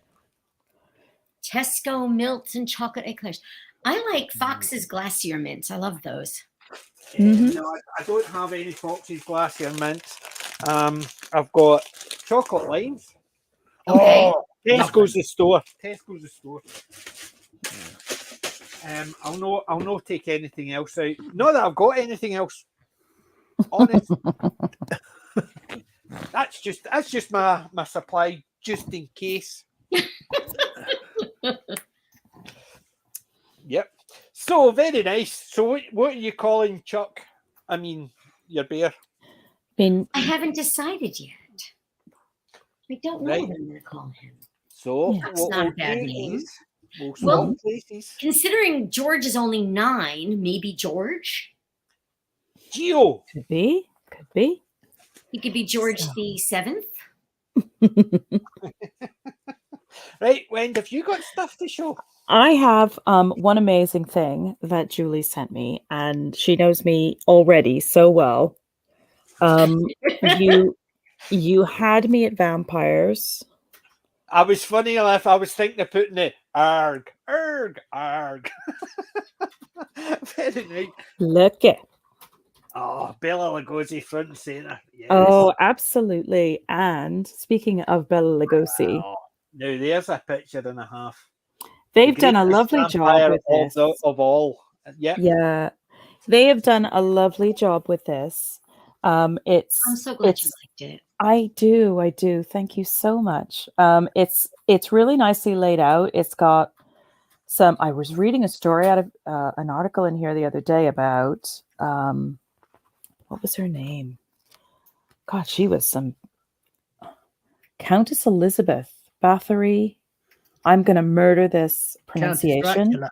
Tesco mints and chocolate eclairs. I like Fox's Glacier mints. I love those. Mhm. No, I don't have any Fox's Glacier mints. I've got chocolate limes. Okay. Oh, Tesco's the store. Tesco's the store. I'll not take anything else out. Not that I've got anything else. Honest. that's just my supply, just in case. Yep. So very nice. So what are you calling Chuck? I mean, your bear. I haven't decided yet. I don't know Right. what I'm going to call him. So Yeah. That's not a bad name. We'll Well- swap places. Considering George is only 9, maybe George. Geo. could be. He could be George the 7th. Right, Wendy, have you got stuff to show? I have one amazing thing that Julie sent me, and she knows me already so well. You had me at vampires. I was funny enough, I was thinking of putting it arg. Very nice. Look it. Oh, Bella Lugosi front and centre. Yes. Oh, absolutely. And speaking of Bella Lugosi, Wow. Now there's a picture and a half. they've The done a greatest lovely job vampire with of, this. of all. Yep. Yeah, they have done a lovely job with this. It's I'm so glad it's you liked it. I do. Thank you so much. It's really nicely laid out. It's got some. I was reading a story out of an article in here the other day about what was her name? God, she was some Countess Elizabeth Bathory. I'm gonna murder this pronunciation. Dracula.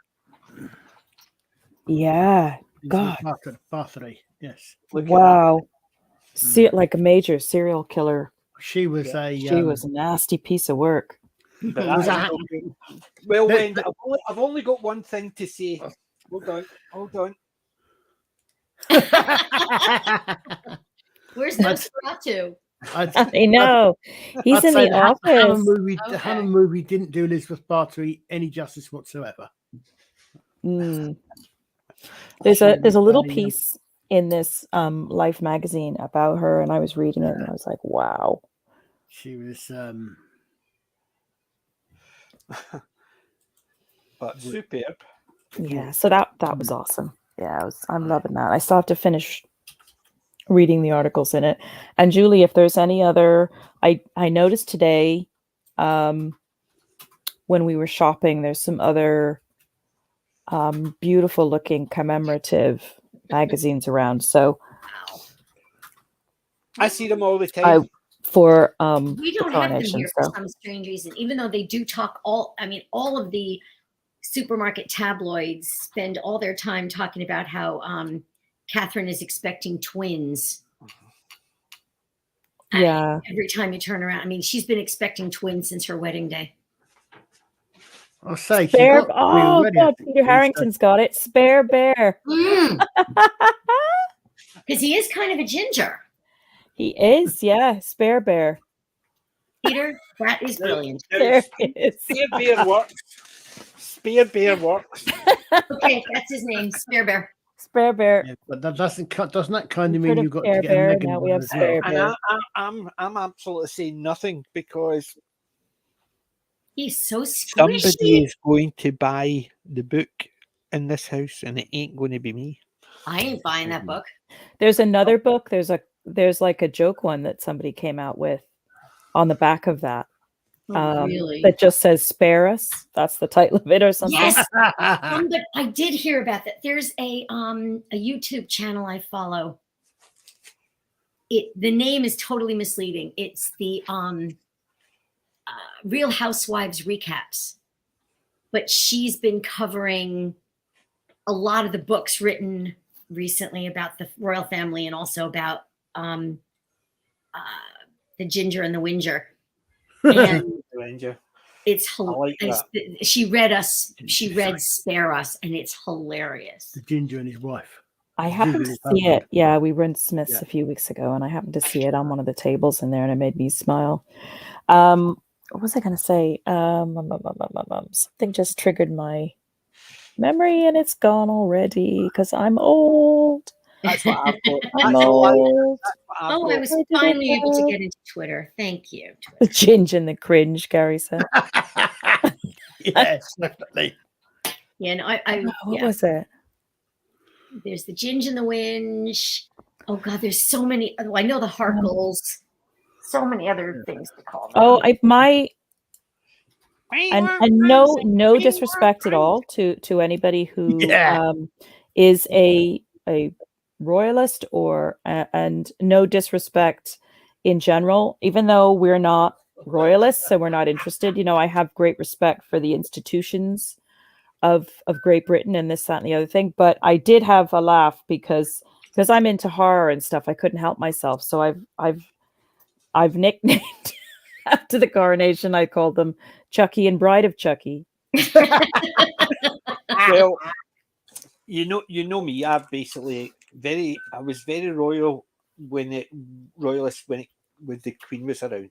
Yeah, God. Bathory. Yes, Look at Wow. See it like a major serial killer. she was She was a nasty piece of work. that. But was that's that- okay. Well, That- Wendy, I've only got one thing to say. Hold on. Where's Nosferatu? I know. He's in the office. Hammer movie didn't do Elizabeth Bathory any justice whatsoever. Mm. There's a little piece in this Life magazine about her, and I was reading it, and I was like, "Wow." She was But superb. Yeah. So that was awesome. Yeah, I'm loving that. I still have to finish reading the articles in it. And Julie, if there's any other, I noticed today, when we were shopping, there's some other beautiful looking commemorative magazines around. So I see them all the time. for We the don't have them coronation, here for some strange reason, even though they do talk all of the supermarket tabloids spend all their time talking about how Catherine is expecting twins. Yeah. Every time you turn around, I mean, she's been expecting twins since her wedding day. I'll say Spare. she got Oh already, God, Peter Harrington's got it. Spare bear. Because he is kind of a ginger. He is, yeah, spare bear. Peter, that is brilliant. There it is. Spare bear works. Spare bear works. Okay, that's his name, Spare Bear. Spare bear. Yeah, but that doesn't that kind of We've mean heard of you've got Care to get a Bear, Megan now we one have as well. Spare And Bear. I'm absolutely saying nothing because He's so somebody squishy. is going to buy the book in this house, and it ain't going to be me. I ain't buying that book. There's another book. There's like a joke one that somebody came out with on the back of that. Really? That just says "Spare Us." That's the title of it, or something. Yes. But I did hear about that. There's a YouTube channel I follow. The name is totally misleading. It's the Real Housewives recaps, but she's been covering a lot of the books written recently about the royal family and also about the Ginger and the Whinger. And it's hilarious. Like she read Spare Us, and it's hilarious. The ginger and his wife. I happened to see it. Yeah, we were in Smith's a few weeks ago, and I happened to see it on one of the tables in there, and it made me smile. What was I going to say? Something just triggered my memory, and it's gone already because I'm old. That's what I've got. I'm old. Oh, I was finally able to get into Twitter. Thank you. The ginge and the cringe, Gary said. Yes, definitely. Yeah, no, what was it? There's the Ginge and the Whinge. Oh God, there's so many. Oh, I know the Harkles. So many other things to call them. Oh, and no disrespect at all to anybody who is a royalist or and no disrespect in general, even though we're not royalists and we're not interested. I have great respect for the institutions of Great Britain and this, that, and the other thing. But I did have a laugh because I'm into horror and stuff. I couldn't help myself. So I've nicknamed after the coronation, I called them Chucky and Bride of Chucky. Well, you know me. I was very royalist when the Queen was around.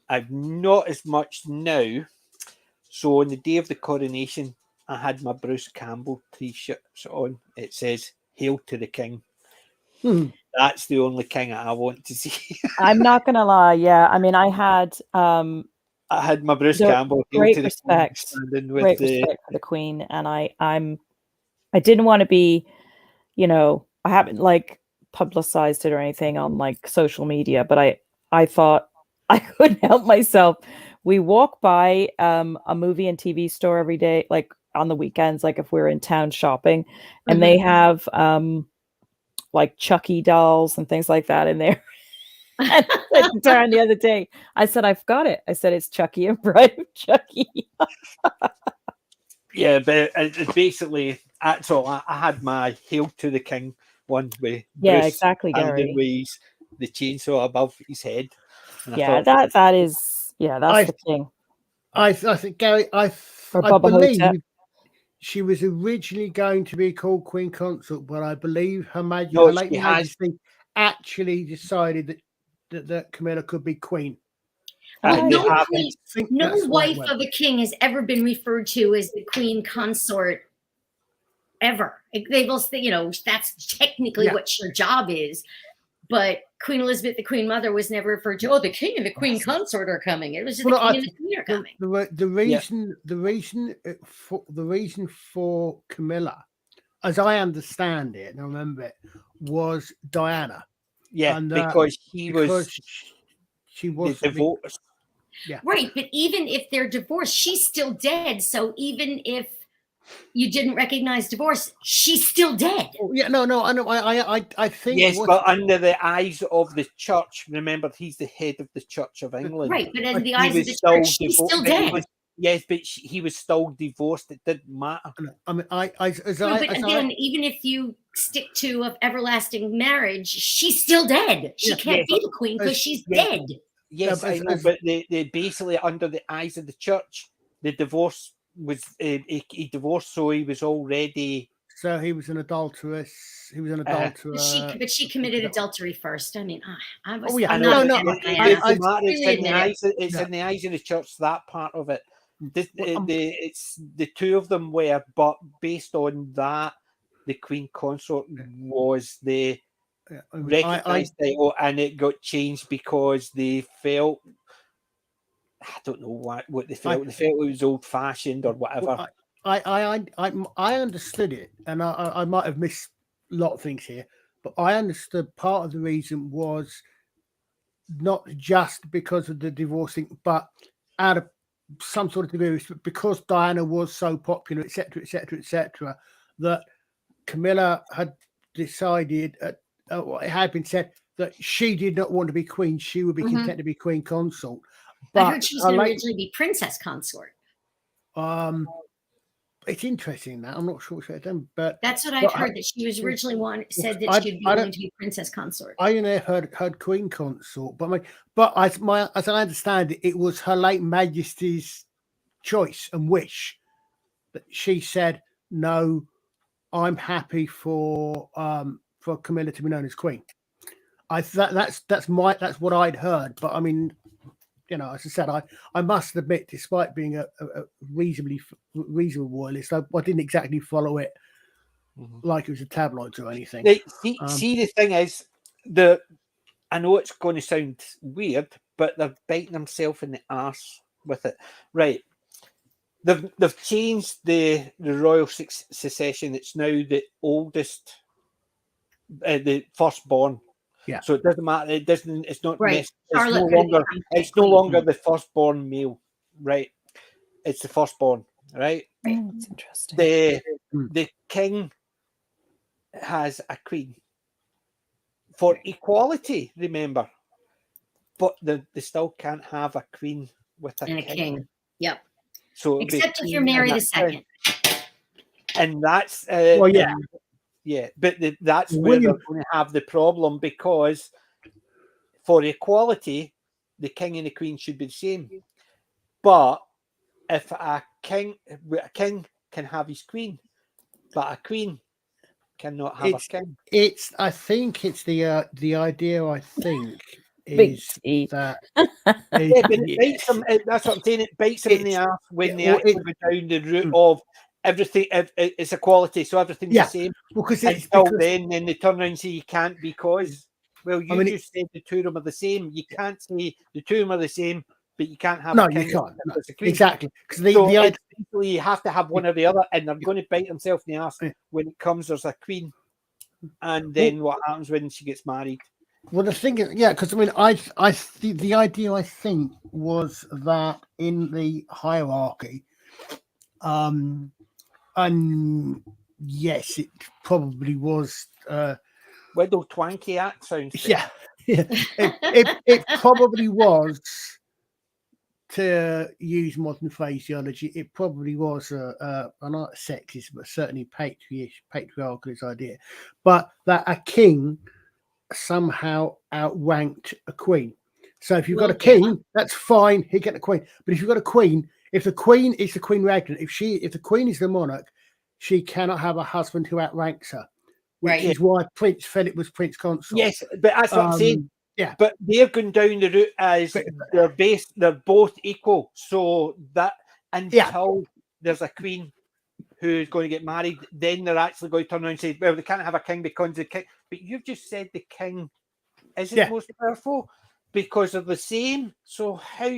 I'm not as much now. So on the day of the coronation, I had my Bruce Campbell t-shirts on. It says "Hail to the King." That's the only king I want to see. I'm not gonna lie. Yeah, I mean, I had my Bruce Campbell. Great respect for the Queen, and I didn't want to be, I haven't like publicized it or anything on like social media, but I thought I couldn't help myself. We walk by a movie and TV store every day, like on the weekends, like if we're in town shopping, and they have like Chucky dolls and things like that in there. And the other day, I said, I've got it. I said, it's Chucky and Bride of Chucky. Yeah, but it's basically, that's all. I had my Hail to the King one with Bruce exactly, Gary. With the chainsaw above his head. And that's the king. I think, Gary, I believe she was originally going to be called Queen Consort, but I believe Her Majesty actually decided that Camilla could be Queen. No wife of a king has ever been referred to as the Queen Consort ever. They've also, that's technically what your job is. But Queen Elizabeth, the Queen Mother, was never referred to. Oh, the King and the Queen Consort are coming. It was just the King and the Queen are coming. The reason for Camilla, as I understand it, and I remember it, was Diana. Yeah, and, because she was divorced. Yeah, right. But even if they're divorced, she's still dead. So even if you didn't recognize divorce, she's still dead. Oh, yeah, no, I know. I think yes, but under the eyes of the church, remember he's the head of the Church of England. Right, but in the eyes of the church, she's still dead. Yes, but he was still divorced. It didn't matter. I mean, even if you stick to an everlasting marriage, she's still dead. She can't be the queen because she's dead. Yes, I know, but they basically under the eyes of the church, the divorce was he divorced, so he was already. So he was an adulteress. He was an adulterer. But she committed adultery first. I mean, I was. Oh, yeah. I'm No, not no, It's in the eyes of the church. That part of it. It's the two of them were, but based on that, the Queen Consort was the recognised title, and it got changed because they felt. I don't know what they felt. They felt it was old fashioned or whatever. I understood it, and I might have missed a lot of things here, but I understood part of the reason was not just because of the divorcing, but out of some sort of degree, because Diana was so popular, etc., etc., etc., that Camilla had decided, it had been said that she did not want to be queen; she would be content to be queen consort. But I heard she was going to originally be princess consort. It's interesting that I'm not sure what she had done, but that's what I've heard. That she was originally said that she'd be willing to be princess consort. I only heard queen consort, but as I understand it, it was Her Late Majesty's choice and wish that she said, "No, I'm happy for Camilla to be known as queen." That's what I'd heard, but I mean, you know, as I said, I must admit, despite being a reasonable royalist, I didn't exactly follow it like it was a tabloid or anything. See, the thing is, I know it's going to sound weird, but they're biting themselves in the arse with it. Right. They've changed the royal succession. It's now the oldest, the firstborn. Yeah. So it doesn't matter. It doesn't. It's not. Right. It's no longer the firstborn male. Right. It's the firstborn. Right. That's interesting. The king has a queen for equality. Remember, but they still can't have a queen with a king. Yep. So except if you're married a second. And that's well, yeah. Yeah, but that's where they're going to have the problem, because for equality, the king and the queen should be the same. But if a king can have his queen, but a queen cannot have a king. I think it's the idea. I think is that but it bites them. That's what I'm saying. It bites them in the ass when they actually go down the route of everything. It's equality, so everything's the same. Because then they turn around and say you can't, because just said the two of them are the same. You can't say the two of them are the same, but you can't have a king. You can't. No, exactly. Because you have to have one or the other, and they're going to bite themselves in the ass when it comes. There's a queen, and then what happens when she gets married? Well, the thing is, because I mean, the idea I think was that in the hierarchy, and yes, it probably was. Widow Twanky act sounds. Yeah. It probably was. To use modern phraseology, it probably was not sexist, but certainly patriarchal idea, but that a king somehow outranked a queen. So if you've got a king, that's fine, he get a queen. But if you've got a queen, if the queen is the queen regnant, if the queen is the monarch, she cannot have a husband who outranks her, which is why Prince Philip was Prince Consort. Yes, but that's what I'm saying. Yeah, but they're going down the route as they're both equal. So that until there's a queen who's going to get married, then they're actually going to turn around and say, well, they can't have a king because the king. But you've just said the king isn't most powerful because they're the same. So how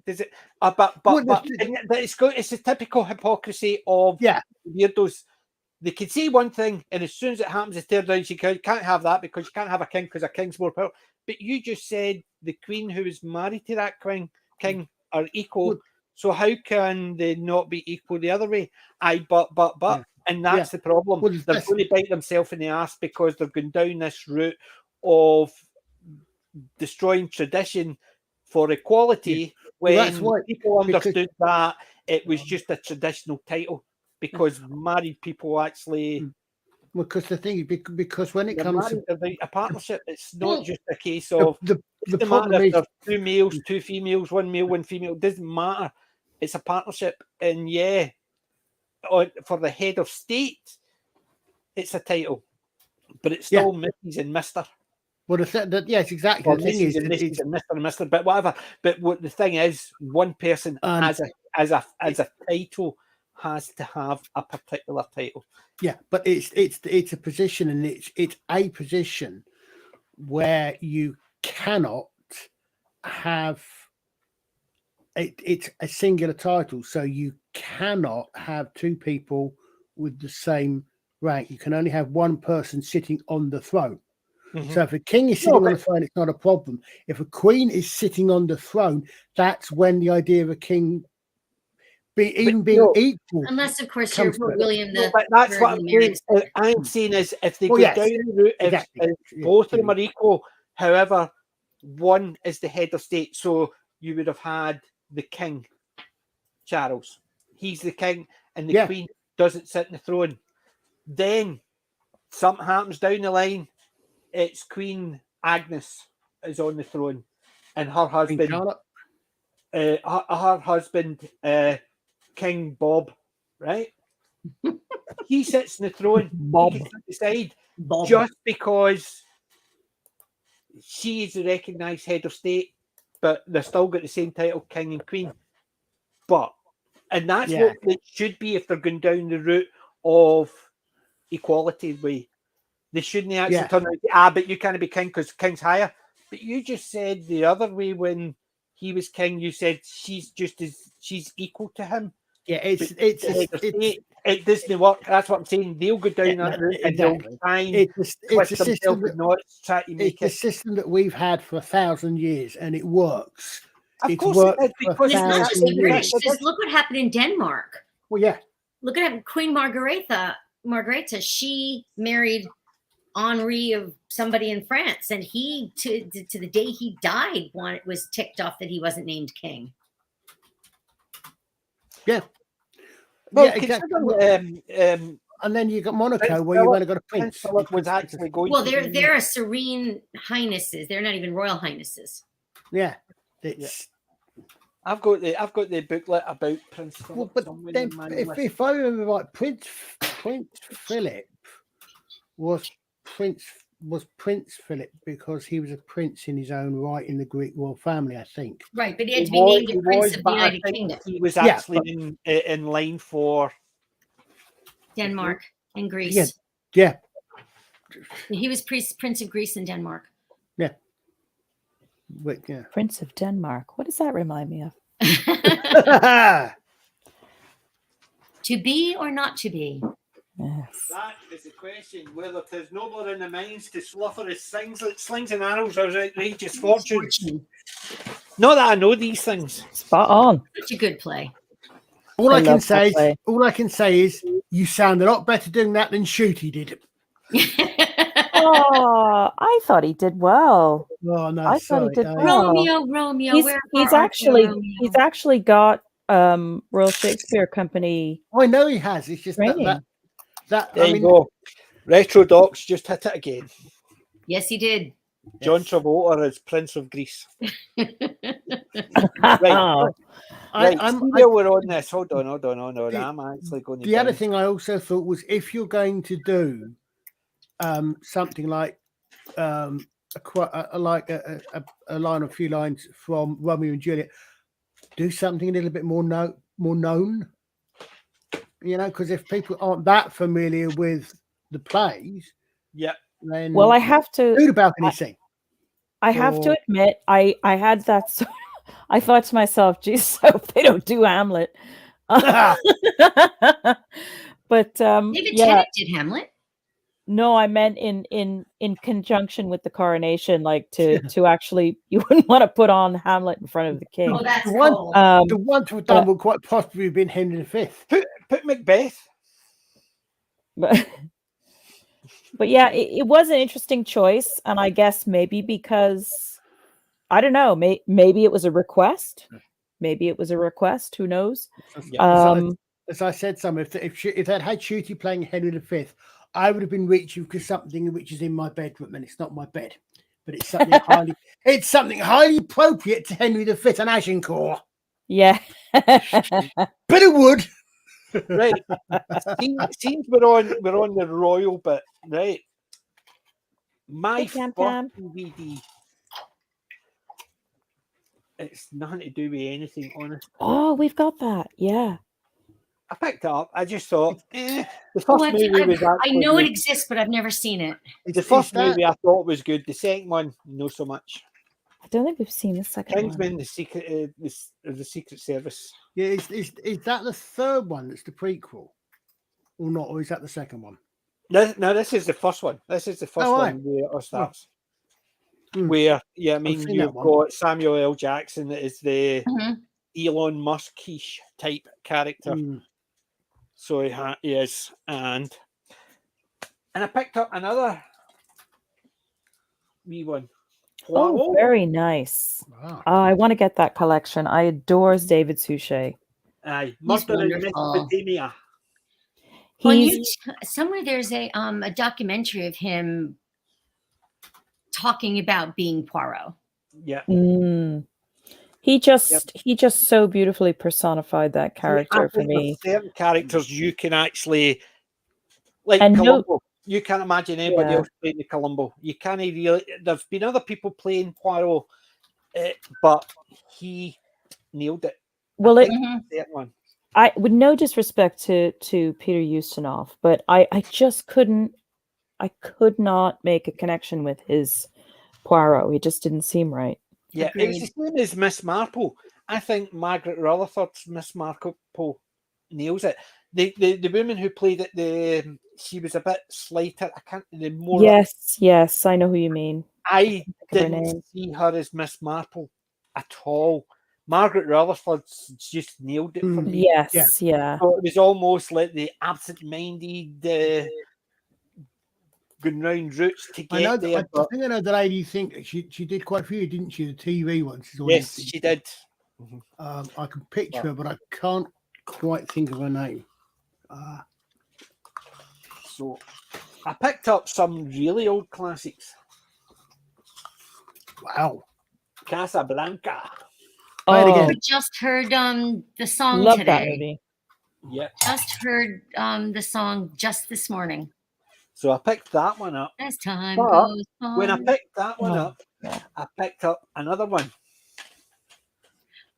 does it? But it's a typical hypocrisy of weirdos. They can say one thing, and as soon as it happens, they tear down. You can't have that because you can't have a king because a king's more powerful. But you just said the queen who was married to that king are equal. So how can they not be equal the other way? But. And that's the problem. They're going to bite themselves in the ass because they're going down this route of destroying tradition for equality when people understood that it was just a traditional title because married people actually... Because the thing, because when it comes to a partnership, it's not just a case of the problem is two males, two females, one male, one female. It doesn't matter. It's a partnership, and for the head of state, it's a title, but it's still Mrs. and Mr. Well, yes, exactly. Or The thing Mrs. is, and Mrs. and Mr. and Mr. But whatever. But what the thing is, one person as a title has to have a particular title. Yeah, but it's a position, and it's a position where you cannot have it's a singular title, so you cannot have two people with the same rank. You can only have one person sitting on the throne. Mm-hmm. So if a king is sitting on the throne, it's not a problem. If a queen is sitting on the throne, that's when the idea of a king being equal. Unless, of course, you're William the but that's Third what I'm saying. I'm saying is if they go down the route, if both of them are equal, however, one is the head of state. So you would have had the king, Charles. He's the king, and the queen doesn't sit in the throne. Then something happens down the line. It's Queen Agnes is on the throne, and her husband, King Bob, right? He sits in the throne. Bob he can decide just because she is the recognised head of state, but they're still got the same title, king and queen. And that's what it should be if they're going down the route of equality way. They shouldn't actually turn around, but you can't be king because king's higher. But you just said the other way when he was king, you said she's equal to him. Yeah, it doesn't work. That's what I'm saying. They'll go down that route and they'll try and it's a system it's a system that we've had for 1,000 years, and it works. Of course it is, because it's not just the British. Just look what happened in Denmark. Well, yeah. Look at Queen Margaretha. She married Henri of somebody in France, and he to the day he died was ticked off that he wasn't named king. Yeah. Well, exactly. And then you got Monaco, where you've only got a prince. Was actually going. Well, they're a serene highnesses. They're not even royal highnesses. Yeah. I've got the booklet about Prince Philip. Well, but then, if I remember right, Prince Philip was Prince Philip because he was a prince in his own right in the Greek royal family, I think. Right, but he had to be named a prince of the United Kingdom. He was actually in line for Denmark and Greece. Yeah. He was Prince of Greece and Denmark. Yeah. Prince of Denmark. What does that remind me of? To be or not to be? Yes. That is the question. Whether there's nobler in the minds to slaughter his slings and arrows or outrageous fortune. Not that I know these things. Spot on. Such a good play. All I can say is you sound a lot better doing that than Shooty did. Oh, I thought he did well. Oh no, I thought he did well. Romeo. He's actually got Royal Shakespeare Company. I know he has. It's just that there you go. Retro Docs just hit it again. Yes, he did. John Travolta as Prince of Greece. We're on this. Hold on. I'm actually going to. The other thing I also thought was if you're going to do something like a line, a few lines from Romeo and Juliet, do something a little bit more known. You know, because if people aren't that familiar with the plays, then I have to do the balcony scene. I have to admit, I had that. I thought to myself, "Geez, I hope they don't do Hamlet." But David Tennant did Hamlet. No, I meant in conjunction with the coronation, like to actually, you wouldn't want to put on Hamlet in front of the king. Oh, that's cool. The one to have done would quite possibly have been Henry V. Put Macbeth. But yeah, it was an interesting choice, and I guess maybe because I don't know, maybe it was a request. Maybe it was a request. Who knows? As I said, if they'd had Shooty playing Henry V, I would have been reaching for something which is in my bedroom, and it's not my bed, but it's something highly appropriate to Henry V and Agincourt. Yeah, bit of wood. Right. Seems we're on the royal bit, right? My Hey, Cam first Cam. DVD. It's nothing to do with anything, honest. Oh, we've got that. Yeah. I picked it up. I just thought, the first Oh, movie was I actually know good. it exists, but I've never seen it. The first movie I thought was good. The second one, not so much. I don't think we've seen the second one. Kingsman, the Secret Service. Yeah, is that the third one that's the prequel? Or not? Or is that the second one? No, this is the first one. This is the first right. one where it starts. Hmm. Where, yeah, I mean, seen you've that one. got Samuel L. Jackson that is the Mhm. Elon Musk-ish type character. Hmm. So he is. And I picked up another wee one. Oh, very nice. Wow. I want to get that collection. I adore David Suchet. Aye, Murder in wonderful. Mesopotamia. On He's somewhere there's a documentary of him talking about being Poirot. Yeah. He just so beautifully personified that character for me. Certain characters you can actually, like And Columbo. You can't imagine anybody Yeah. else playing the Columbo. You can't really. There's been other people playing Poirot, but he nailed it. Well, Certain one. I with no disrespect to Peter Ustinov, but I just could not make a connection with his Poirot. He just didn't seem right. Yeah, it was the same as Miss Marple. I think Margaret Rutherford's Miss Marple nails it. The woman who played it, she was a bit slighter. I can't. The more Yes, I know who you mean. I her didn't name. see her as Miss Marple at all. Margaret Rutherford just nailed it for me. Yes, yeah. So it was almost like the absent-minded going round routes to get there. I think I know the lady. You think she did quite a few, didn't she? The TV ones. Yes, she did. I can picture her, but I can't quite think of her name. So I picked up some really old classics. Wow. Casablanca. We just heard the song love today. that movie. Yeah. Just heard the song just this morning. So I picked that one up. As time But goes on. when I picked that one Oh, up, I picked up another one.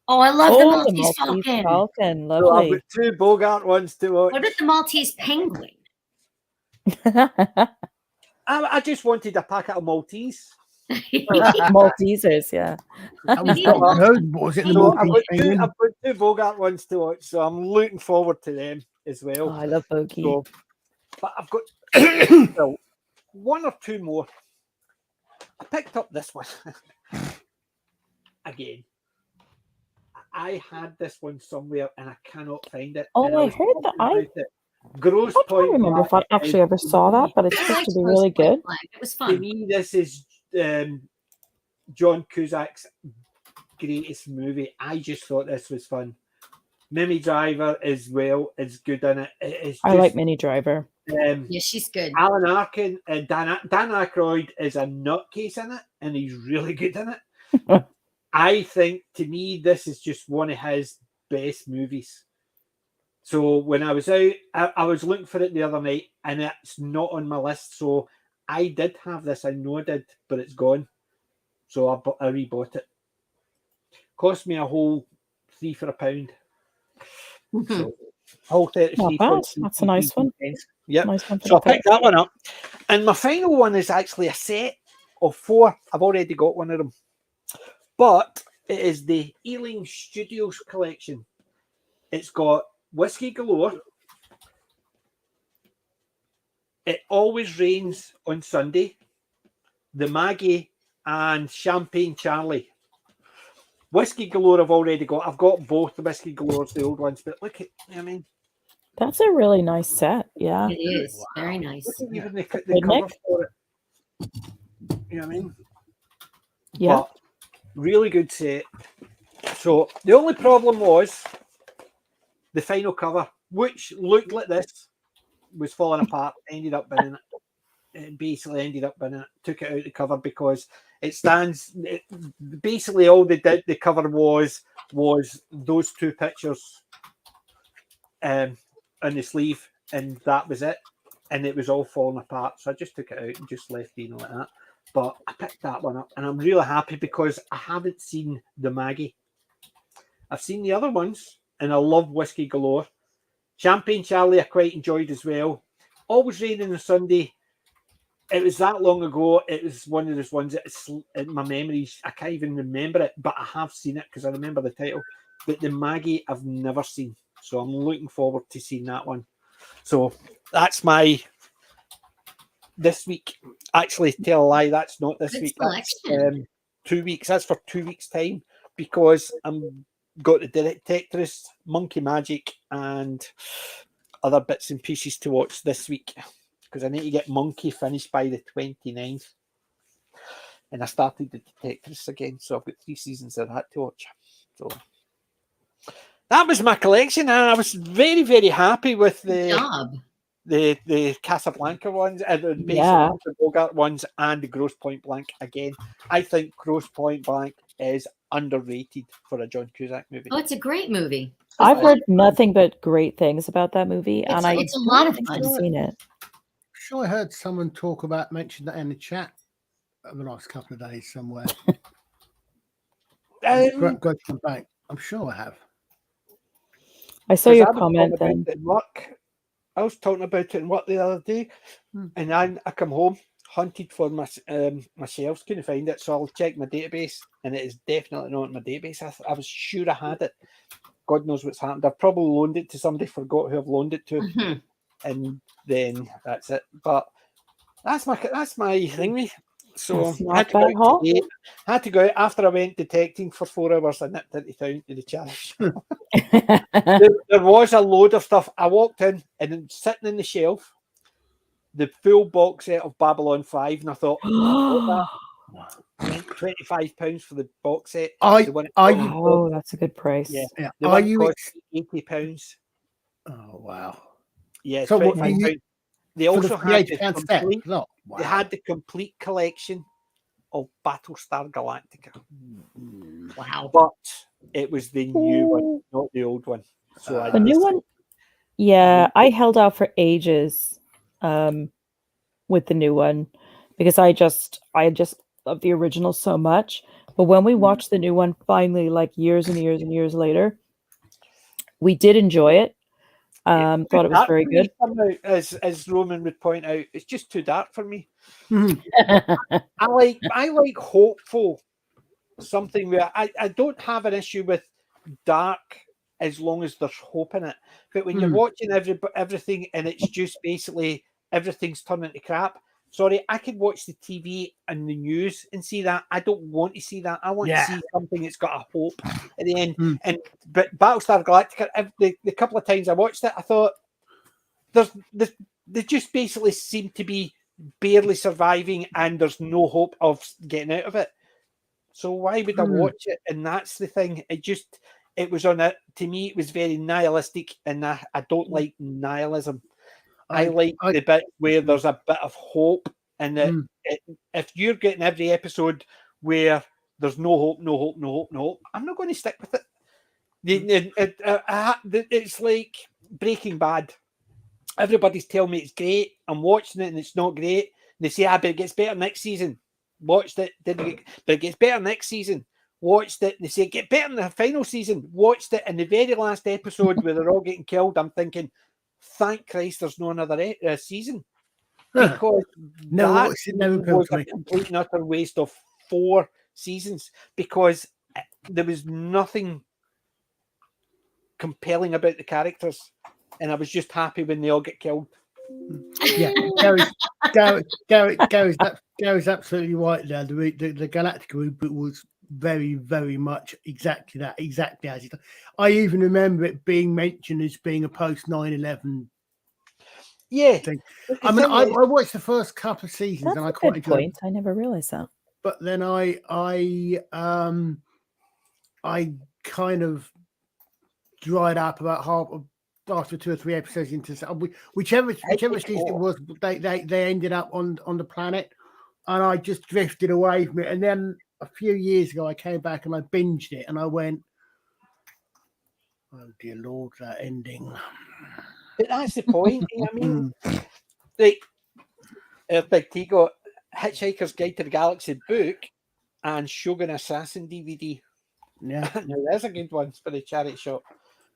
Oh, I love the the Maltese Maltese Falcon. Falcon, So I've lovely. got two Bogart ones to watch. What about the Maltese Penguin? I just wanted a packet of Maltese. Maltesers, yeah. That was was it the So I've Maltese got two Bogart ones to watch, so I'm looking forward to them as well. Oh, I love Bogey. So, but I've got well, one or two more. I picked up this one again. I had this one somewhere and I cannot find it. Oh, and I was heard that. talking about it. Grosse I Point don't remember if I actually ever saw that, but it's supposed to be really good. It was To fun. me, this is John Cusack's greatest movie. I just thought this was fun. Mimi Driver as well is good in it. I like Minnie Driver. Yeah, she's good. Alan Arkin and Dan Aykroyd is a nutcase in it, and he's really good in it. I think, to me, this is just one of his best movies. So when I was out, I was looking for it the other night, and it's not on my list. So I did have this. I know I did, but it's gone. So I rebought it. Cost me a whole £3 for £1. So, whole 33. Not bad. That's a nice one. Yep. Nice one for So I the pick. picked that one up. And my final one is actually a set of 4. I've already got one of them. But it is the Ealing Studios collection. It's got Whiskey Galore. It Always Rains on Sunday. The Maggie and Champagne Charlie. Whiskey Galore I've already got. I've got both the Whiskey Galores, the old ones, but look at, I mean. That's a really nice set. Yeah. It is. Very nice. Look at even the Good, cover Nick? for it. You know what I mean? Yeah. But really good set. So the only problem was the final cover, which looked like this, was falling apart. Ended up binning it. It basically ended up binning it. Took it out the cover because it stands. Basically, all they did the cover was those two pictures. on the sleeve, and that was it. And it was all falling apart. So I just took it out and just left it like that. But I picked that one up, and I'm really happy because I haven't seen the Maggie. I've seen the other ones, and I love Whiskey Galore. Champagne Charlie I quite enjoyed as well. Always Rain on a Sunday. It was that long ago. It was one of those ones that's in my memories. I can't even remember it, but I have seen it because I remember the title. But the Maggie I've never seen. So I'm looking forward to seeing that one. So that's my this week. Actually, tell a lie, that's not this week. That's 2 weeks. That's for 2 weeks' time because I'm got the Detectorist, Monkey Magic, and other bits and pieces to watch this week. Because I need to get Monkey finished by the 29th. And I started the Detectives again, so I've got 3 seasons of that to watch. So that was my collection, and I was very, very happy with the Casablanca ones, the basic Bogart ones, and the Grosse Pointe Blank again. I think Grosse Pointe Blank is underrated for a John Cusack movie. Oh, it's a great movie. I've heard nothing but great things about that movie, and it's a lot of fun. I've seen it. Sure, I heard someone mention that in the chat over the last couple of days somewhere. Bank. I'm sure I have. I saw your comment then. I was talking about it in work the other day, and then I come home, hunted for my shelves, couldn't find it, so I'll check my database, and it is definitely not in my database. I was sure I had it. God knows what's happened. I've probably loaned it to somebody, forgot who I've loaned it to, and then that's it. But that's my thingy. So I had to go out after I went detecting for 4 hours. I nipped into town to the charity shop. there was a load of stuff. I walked in and then sitting in the shelf, the full box set of Babylon 5, and I thought, £25 for the box set. That's a good price. Yeah. The one cost £80. Oh wow! Yeah, so £25. They also had they had the complete collection of Battlestar Galactica. Wow! But it was the new one, not the old one. So the new one, I held out for ages with the new one because I just love the original so much. But when we watched the new one, finally, like years and years and years later, we did enjoy it. Thought it was very good. As Roman would point out, it's just too dark for me. I like hopeful something where I don't have an issue with dark as long as there's hope in it. But when you're watching everything and it's just basically everything's turning to crap. Sorry, I could watch the TV and the news and see that. I don't want to see that. I want to see something that's got a hope at the end. But Battlestar Galactica, the couple of times I watched it, I thought they just basically seem to be barely surviving, and there's no hope of getting out of it. So why would I watch it? And that's the thing. It was on it. To me, it was very nihilistic, and I don't like nihilism. I like the bit where there's a bit of hope, and that if you're getting every episode where there's no hope, I'm not going to stick with it. It's like Breaking Bad. Everybody's telling me it's great. I'm watching it and it's not great. They say, but it gets better next season. Watched it, but it gets better next season. Watched it. They say, get better in the final season. Watched it, in the very last episode where they're all getting killed, I'm thinking, thank Christ there's no another season. Because that was a complete and utter waste of 4 seasons, because there was nothing compelling about the characters, and I was just happy when they all get killed. Yeah, Gary's absolutely right there. The Galactica reboot was very, very much exactly as it. I even remember it being mentioned as being a post 9/11. Yeah, thing. I mean, I watched the first couple of seasons, and I quite enjoyed it. I never realized that. But then I kind of dried up about half after 2 or 3 episodes into whichever season it was. They ended up on the planet, and I just drifted away from it. And then a few years ago, I came back and I binged it, and I went, "Oh dear Lord, that ending." But that's the point. I mean, like, Big T got Hitchhiker's Guide to the Galaxy book and Shogun Assassin DVD. Yeah. Now, there's a good one for the charity shop.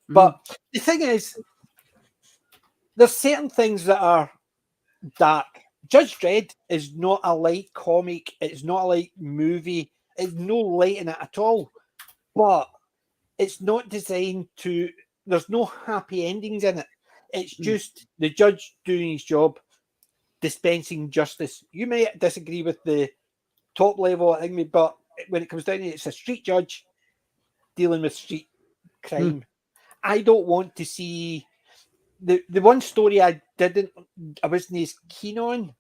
But the thing is, there's certain things that are dark. Judge Dredd is not a light comic. It's not a light movie. It's no light in it at all. But it's not designed to... There's no happy endings in it. It's just the judge doing his job, dispensing justice. You may disagree with the top level thing, but when it comes down to it, it's a street judge dealing with street crime. I don't want to see the one story I wasn't as keen on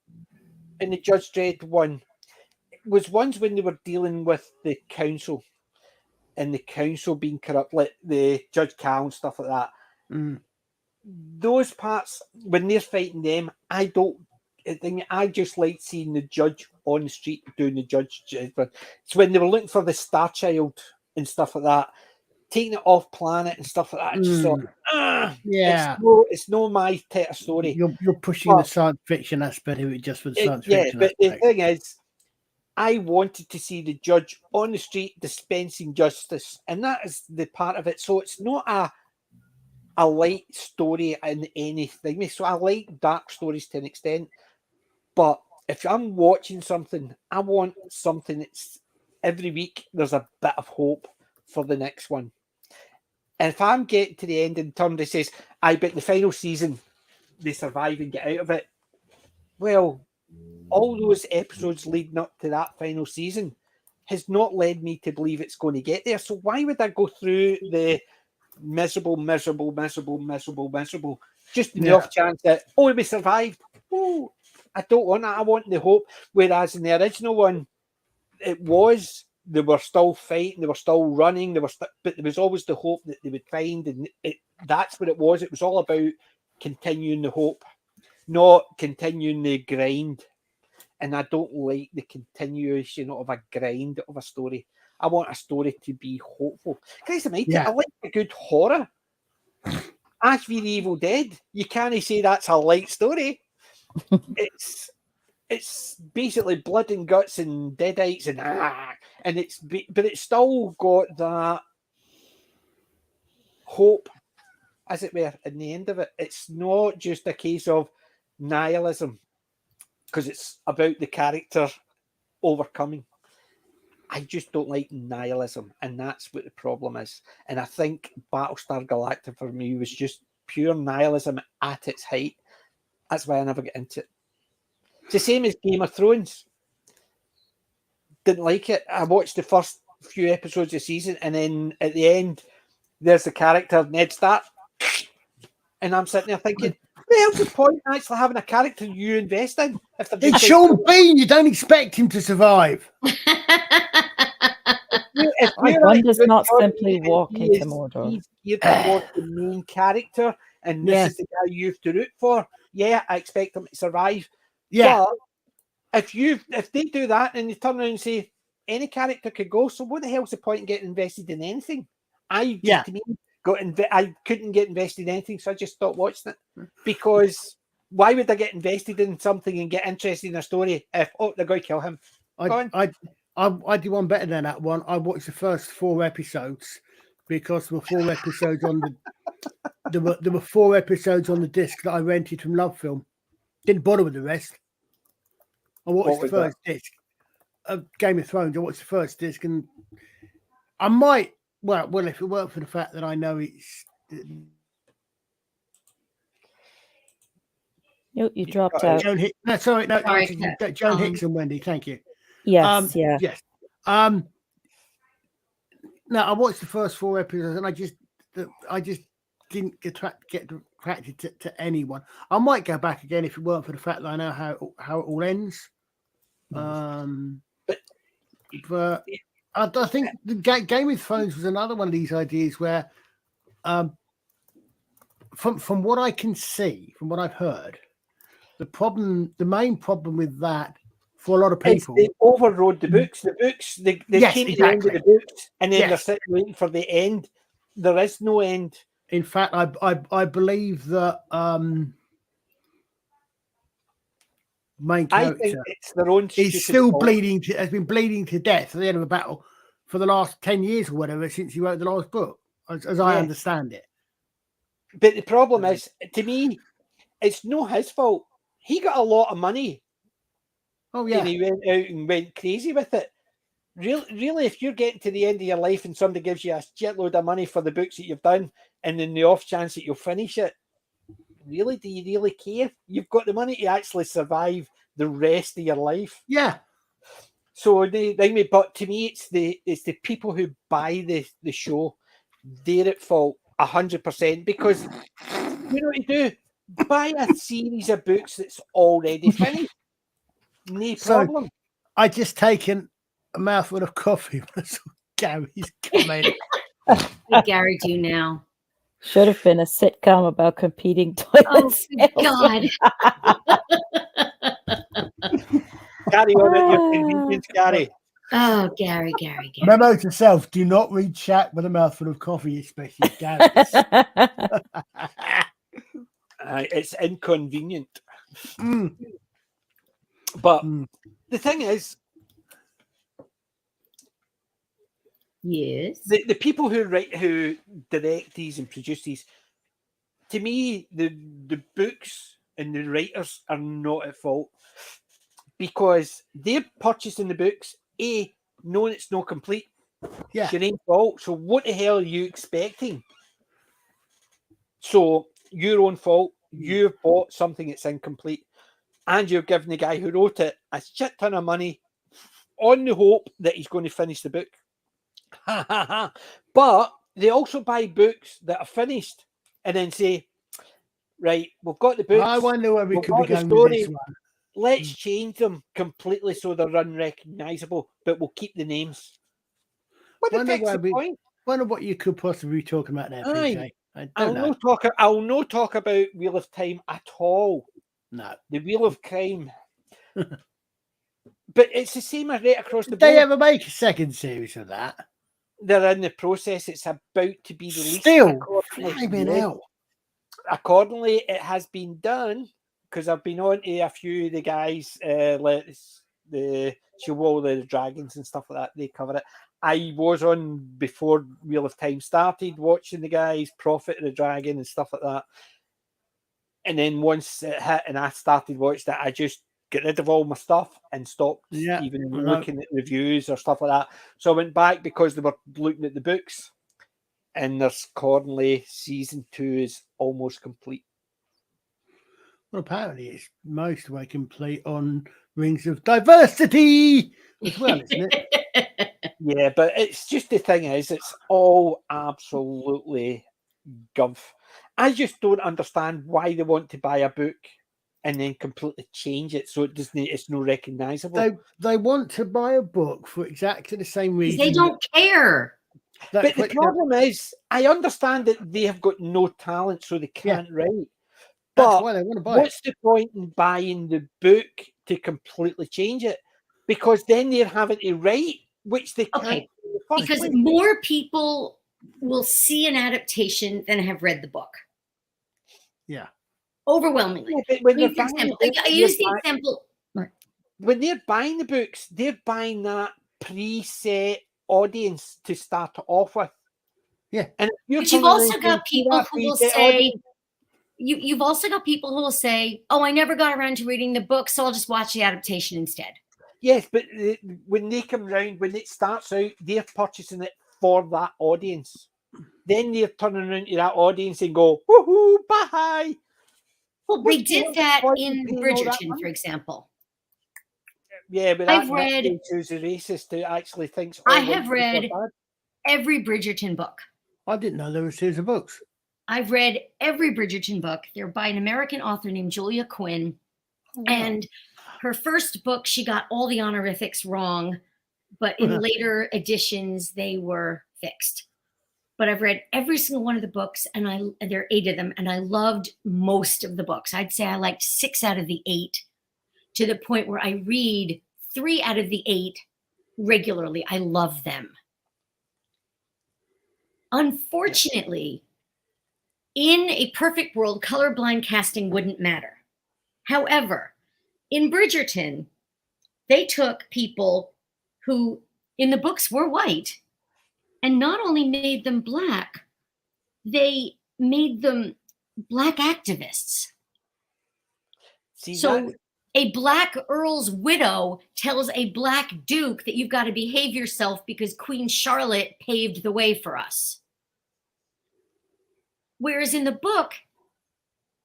in the Judge Dredd one was ones when they were dealing with the council and the council being corrupt, like the Judge Cal and stuff like that. Those parts, when they're fighting them, I just like seeing the judge on the street doing the judge. It's when they were looking for the Star Child and stuff like that, taking it off planet and stuff like that. I just thought, it's no my type of story. You're pushing the science fiction aspect of it just for the science fiction. But the thing is, I wanted to see the judge on the street dispensing justice, and that is the part of it. So it's not a light story in anything. So I like dark stories to an extent, but if I'm watching something, I want something that's every week there's a bit of hope for the next one. And if I'm getting to the end and somebody says, I bet the final season they survive and get out of it, well, all those episodes leading up to that final season has not led me to believe it's going to get there. So why would I go through the miserable, just in the off chance that, we survived? Oh, I don't want that. I want the hope. Whereas in the original one, they were still fighting, they were still running, but there was always the hope that they would find, and that's what it was. It was all about continuing the hope, not continuing the grind. And I don't like the continuation of a grind of a story. I want a story to be hopeful. Guys, I like a good horror. Ash v the Evil Dead. You can't say that's a light story. It's basically blood and guts and deadites and it's still got that hope, as it were, in the end of it. It's not just a case of nihilism, because it's about the character overcoming. I just don't like nihilism, and that's what the problem is. And I think Battlestar Galactica for me was just pure nihilism at its height. That's why I never get into it. It's the same as Game of Thrones. Didn't like it. I watched the first few episodes of the season, and then at the end, there's the character Ned Stark, and I'm sitting there thinking, what the hell's the point in actually having a character you invest in? It's Sean Bean. You don't expect him to survive. One does not simply walk into Mordor. He's geared towards the main character, and this is the guy you have to root for. Yeah, I expect him to survive. Yeah. But if they do that and they turn around and say any character could go, so what the hell's the point in getting invested in anything? I couldn't get invested in anything, so I just stopped watching it. Because why would I get invested in something and get interested in a story if they're going to kill him? I do one better than that one. I watched the first 4 episodes because there were 4 episodes on there were 4 episodes on the disc that I rented from Love Film. Didn't bother with the rest. I watched the first disc of Game of Thrones. I watched the first disc, and I might well if it weren't for the fact that I know it's. You dropped out. Joan Joan Hicks and Wendy. Thank you. Yes. Yes. No, I watched the first 4 episodes, and I just didn't get attracted to anyone. I might go back again if it weren't for the fact that I know how it all ends. But I think the Game of Thrones was another one of these ideas where, from what I can see, from what I've heard, the main problem with that for a lot of people, they overrode the books. The books they came to the end of the books, and then they're sitting waiting for the end. There is no end. In fact, I believe that main I think character it's their own stupid is still fault. has been bleeding to death at the end of a battle for the last 10 years or whatever since he wrote the last book, as I understand it. But the problem is, to me, it's no his fault. He got a lot of money. Oh, yeah. And he went out and went crazy with it. Really, if you're getting to the end of your life and somebody gives you a shitload of money for the books that you've done, and in the off chance that you'll finish it, really, do you really care? You've got the money to actually survive the rest of your life. Yeah. So but to me, it's the people who buy the show. They're at fault 100% because you know what you do. Buy a series of books that's already finished. No problem. I just taken a mouthful of coffee when I saw Gary's comment. What did Gary do now? Should have been a sitcom about competing toilet Oh, salesmen. God. Carry on at your convenience, Gary. Oh, Gary. Memo to self: do not read chat with a mouthful of coffee, especially Gary's. It's inconvenient. But the thing is, yes, the people who direct these and produce these, to me, the books and the writers are not at fault because they're purchasing the books, knowing it's not complete. Yeah. It's your own fault. So what the hell are you expecting? So your own fault. You've bought something that's incomplete, and you're giving the guy who wrote it a shit ton of money on the hope that he's going to finish the book. But they also buy books that are finished and then say, right, we've got the books. I wonder where we could be going with this one. Let's change them completely so they're unrecognizable, but we'll keep the names. What the heck's the point? Wonder what you could possibly be talking about there, PJ. I'll not talk about Wheel of Time at all. No. The Wheel of Crime. But it's the same right across the board. Did they ever make a second series of that? They're in the process. It's about to be released. Still, flaming hell. Accordingly, it has been done because I've been on to a few of the guys, the Chihuahua, the Dragons and stuff like that. They cover it. I was on before Wheel of Time started, watching the guys, Prophet of the Dragon and stuff like that. And then once it hit and I started watching it, I just get rid of all my stuff and stopped even looking at reviews or stuff like that. So I went back because they were looking at the books, and there's currently season 2 is almost complete. Well, apparently it's most of the way complete on Rings of Diversity as well, isn't it? Yeah, but it's just the thing is, it's all absolutely guff. I just don't understand why they want to buy a book and then completely change it so it's no recognizable. They want to buy a book for exactly the same reason. They don't care. But the problem is, I understand that they have got no talent, so they can't write. That's why they want to buy what's the point in buying the book to completely change it? Because then they're having to write, which they can't. Because more people will see an adaptation than have read the book. Yeah. Overwhelmingly. Yeah, when I use the example. When they're buying the books, they're buying that preset audience to start off with. Yeah. And but you've also got people who will say, you've also got people who will say, oh, I never got around to reading the book, so I'll just watch the adaptation instead. Yes, but when they come round, when it starts out, they're purchasing it for that audience. Then they're turning around to that audience and go, woohoo, bye. Well, they did that in Bridgerton, for example. Yeah, but I've read who's a racist who actually thinks. I have read every Bridgerton book. I didn't know there was a series of books. I've read every Bridgerton book. They're by an American author named Julia Quinn. And her first book, she got all the honorifics wrong, but in later editions, they were fixed. But I've read every single one of the books, and there are 8 of them, and I loved most of the books. I'd say I liked 6 out of the 8, to the point where I read 3 out of the 8 regularly. I love them. Unfortunately, in a perfect world, colorblind casting wouldn't matter. However, in Bridgerton, they took people who in the books were white and not only made them black, they made them black activists. So a black earl's widow tells a black duke that you've got to behave yourself because Queen Charlotte paved the way for us. Whereas in the book,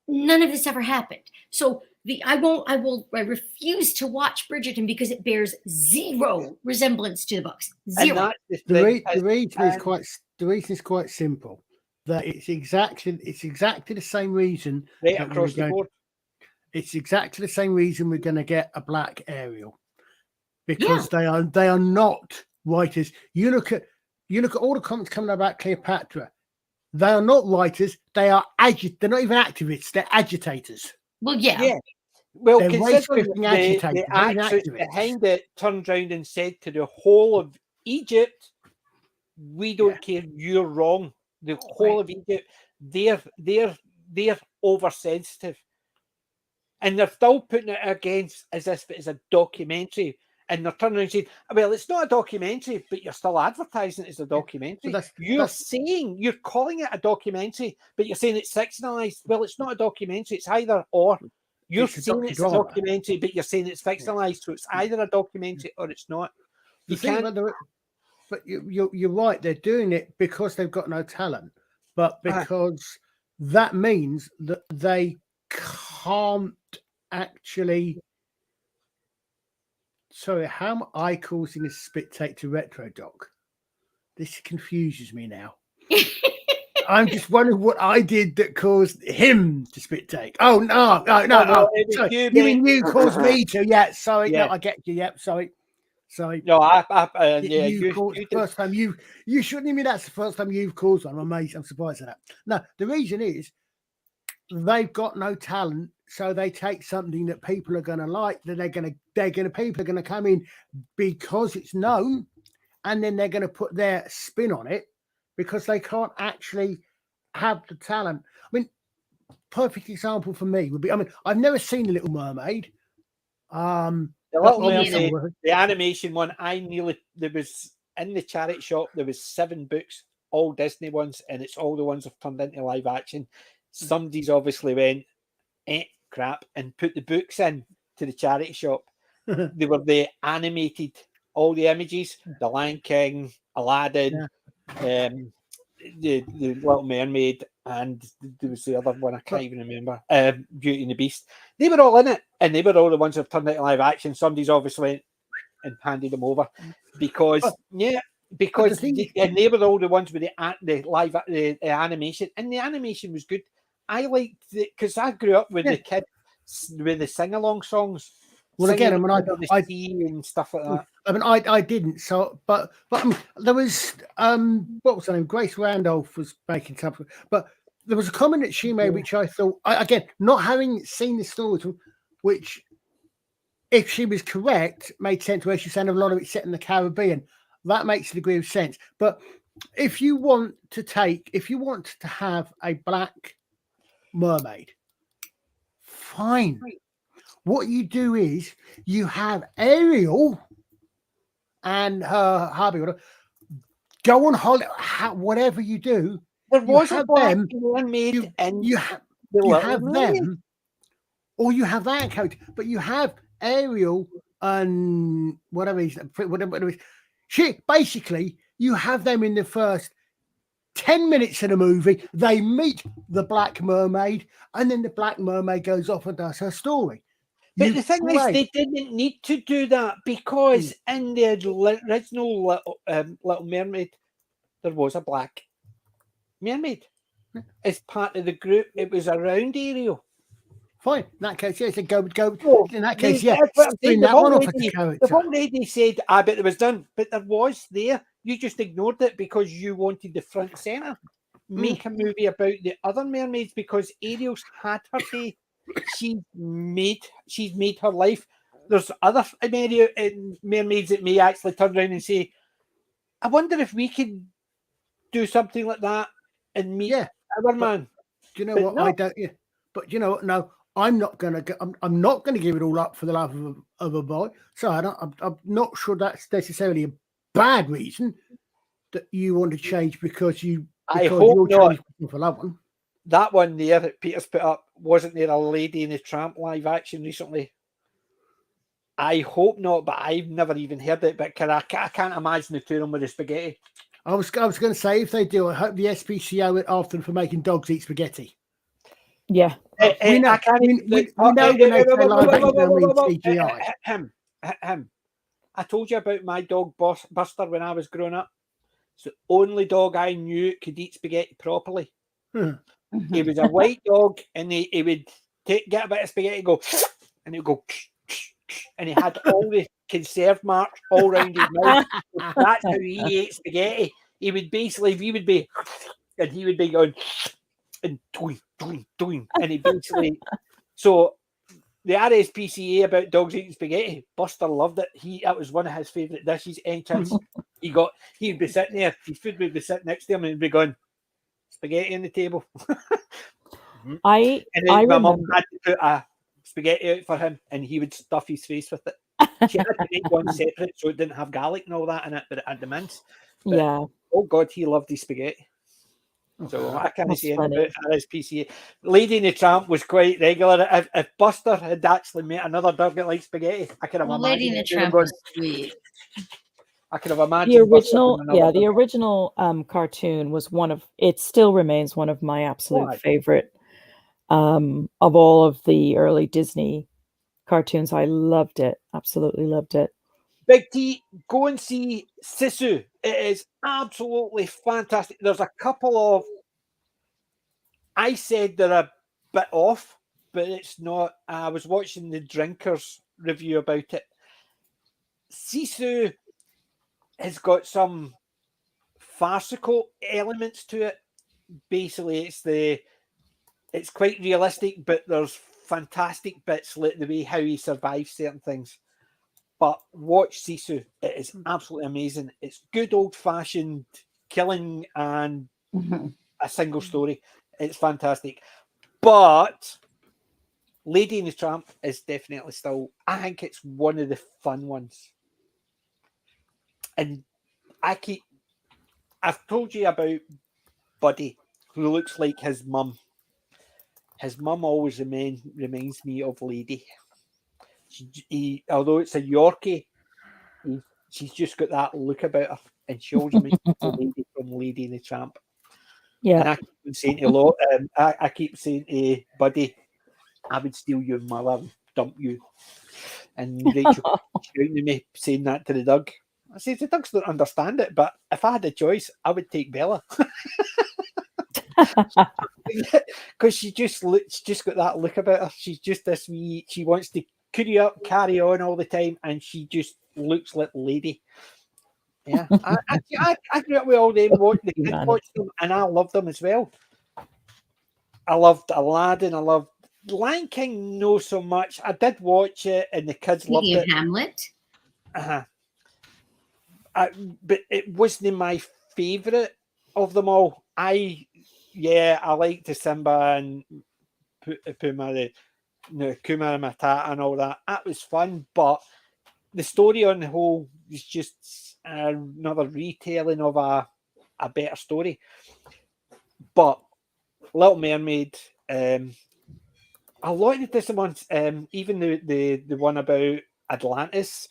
none of this ever happened. So I refuse to watch Bridgerton because it bears zero resemblance to the books. Zero. The reason is quite simple. That it's exactly the same reason. Right across the board. It's exactly the same reason we're going to get a black Ariel, because they are not writers. You look at all the comments coming about Cleopatra. They are not writers. They're not even activists. They're agitators. Well, yeah. Well, they're considering the actress behind it turned around and said to the whole of Egypt, "We don't care. You're wrong. The whole of Egypt, they're oversensitive." And they're still putting it against as if it's a documentary. And they're turning around and saying, well, it's not a documentary, but you're still advertising it as a documentary. You're calling it a documentary, but you're saying it's fictionalized. Well, it's not a documentary. It's either or. You're saying it's a documentary, but you're saying it's fictionalized. So it's either a documentary or it's not. But you're right. They're doing it because they've got no talent, but because that means that they can't actually. Sorry, how am I causing a spit take to Retro Doc? This confuses me now. I'm just wondering what I did that caused him to spit take. Oh no! Sorry. You mean you caused me to? Yeah, sorry. Yeah. No, I get you. Yep, sorry. No, you caused the first time you shouldn't even. That's the first time you've caused one. I'm amazed. I'm surprised at that. No, the reason is they've got no talent, so they take something that people are going to like. That people are going to come in because it's known, and then they're going to put their spin on it because they can't actually have the talent. I mean, perfect example for me would be. I mean, I've never seen The Little Mermaid. The Little Mermaid, the animation one, there was in the charity shop, there was 7 books, all Disney ones, and it's all the ones that have turned into live action. Somebody's obviously went, crap, and put the books in to the charity shop. They were the animated, all the images, the Lion King, Aladdin, the Little Mermaid, and there was the other one I can't even remember, Beauty and the Beast. They were all in it, and they were all the ones that turned into live action. Somebody's obviously went and handed them over because and they were all the ones with the animation, and the animation was good. I liked it because I grew up with the kids with the sing-along songs. Well, again, I and stuff like that. I mean, I didn't. So, but I mean, there was what was her name? Grace Randolph was making something. But there was a comment that she made, which I thought, again, not having seen the story, which, if she was correct, made sense. Where she's saying a lot of it set in the Caribbean, that makes a degree of sense. But if you want to have a black mermaid, fine. What you do is you have Ariel and her hubby go on holiday. Whatever you do, there was a black mermaid, and you have them, or you have that character, but you have Ariel and whatever it is. She basically you have them in the first 10 minutes of the movie. They meet the Black Mermaid, and then the Black Mermaid goes off and does her story. But the thing is, they didn't need to do that because in the original Little Mermaid, there was a black mermaid as part of the group. It was around Ariel. Fine. In that case, yes. Go. In that case, They've already said, I bet it was done, but there was there. You just ignored it because you wanted the front centre. Make a movie about the other mermaids because Ariel's had her day. She's made her life. There's other mermaids that may actually turn around and say, I wonder if we could do something like that and meet our man. Do you know But what? no. I don't. Yeah, but you know what? No, I'm not gonna. I'm not gonna give it all up for the love of a boy. So I'm not sure that's necessarily a bad reason that you want to change because you're changing for that one. That one there that Peter's put up, wasn't there a Lady and the Tramp live action recently? I hope not, but I've never even heard it. But I can't imagine the two of them with the spaghetti. I was going to say, if they do, I hope the SPCA went after them for making dogs eat spaghetti. Yeah. We know when they say live action, they mean CGI. Him. I told you about my dog Buster when I was growing up. It's the only dog I knew could eat spaghetti properly. He was a white dog, and he would get a bit of spaghetti, go, and he'd go, and he had all the conserve marks all around his mouth. That's how he ate spaghetti. He would basically, we would be, and he would be going, and doing, and he basically, so the RSPCA about dogs eating spaghetti, Buster loved it. That was one of his favourite dishes. Any chance he'd be sitting there, his food would be sitting next to him, and he'd be going, spaghetti on the table. I my remember. mum had to put a spaghetti out for him, and he would stuff his face with it. She had to make one separate so it didn't have garlic and all that in it, but it had the mince. But, yeah. Oh God, he loved his spaghetti. So I can't That's say anything funny. about RSPCA. Lady and the Tramp was quite regular. If Buster had actually met another dog that liked spaghetti, I could have imagined. Lady and the Tramp was sweet. I could have imagined The original, Buster the original cartoon was it still remains one of my absolute favorite of all of the early Disney cartoons. I loved it. Absolutely loved it. Big T, go and see Sisu. It is absolutely fantastic. There's a couple of, I said they're a bit off, but it's not. I was watching the Drinkers review about it. Sisu has got some farcical elements to it. Basically, it's quite realistic, but there's fantastic bits like the way how he survives certain things. But watch Sisu. It is absolutely amazing. It's good old-fashioned killing and a single story. It's fantastic. But Lady and the Tramp is definitely still, I think it's one of the fun ones. And I've told you about Buddy, who looks like his mum. His mum always reminds me of Lady. Although it's a Yorkie, she's just got that look about her, and she always makes me Lady from Lady and the Tramp. Yeah. And I keep saying to a lot, I keep saying to Buddy, I would steal your mother and dump you. And Rachel shouting at me saying that to the Doug. I said, the Dugs don't understand it, but if I had a choice, I would take Bella. Because she's just got that look about her. She's just this wee, she wants to carry on all the time, and she just looks like Lady. Yeah, I grew up with all them. The kids watched them, and I loved them as well. I loved Aladdin. I loved Lion King. No, so much. I did watch it, and the kids loved it. Hamlet. But it wasn't my favourite of them all. I liked the Simba and Kumar and Matata and all that. That was fun, but the story on the whole is just another retelling of a better story. But Little Mermaid, a lot of the Disney ones, even the one about Atlantis,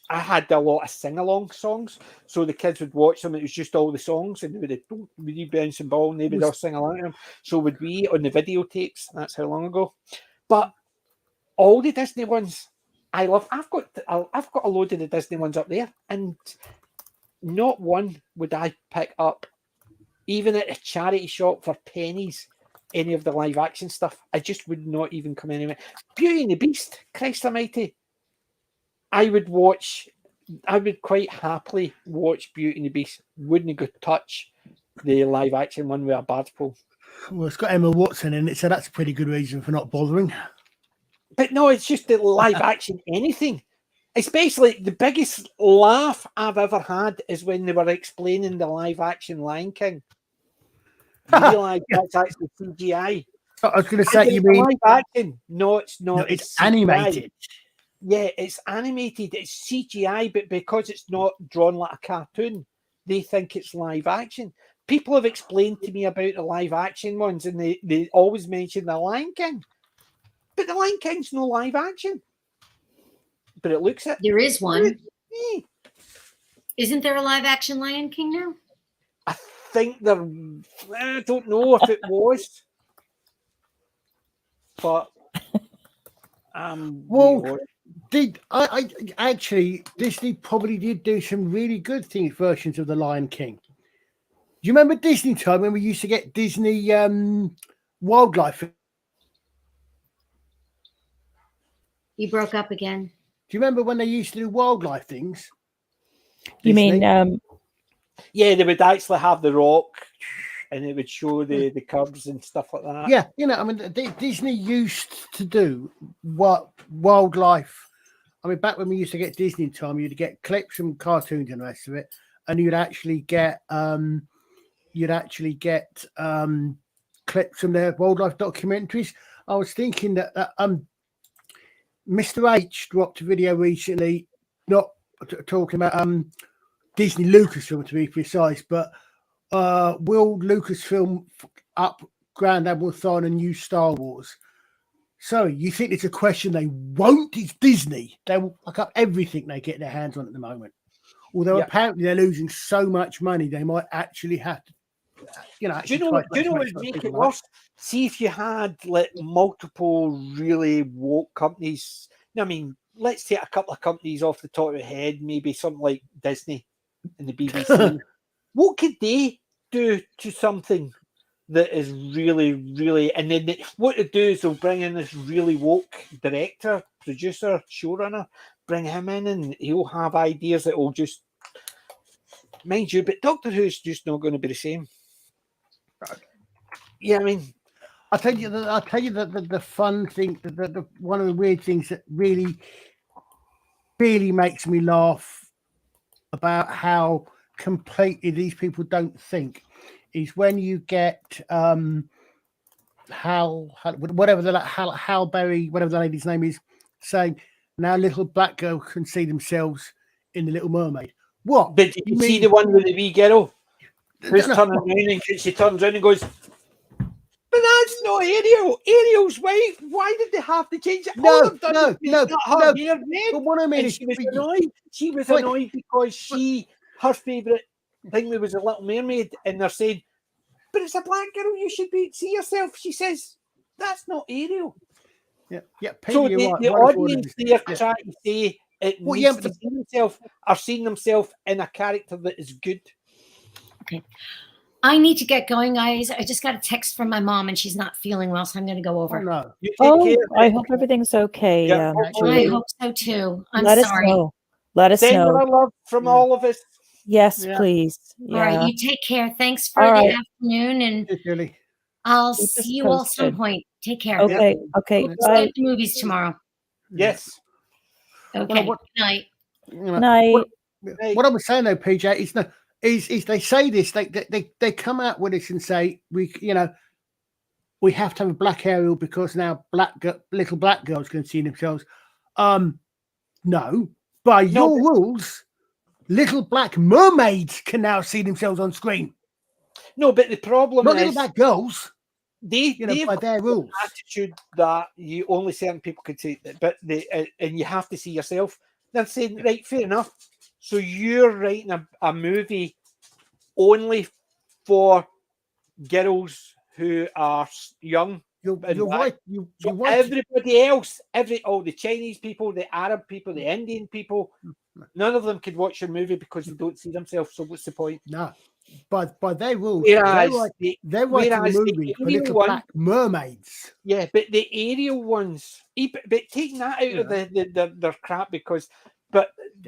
I had a lot of sing-along songs, so the kids would watch them. It was just all the songs, and they would bounce and ball, and they would all sing along to them. So would we on the videotapes. That's how long ago. But all the Disney ones, I love. I've got a load of the Disney ones up there, and not one would I pick up, even at a charity shop for pennies. Any of the live action stuff, I just would not even come anywhere. Beauty and the Beast, Christ Almighty. I would quite happily watch Beauty and the Beast. Wouldn't go touch the live action one with a barge pole. Well, it's got Emma Watson in it, so that's a pretty good reason for not bothering. But no, it's just the live action anything. Especially the biggest laugh I've ever had is when they were explaining the live action Lion King. You realise that's actually CGI. I was going to say, you mean live action? No, it's not. no, it's CGI. animated. Yeah, it's animated. It's CGI, but because it's not drawn like a cartoon, they think it's live action. People have explained to me about the live action ones, and they always mention the Lion King, but the Lion King's no live action. But it looks it. There is one. Eh, Isn't there a live action Lion King now? I think there. I don't know if it was, but Well, did I actually Disney probably did do some really good things versions of the Lion King. Do you remember Disney time when we used to get Disney wildlife? You broke up again. Do you remember when they used to do wildlife things? You Disney? mean yeah, they would actually have the rock, and it would show the curves and stuff like that. Yeah, you know, I mean, Disney used to do what wildlife. I mean, back when we used to get Disney time, you'd get clips from cartoons and the rest of it, and you'd actually get clips from their wildlife documentaries. I was thinking that Mr. H dropped a video recently, not talking about Disney Lucasfilm to be precise, but will Lucasfilm up Grand Admiral Thrawn and new Star Wars? So you think it's a question they won't? It's Disney. They will fuck up everything they get their hands on at the moment. Although apparently they're losing so much money, they might actually have to, you know. Do you know what would make it worse? See if you had like multiple really woke companies. I mean, let's take a couple of companies off the top of the head, maybe something like Disney and the BBC. What could they do to something that is really, really, and then what they do is they'll bring in this really woke director, producer, showrunner, bring him in, and he'll have ideas that will just, mind you, but Doctor Who's just not going to be the same. Yeah, I mean, I'll tell you that the fun thing, the one of the weird things that really makes me laugh about how completely these people don't think is when you get Hal Berry, whatever the lady's name is, saying now little black girl can see themselves in the Little Mermaid. What? Did you see the one with the wee girl who's turning around and she turns around and goes, but that's not Ariel. Ariel's wife. Why did they have to change it? No. But what I mean is she was annoyed. She was annoyed because her favourite thing was a Little Mermaid, and they're saying, but it's a black girl. You should see yourself. She says, that's not Ariel. Yeah. So the audience there trying to say it needs to see themselves are seeing themselves in a character that is good. Okay. I need to get going, guys. I just got a text from my mom and she's not feeling well, so I'm going to go over. Oh, no. I hope everything's okay. Yeah, I hope so too. I'm Let sorry. us know. Let us Send know. our love from all of us. Yes, please. All right, you take care. Thanks for the afternoon, and I'll see you all some point. Take care. Okay. Bye. Movies tomorrow. Yes. Okay. Good night. Night. What I was saying though, PJ, is they say this, they come out with this and say we have to have a black Ariel because now little black girls can see themselves. No, by your rules, little black mermaids can now see themselves on screen. No, but the problem not is little black girls. They've by their rules, attitude that you only certain people can see, but and you have to see yourself. They're saying, right, fair enough. So you're writing a movie only for girls who are young. You're right. So everybody else, all the Chinese people, the Arab people, the Indian people, none of them could watch your movie because they don't see themselves. So what's the point? No. By their rules, they're writing a movie for little black mermaids. Yeah, but the Ariel ones, but taking that out of their crap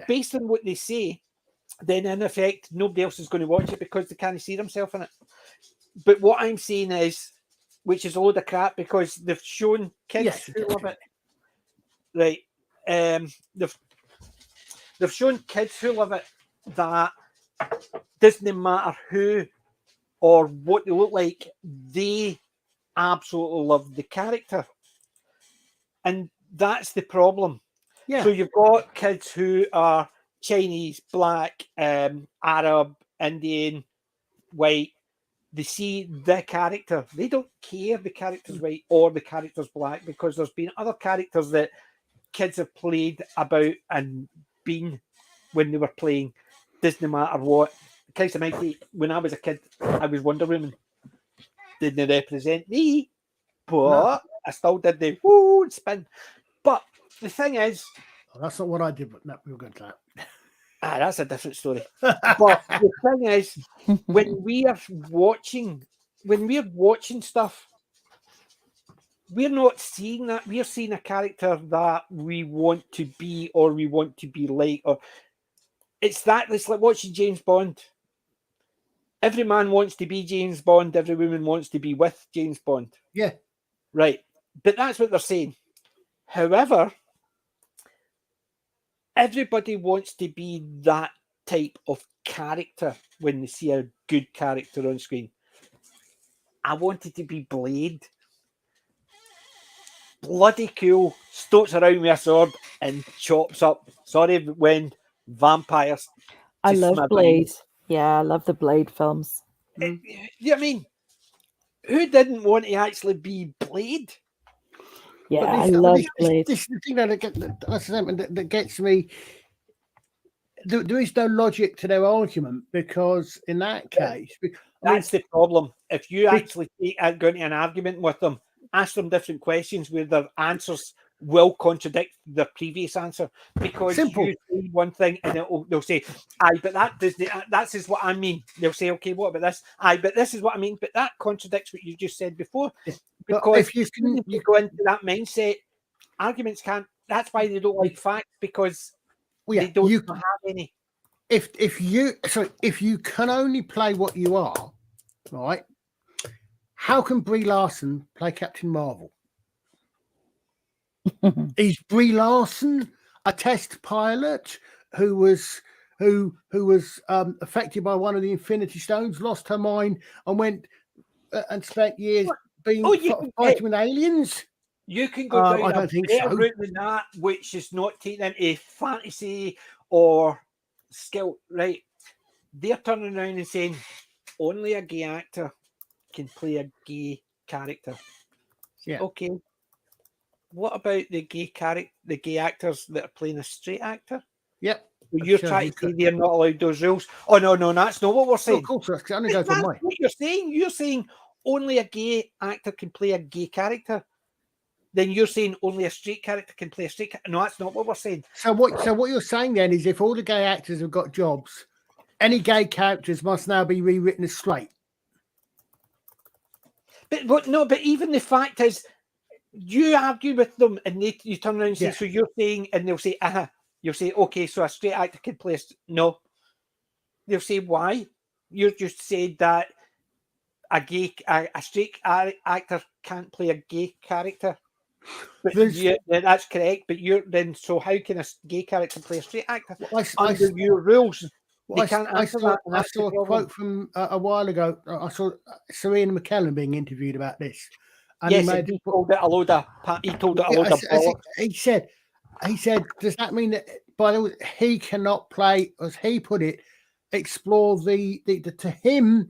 based on what they say, then in effect nobody else is going to watch it because they can't see themselves in it. But what I'm saying is, which is a load of crap because they've shown kids who love it. Right, they've shown kids who love it that doesn't matter who or what they look like, they absolutely love the character. And that's the problem. Yeah. So you've got kids who are Chinese, black, Arab, Indian, white. They see the character. They don't care the character's white or the character's black, because there's been other characters that kids have played about and been when they were playing. Doesn't matter what. Case of Mighty, when I was a kid, I was Wonder Woman. Didn't represent me, but I still did the woo and spin. But the thing is, that's not what I did, but no, we'll get to that. That's a different story. But the thing is, when we're watching stuff, we're not seeing that. We're seeing a character that we want to be, or we want to be like, or it's like watching James Bond. Every man wants to be James Bond. Every woman wants to be with James Bond. Yeah. Right. But that's what they're saying. However, everybody wants to be that type of character when they see a good character on screen. I wanted to be Blade. Bloody cool. Stoats around with a sword and chops up, vampires. I love Blade. Yeah, I love the Blade films. You know what I mean? Who didn't want to actually be Blade? Yeah, I love Blade. This is the thing that gets me. There is no logic to their argument, because in that case, that's the problem. If you actually go into an argument with them, ask them different questions where their answers will contradict the previous answer, because Simple. You say one thing and they'll say, "Aye, but that is what I mean." They'll say, "Okay, what about this?" "Aye, but this is what I mean." But that contradicts what you just said before. Because if you go into that mindset, arguments can't. That's why they don't like facts, because they don't have any. If you can only play what you are, right? How can Brie Larson play Captain Marvel? Is Brie Larson a test pilot who was affected by one of the Infinity Stones, lost her mind, and went and spent years fighting with aliens? You can go down a better route than that, which is not taking into fantasy or skill. Right? They're turning around and saying only a gay actor can play a gay character. Yeah. Okay. What about the gay actors that are playing a straight actor? Yep. So you're trying to say they're not allowed those rules? Oh no, that's not what we're saying. No, of course, that's only that's what you're saying. You're saying only a gay actor can play a gay character. Then you're saying only a straight character can play a straight character. No, that's not what we're saying. So what you're saying then is, if all the gay actors have got jobs, any gay characters must now be rewritten as straight. But even the fact is, you argue with them and you turn around and say, so you're saying, and they'll say, you'll say, okay, so a straight actor can play no. They'll say, why? You just said that a straight actor can't play a gay character. But that's correct. But so how can a gay character play a straight actor? Under your rules. I saw a quote from a while ago. I saw Sir Ian McKellen being interviewed about this. And he told it a load of bollocks. He said, does that mean that he cannot play, as he put it, explore the to him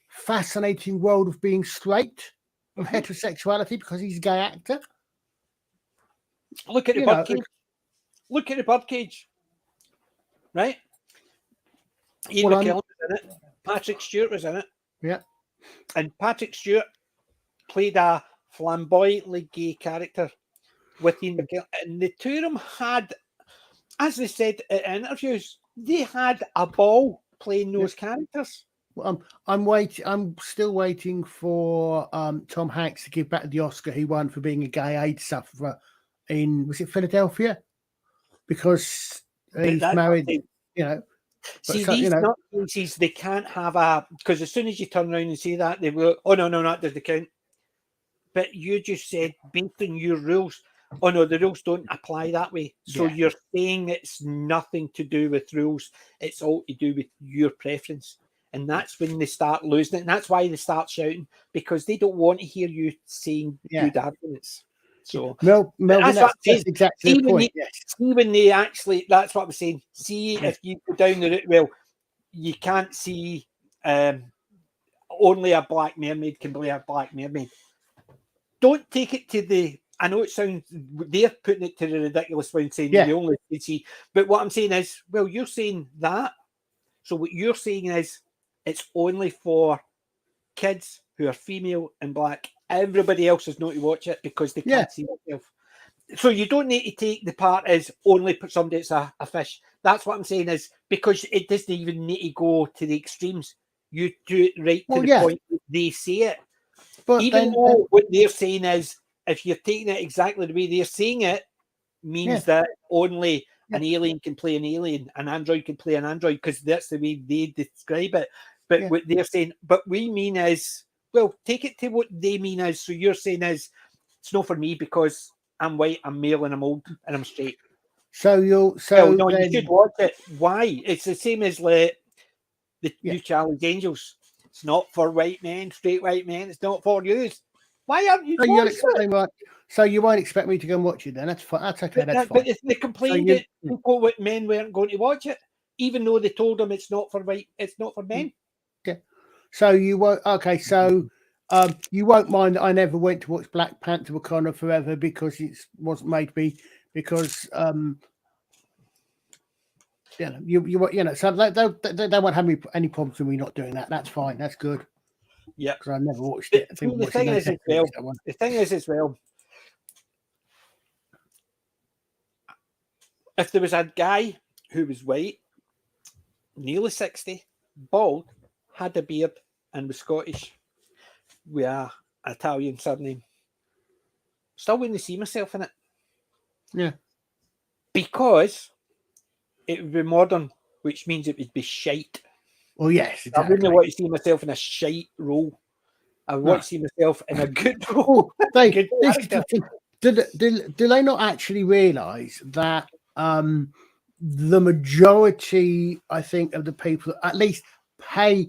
fascinating world of being straight, of heterosexuality, because he's a gay actor? Look at the birdcage. Look at the birdcage. Right? Ian McKellen was in it. Patrick Stewart was in it. Yeah. And Patrick Stewart played a flamboyantly gay character with Ian McKellen. And the two of them had, as they said in interviews, they had a ball playing those characters. Well, I'm still waiting for Tom Hanks to give back the Oscar he won for being a gay AIDS sufferer was it Philadelphia? Because he's married, See, these nutcases, they can't have because as soon as you turn around and say that, they will, oh, no, that doesn't count. But you just said, based on your rules, oh, no, the rules don't apply that way. So you're saying it's nothing to do with rules. It's all to do with your preference. And that's when they start losing it. And that's why they start shouting, because they don't want to hear you saying good arguments. So Melvin, that's exactly the point. See when they actually, that's what I'm saying. See if you go down the route, well, you can't see only a black mermaid can play a black mermaid. Don't take it to the, I know it sounds, they're putting it to the ridiculous point, saying you only can see, but what I'm saying is, well, you're saying that. So what you're saying is, it's only for kids who are female and black. Everybody else is not to watch it because they can't see themselves. So you don't need to take the part as only put somebody that's a fish. That's what I'm saying is, because it doesn't even need to go to the extremes. You do it right to the point that they say it. But even though what they're saying is, if you're taking it exactly the way they're saying it, means that only an alien can play an alien, an android can play an android, because that's the way they describe it. But what they're saying, but we mean is, well, take it to what they mean is. So you're saying is, it's not for me because I'm white, I'm male, and I'm old, and I'm straight. You should watch it. Why? It's the same as the new Charlie's Angels. It's not for white men, straight white men. It's not for you. Why aren't you? So you won't expect me to go and watch it then? That's fine. That's okay. That's fine. But if they complained that people with men weren't going to watch it, even though they told them it's not for white, it's not for men. Okay. So you won't. Okay. So you won't mind that I never went to watch Black Panther: Wakanda Forever because it wasn't made me because you know, so they won't have any problems with me not doing that. That's fine. That's good. Yeah, because I never watched it. The thing is as well, if there was a guy who was white, nearly 60, bald, had a beard, and was Scottish, with an Italian surname, still wouldn't see myself in it. Yeah, because it would be modern, which means it would be shite. Oh yes, exactly. I wouldn't want to see myself in a shite role. I want to see myself in a good role. Do they not actually realise that the majority, I think, of the people that at least pay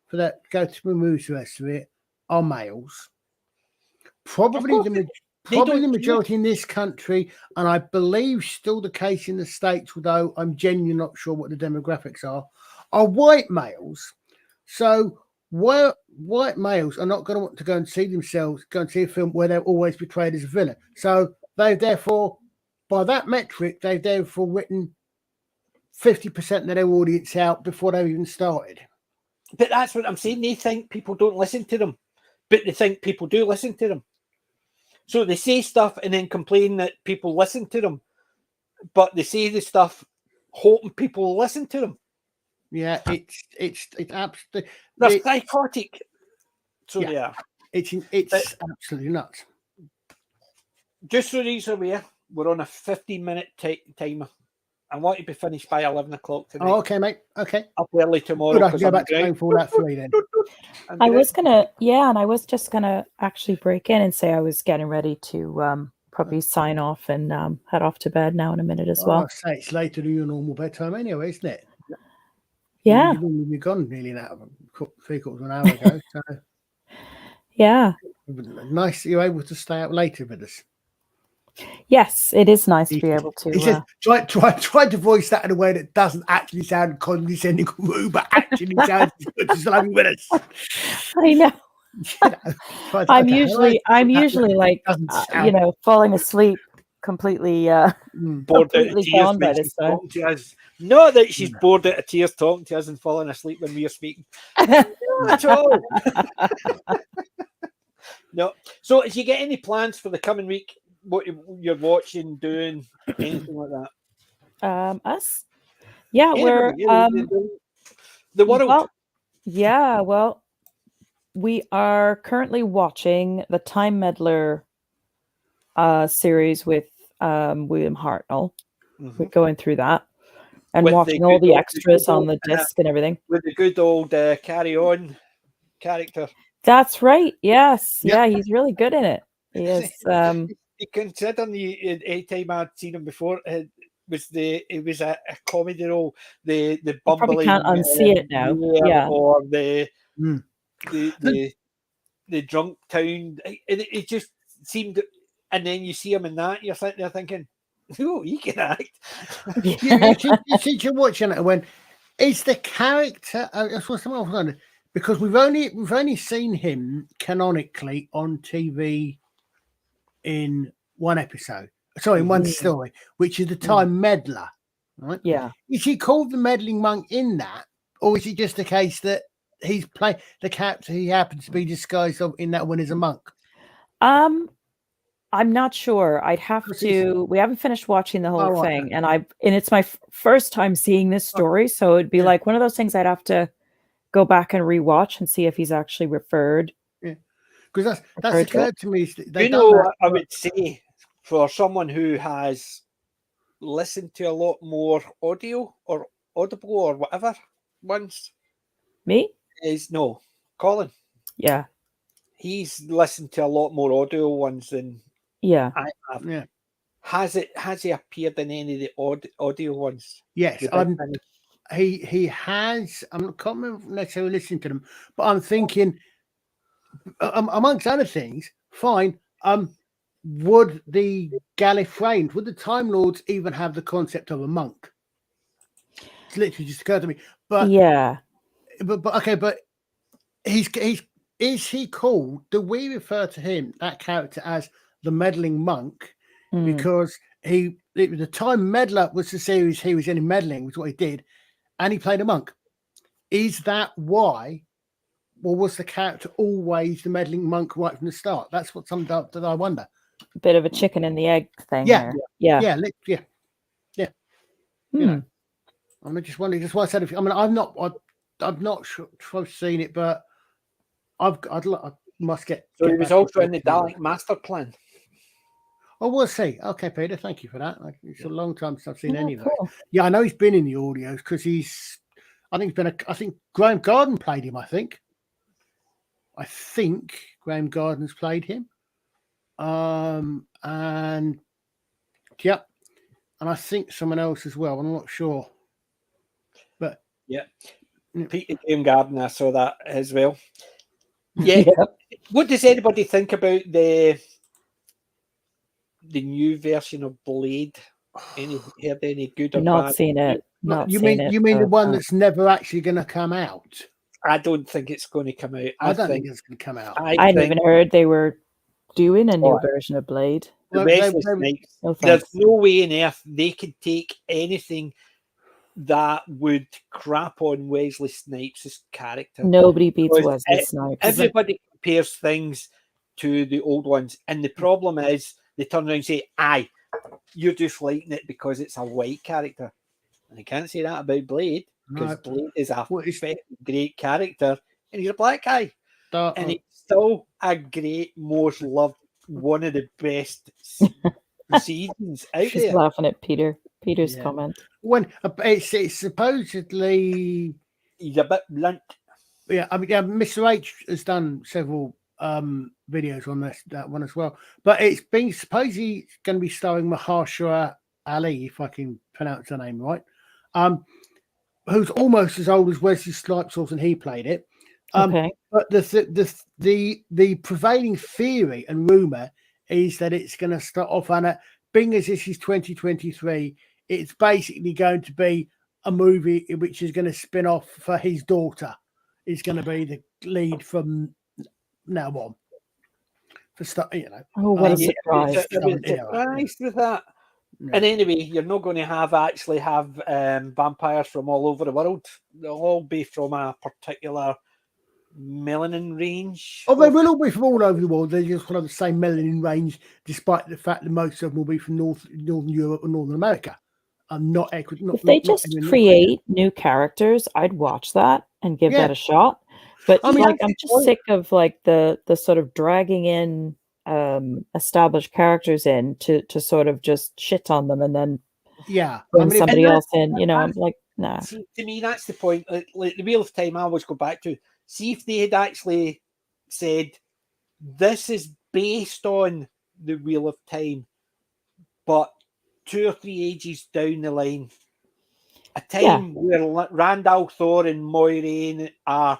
for that, go to remove the rest of it, are males? Probably the majority in this country, and I believe still the case in the States, although I'm genuinely not sure what the demographics are white males. So white males are not going to want to go and see a film where they're always portrayed as a villain. So they've therefore, by that metric, they've therefore written 50% of their audience out before they've even started. But that's what I'm saying. They think people don't listen to them, but they think people do listen to them. So they say stuff and then complain that people listen to them, but they say the stuff hoping people will listen to them. Yeah, it's absolutely. They're psychotic. So yeah, it's absolutely nuts. Just so these are aware, we're on a 15-minute timer. I want to be finished by 11 o'clock tonight. Oh, okay, mate. Okay. Up early tomorrow. Good, I can go back to playing for that 3 then. I was just gonna actually break in and say I was getting ready to probably sign off and head off to bed now in a minute as well. I say it's later than your normal bedtime anyway, isn't it? Yeah. You've gone nearly an hour, 3/4 of an hour ago. So yeah. Nice that you're able to stay out later with us. Yes, it is nice to be able to. He says, try to voice that in a way that doesn't actually sound condescending or rude, but actually sounds good to stay with us. I know. I'm usually like falling asleep completely bored out of tears by this time. Not that she's bored out of tears talking to us and falling asleep when we are speaking. Not at all. No. So, if you get any plans for the coming week, what you're watching, doing, anything like that? Us? Yeah, we're the world. Well, we are currently watching the Time Meddler series with William Hartnell. Mm-hmm. We're going through that and with watching all the extras on the disc and everything. With the good old Carry On character. That's right. Yes. Yep. Yeah, he's really good in it. He is. Considering any time I'd seen him before, was a comedy role. The probably bumbling can't unsee it now. mayor Yeah. or the Mm. drunk town. It just seemed, and then you see him in that, you're sitting there thinking, "Oh, he can act." You think you're watching it when is the character? That's what someone was wondering, because we've only seen him canonically on TV in one episode. Sorry, in one story, which is the Time Meddler. Right? Yeah. Is he called the meddling monk in that, or is it just a case that he's playing the character he happens to be disguised in that one as a monk? I'm not sure. I'd have to. We haven't finished watching the whole thing, and it's my first time seeing this story, so it'd be like one of those things I'd have to go back and rewatch and see if he's actually referred. Yeah, because that's occurred to me. I would say for someone who has listened to a lot more audio or Audible or whatever ones. Me? Colin. Yeah. He's listened to a lot more audio ones than I have. Yeah. Has he appeared in any of the audio ones? Yes, he has. I can't remember necessarily listening to them, but I'm thinking, amongst other things, fine. Would the Gallifreyans, would the Time Lords even have the concept of a monk? It's literally just occurred to me. But yeah, but okay, but is he called? Do we refer to him, that character, as the meddling monk? Because the Time Meddler was the series he was in meddling, was what he did, and he played a monk. Is that why? Or was the character always the meddling monk right from the start? That's what that I wonder. A bit of a chicken and the egg thing. Yeah. You know, I'm just wondering. Just why I said. I've not seen it, but I must get. So he was also in the Dalek Master Plan. Oh, we'll see. Okay, Peter, thank you for that. It's a long time since I've seen any of that. Yeah, I know he's been in the audios because I think Graham Garden played him. I think Graham Garden's played him. And I think someone else as well. I'm not sure, but Peter Graham Garden, I saw that as well. Yeah. What does anybody think about the new version of Blade? Heard any good or not bad? Seen it. Not you seen mean it. You mean the one that's never actually going to come out? I don't think it's going to come out. I don't think it's going to come out. I hadn't even heard they were doing a new version of Blade. There's no way in earth they could take anything that would crap on Wesley Snipes' character. Nobody beats Wesley Snipes. Everybody compares things to the old ones, and the problem is they turn around and say, "Aye, you're just liking it because it's a white character." And I can't say that about Blade, because Blade is a great character, and he's a black guy, and he's still a great, most loved, one of the best seasons out there. She's laughing at Peter's comment. When it's supposedly he's a bit blunt. Yeah, I mean, Mr. H has done several videos on that one as well. But it's been supposedly going to be starring Mahershala Ali, if I can pronounce her name right, who's almost as old as Wesley Snipes was, and he played it. Okay. But the prevailing theory and rumor is that it's going to start off on it. Being as this is 2023, it's basically going to be a movie which is going to spin off for his daughter. Is going to be the lead from now on. Oh, what a surprise! Surprised with that. Yeah. And anyway, you're not going to have vampires from all over the world. They'll all be from a particular melanin range. Oh, they will all be from all over the world. They just want to have the same melanin range, despite the fact that most of them will be from Northern Europe and Northern America. If they just create new characters, I'd watch that and give that a shot. But I'm just sick of the sort of dragging in established characters in to sort of just shit on them and then bring somebody else in. I'm like, nah. See, to me, that's the point. Like the Wheel of Time, I always go back to. See if they had actually said this is based on the Wheel of Time, but 2 or 3 ages down the line, a time where Randall Thor and Moiraine are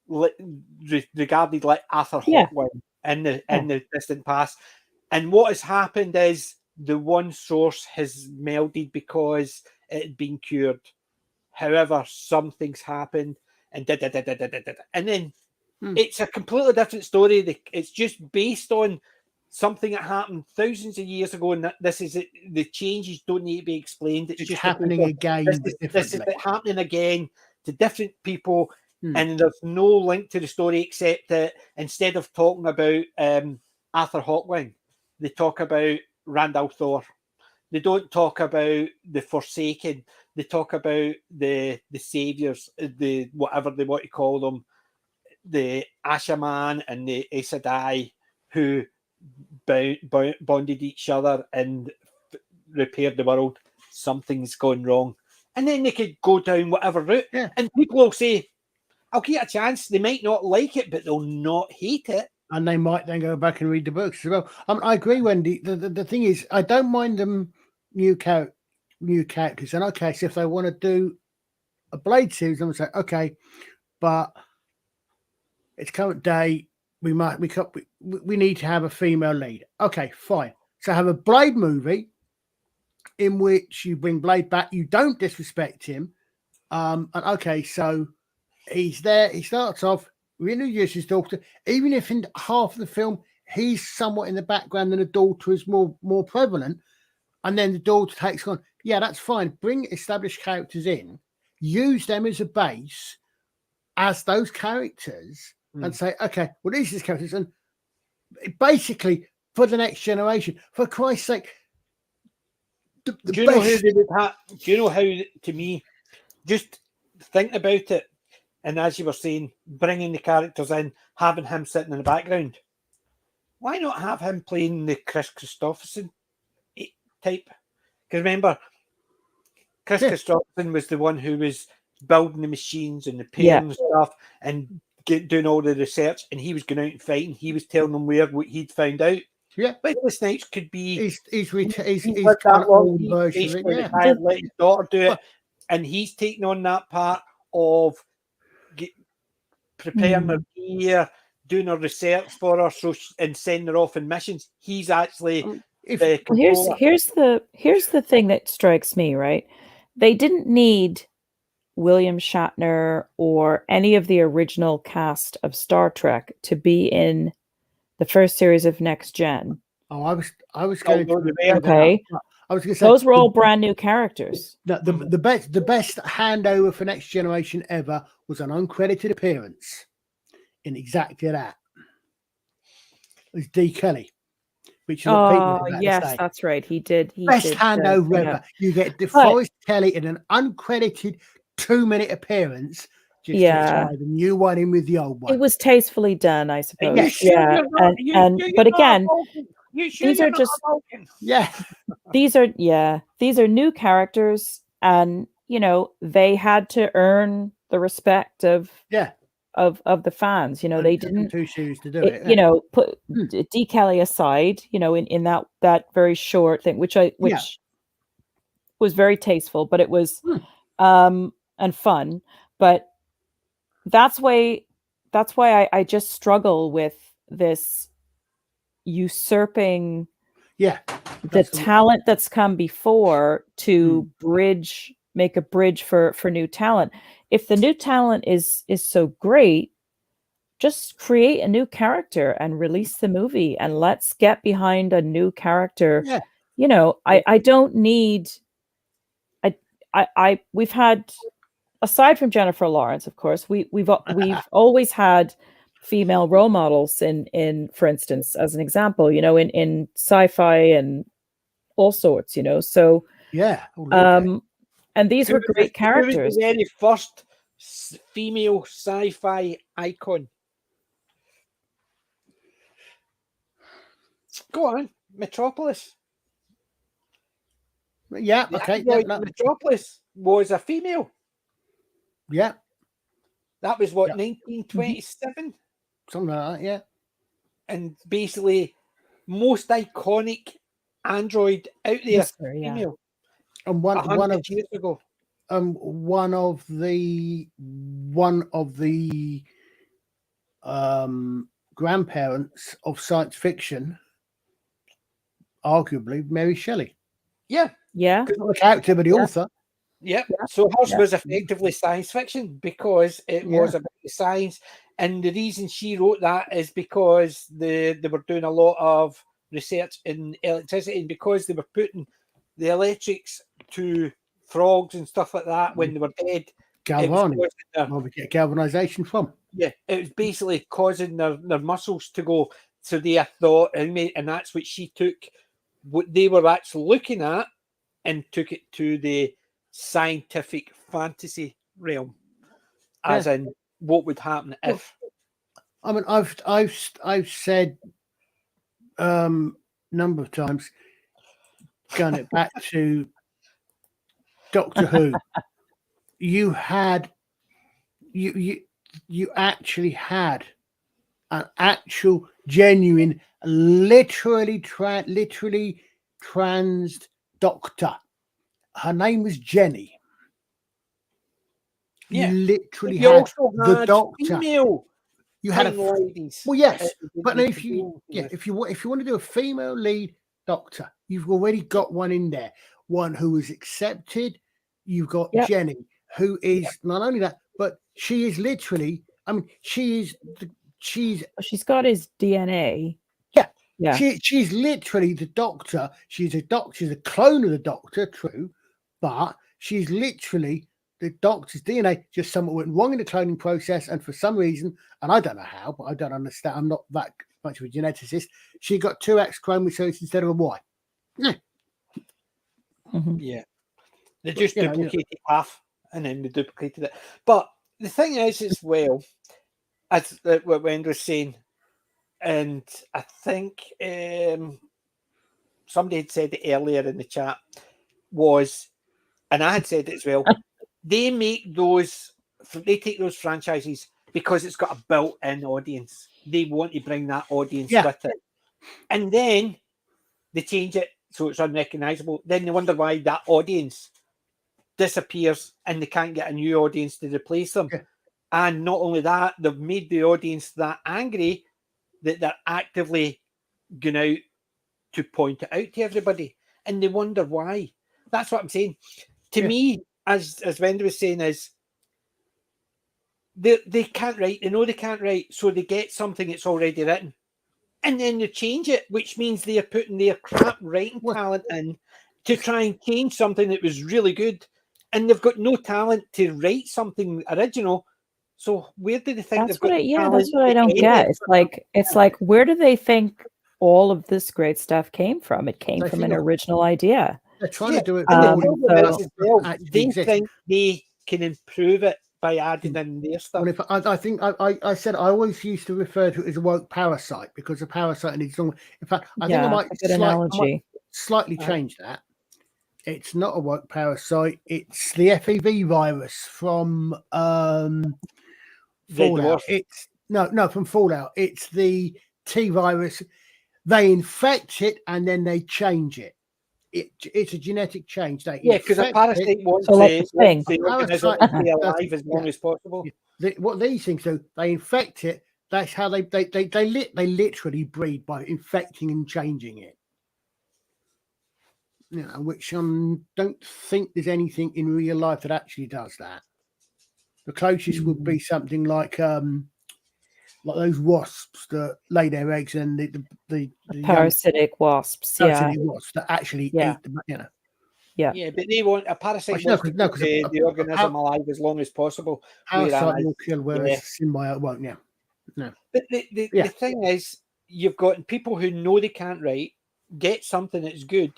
regarded like Arthur Hawkwind in the distant past. And what has happened is the one source has melded because it had been cured. However, something's happened, and and then it's a completely different story. It's just based on something that happened thousands of years ago, and this is it. The changes don't need to be explained. It's just happening again. This is it happening again to different people, and there's no link to the story except that instead of talking about Arthur Hawkwind, they talk about Randall Thor. They don't talk about the Forsaken. They talk about the saviors, the whatever they want to call them, the Ashaman and the Aes Sedai, who bonded each other and repaired the world. Something's gone wrong, and then they could go down whatever route, and people will say, "I'll give it a chance." They might not like it, but they'll not hate it. And they might then go back and read the books as well. I agree, Wendy. The thing is, I don't mind them new characters. And okay, so if they want to do a Blade series, I'm going to say, okay, but it's current day. We need to have a female lead. Okay, fine. So have a Blade movie in which you bring Blade back. You don't disrespect him. And okay, so he's there. He starts off. We introduce his daughter, even if in half of the film he's somewhat in the background and the daughter is more prevalent, and then the daughter takes on. Yeah, that's fine. Bring established characters in, use them as a base, as those characters, and say, okay, well, these are the characters, and basically for the next generation, for Christ's sake. Do you know who they would have? Do you know how? To me, just think about it. And as you were saying, bringing the characters in, having him sitting in the background. Why not have him playing the Chris Christopherson type? Because remember, Chris Christopherson was the one who was building the machines and repairing the stuff and doing all the research, and he was going out and fighting. He was telling them what he'd found out. Yeah, but the Snipes could be. He's that old version. Let his daughter do it, and he's taking on that part of preparing her gear, doing her research for her, and sending her off in missions. He's actually. Here's the thing that strikes me, right? They didn't need William Shatner or any of the original cast of Star Trek to be in the first series of Next Gen. Oh, I was going to okay. I was going to say those were all brand new characters. The best handover for Next Generation ever was an uncredited appearance in exactly that. It was D. Kelly. Which is what people yes, that's right. He did. Best handover ever. You get DeForest Kelly in an uncredited 2-minute appearance. Just to try the new one in with the old one. It was tastefully done, I suppose. But again, these are just these are new characters, and they had to earn the respect of the fans. They didn't two shoes to do it. Put D. Kelly aside, in that very short thing, which was very tasteful, but it was and fun. But that's why I just struggle with this usurping the talent that's come before to make a bridge for new talent. If the new talent is so great, just create a new character and release the movie, and let's get behind a new character. I don't need we've had, aside from Jennifer Lawrence, of course, we've always had female role models in for instance, as an example, in sci-fi and all sorts, so and these were great characters. Who was the very first female sci-fi icon? Go on, Metropolis. Yeah, okay. Metropolis was a female. Yeah. That was what, 1927? Something like that, yeah. And basically, most iconic android out there, Yes, sir, yeah. female, And 100 years ago. one of the grandparents of science fiction, arguably Mary Shelley. Yeah. Yeah. Not the character, but the author. Yep. Yeah. So hers Yeah. was effectively science fiction because it was about the science. And the reason she wrote that is because they were doing a lot of research in electricity, and because they were putting the electrics to frogs and stuff like that when they were dead. Galvanic. Where we get galvanization from. Yeah, it was basically causing their muscles to go. So they thought, and that's what she took, what they were actually looking at, and took it to the scientific fantasy realm, as in what would happen if. I mean, I've said number of times, going it back to Doctor Who. You actually had an actual, genuine, literally trans doctor. Her name was Jenny. You literally had the doctor. Female you had ladies. Well, yes, but now if you want to do a female lead doctor, you've already got one in there. One who is accepted. You've got Jenny, who is not only that, but she is literally. I mean, she's got his DNA. Yeah. She's literally the doctor. She's a doctor. She's a clone of the doctor, true, but she's literally the doctor's DNA. Just something went wrong in the cloning process, and for some reason, and I don't know how, but I don't understand. I'm not that much of a geneticist. She got 2 X chromosomes instead of a Y. Yeah. Mm-hmm. Yeah. They just duplicated half, and then they duplicated it. But the thing is, as well, as what Wendy was saying, and I think somebody had said it earlier in the chat, was, and I had said it as well, they take those franchises because it's got a built-in audience. They want to bring that audience with it. And then they change it so it's unrecognizable. Then they wonder why that audience disappears and they can't get a new audience to replace them. Yeah. And not only that, they've made the audience that angry that they're actively going out to point it out to everybody, and they wonder why. That's what I'm saying. To me, as Wendy was saying, is they can't write. They know they can't write, so they get something that's already written, and then they change it, which means they are putting their crap writing talent in to try and change something that was really good, and they've got no talent to write something original. So where do they think that's they've got? That's what I don't get. It's like where do they think all of this great stuff came from? It came from an original idea. They're trying to do it. They think they can improve it by adding in their stuff. Well, I think I said I always used to refer to it as a woke parasite because a parasite needs someone. In fact, I think I might slightly change that. It's not a woke parasite. It's the FEV virus from Fallout. It's no from Fallout. It's the T virus. They infect it and then they change it. It's a genetic change. Because a parasite wants the organism to be alive as long as possible. What these things do, they infect it. That's how they literally breed by infecting and changing it. Which don't think there's anything in real life that actually does that. The closest would be something like those wasps that lay their eggs and the parasitic wasps. Wasps that actually eat them. Yeah, but they want a parasite wants to keep the organism alive as long as possible. Parasite will kill, whereas symbiote won't. Yeah, no. But the thing is, you've got people who know they can't write, get something that's good,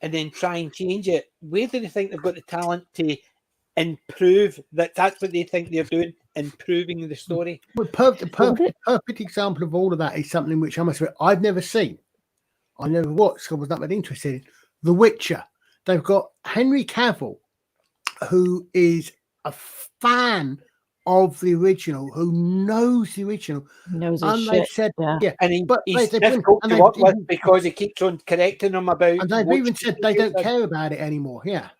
and then try and change it. Where do they think they've got the talent to improve that? That's what they think they're doing, improving the story. Well, perfect example of all of that is something which I must admit I've never seen. I never watched. I was not that interested in The Witcher. They've got Henry Cavill, who is a fan of the original, who knows the original, Knows his and shit. they've said, Yeah. And but he's they've difficult and to they've work with even- because he keeps on correcting them about. and they've what even said they don't care about it anymore. Yeah,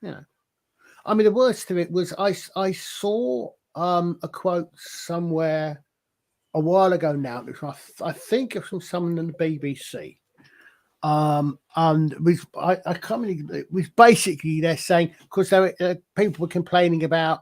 yeah. I mean, the worst of it was I saw a quote somewhere a while ago now, which I think it was from someone on the BBC. And I can't really, it was basically they're saying, because people were complaining about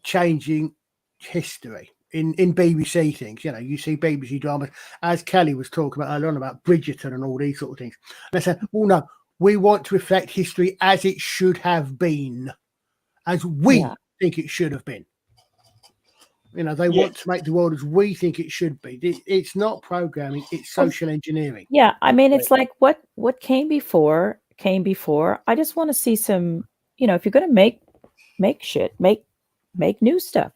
changing history in BBC things. You know, you see BBC dramas, as Kelly was talking about earlier on about Bridgerton and all these sort of things. And they said, well, no, we want to reflect history as it should have been, as we think it should have been. You know, they want to make the world as we think it should be. It's not programming; it's social engineering. Yeah, I mean, it's like what came before came before. I just want to see some. You know, if you're going to make shit, make new stuff.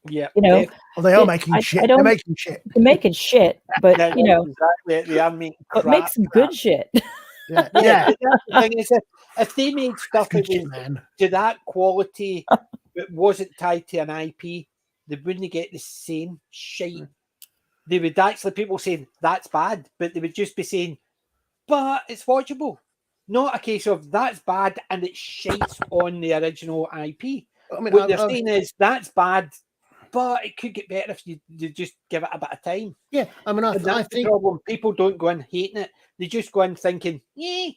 Yeah, you know, well, they are making shit. They're making shit. They're making shit, but yeah, you know, exactly. They are making crap. but make some good shit. Yeah, yeah. The thing is, if they made stuff good shit, man, to that quality that wasn't tied to an IP, they wouldn't get the same shite. They would actually, people saying that's bad, but they would just be saying, but it's watchable. Not a case of that's bad and it shites on the original IP. I mean, what they're saying is that's bad, but it could get better if you just give it a bit of time. Yeah, I mean, I think the problem. People don't go in hating it; they just go in thinking, "Yeah,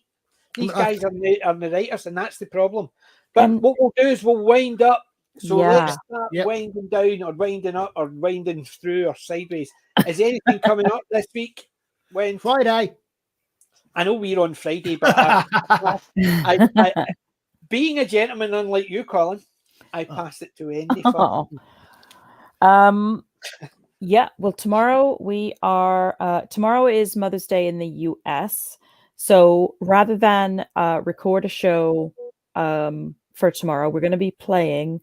these guys are the writers," and that's the problem. But what we'll do is we'll wind up. So let's start winding down, or winding up, or winding through, or sideways. Is anything coming up this week? When Friday? I know we're on Friday, but being a gentleman, unlike you, Colin, I pass it to Andy. Yeah. Well, tomorrow we are. Tomorrow is Mother's Day in the U.S. So rather than record a show for tomorrow, we're going to be playing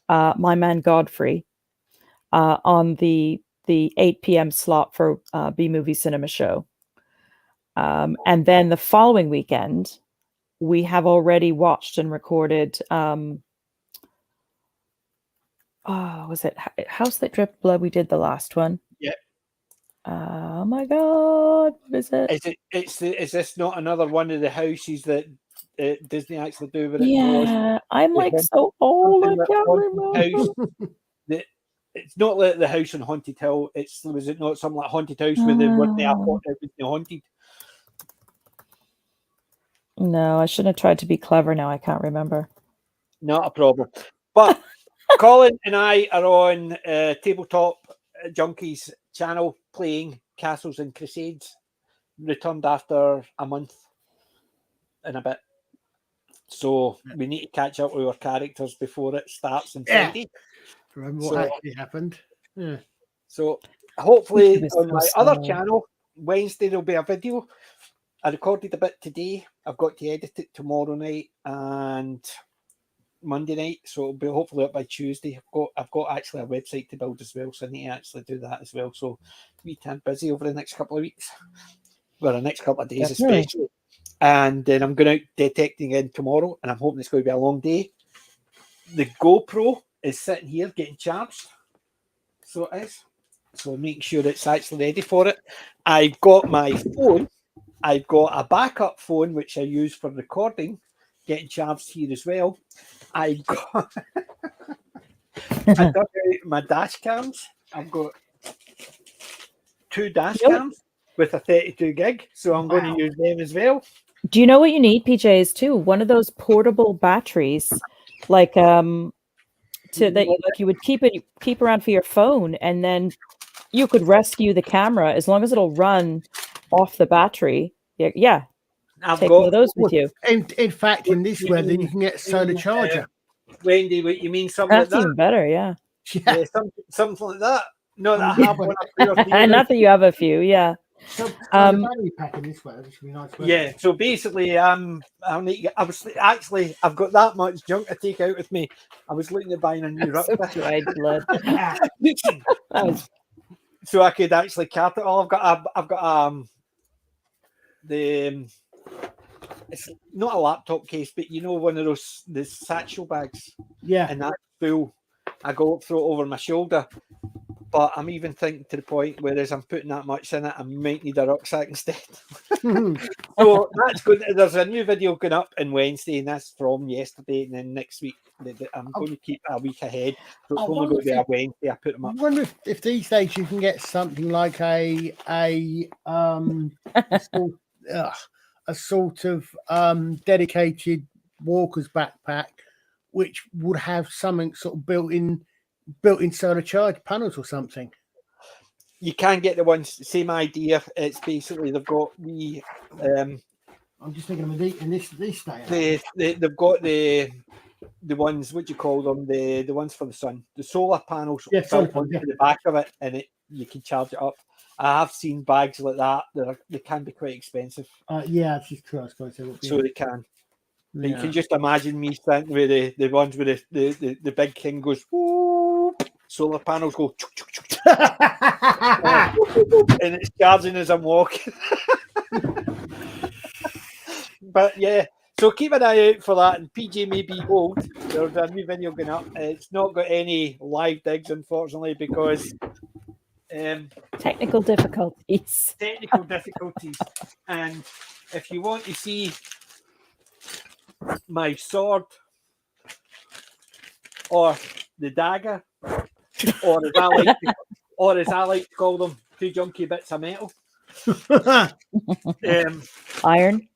My Man Godfrey on the 8 p.m. slot for B Movie Cinema Show. And then the following weekend, we have already watched and recorded. Was it House That Dripped Blood? We did the last one. Yeah. Oh my God, what is it? Is this not another one of the houses that Disney actually do with it? Yeah, I'm like so old. I can't remember. It's not like the house on Haunted Hill. Was it not something like Haunted House where they weren't there, it was haunted? No, I shouldn't have tried to be clever. Now I can't remember. Not a problem. But Colin and I are on Tabletop Junkies channel playing Castles and Crusades. Returned after a month and a bit. So we need to catch up with our characters before it starts on Friday. Remember what actually happened. Yeah. So hopefully on my other channel, Wednesday there'll be a video. I recorded a bit today. I've got to edit it tomorrow night and Monday night, so it'll be hopefully up by Tuesday. I've got actually a website to build as well, so I need to actually do that as well. So we can busy over the next couple of weeks, well, the next couple of days especially. And then I'm going out detecting again tomorrow, and I'm hoping it's going to be a long day. The GoPro is sitting here getting charged, so it is. So make sure it's actually ready for it. I've got my phone. I've got a backup phone which I use for recording, getting charged here as well. I've got I dug out my dash cams. I've got 2 dash cams with a 32 gig, so I'm going to use them as well. Do you know what you need, PJs, too? One of those portable batteries, like you would keep around for your phone, and then you could rescue the camera as long as it'll run off the battery. Yeah. Take one of those with you. In fact, in this weather, you can get a solar charger. Wendy, what you mean? Something That's like that? Even better, yeah. Yeah, something like that. No, that I have one up there. Not that you have a few, yeah. So the battery pack in this weather, which would be nice. Yeah. So basically, I've got that much junk to take out with me. I was looking at buying a new rucksack. So dried blood. So I could actually cart it all. I've got it's not a laptop case, but you know, one of those the satchel bags. Yeah. And that's full I go throw it over my shoulder. But I'm even thinking to the point where as I'm putting that much in it, I might need a rucksack instead. So that's good. There's a new video going up on Wednesday, and that's from yesterday. And then next week, I'm going to keep a week ahead. So it's only going to be a Wednesday. I put them up. I wonder if these days you can get something like a sort of dedicated walker's backpack, which would have something sort of built-in solar charge panels or something. You can get the ones, same idea. It's basically they've got the. I'm just thinking of in this day. They've got the ones. What do you call them? The ones for the sun. The solar panels built onto the back of it, and you can charge it up. I have seen bags like that. They can be quite expensive. Yeah, it's true. I suppose so they can. But you can just imagine me standing with the ones with the big king goes. Whoop, solar panels go. And it's charging as I'm walking. But yeah, so keep an eye out for that. And PJ may be old. There's a new video going up. It's not got any live digs, unfortunately, because technical difficulties. And if you want to see my sword or the dagger, or as I like to call them, 2 junky bits of metal. Iron.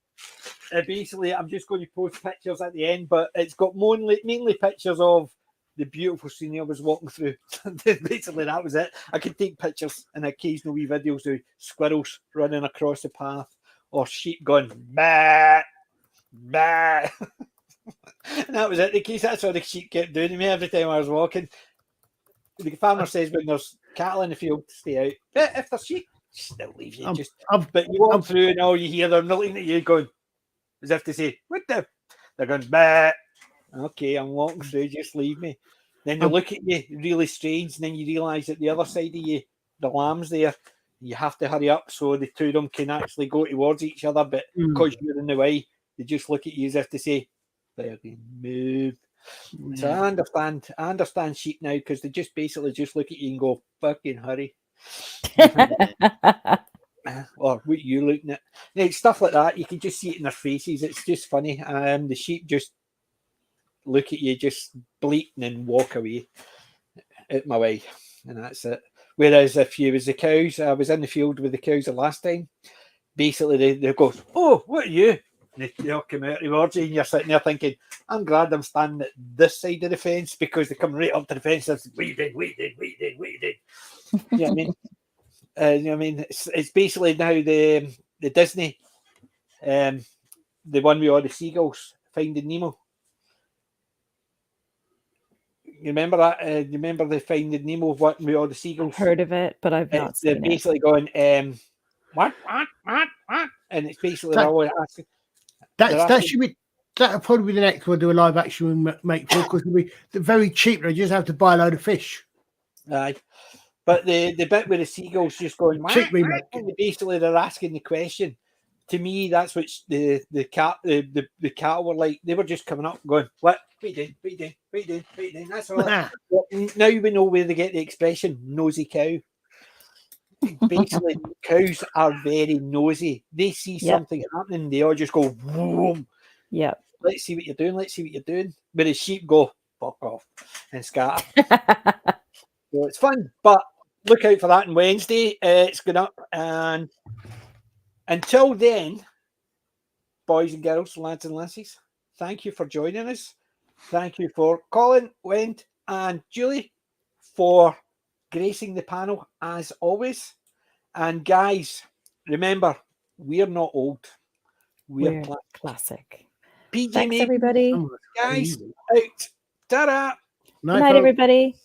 Basically, I'm just going to post pictures at the end, but it's got mainly pictures of the beautiful scenery I was walking through. Basically, that was it. I could take pictures and occasional wee videos of squirrels running across the path or sheep going bah, bah. And that was it. The case that's what the sheep kept doing to me every time I was walking. The farmer says when there's cattle in the field, stay out. But if there's sheep, they'll leave you. But you walk through and all you hear them looking at you going, as if to say, what the? They're going, bah. Okay, I'm walking through, just leave me. Then they look at you really strange, and then you realise that the other side of you, the lamb's there. You have to hurry up so the two of them can actually go towards each other, but because you're in the way, they just look at you as if to say, "Baby, move." So I understand sheep now because they just basically just look at you and go, "Fucking hurry." Or what you looking at? Stuff like that. You can just see it in their faces. It's just funny. The sheep just look at you, just bleating and walk away out my way, and that's it. Whereas if you was the cows, I was in the field with the cows the last time. Basically, they go, "Oh, what are you?" And they'll come out towards you, and you're sitting there thinking, "I'm glad I'm standing at this side of the fence because they come right up to the fence and say, waiting. You know what I mean? You know what I mean? It's basically now the Disney, the one with all the seagulls, Finding Nemo. You remember that? You remember the Finding Nemo with all the seagulls? I've heard of it, but I've not seen it. They're basically going, what? And it's basically they're always asking. That'll probably be the next one. Do a live action we make for because they're very cheap. They just have to buy a load of fish. Aye. But the bit where the seagulls just going, and basically they're asking the question. To me, that's what the cattle were like. They were just coming up going, "What? Wait, that's all." Now we know where they get the expression "nosy cow." Basically, cows are very nosy. They see something happening, they all just go, "Boom!" Yeah. Let's see what you're doing. Let's see what you're doing. Whereas sheep go, "Fuck off," and scatter. So it's fun, but look out for that on Wednesday. It's going up, and until then, boys and girls, lads and lassies, thank you for joining us. Thank you for Colin, Wend, and Julie for gracing the panel as always. And guys, remember, we're not old. We're classic. PJ, thanks, everybody. Guys, out. Ta-da. Good night, everybody.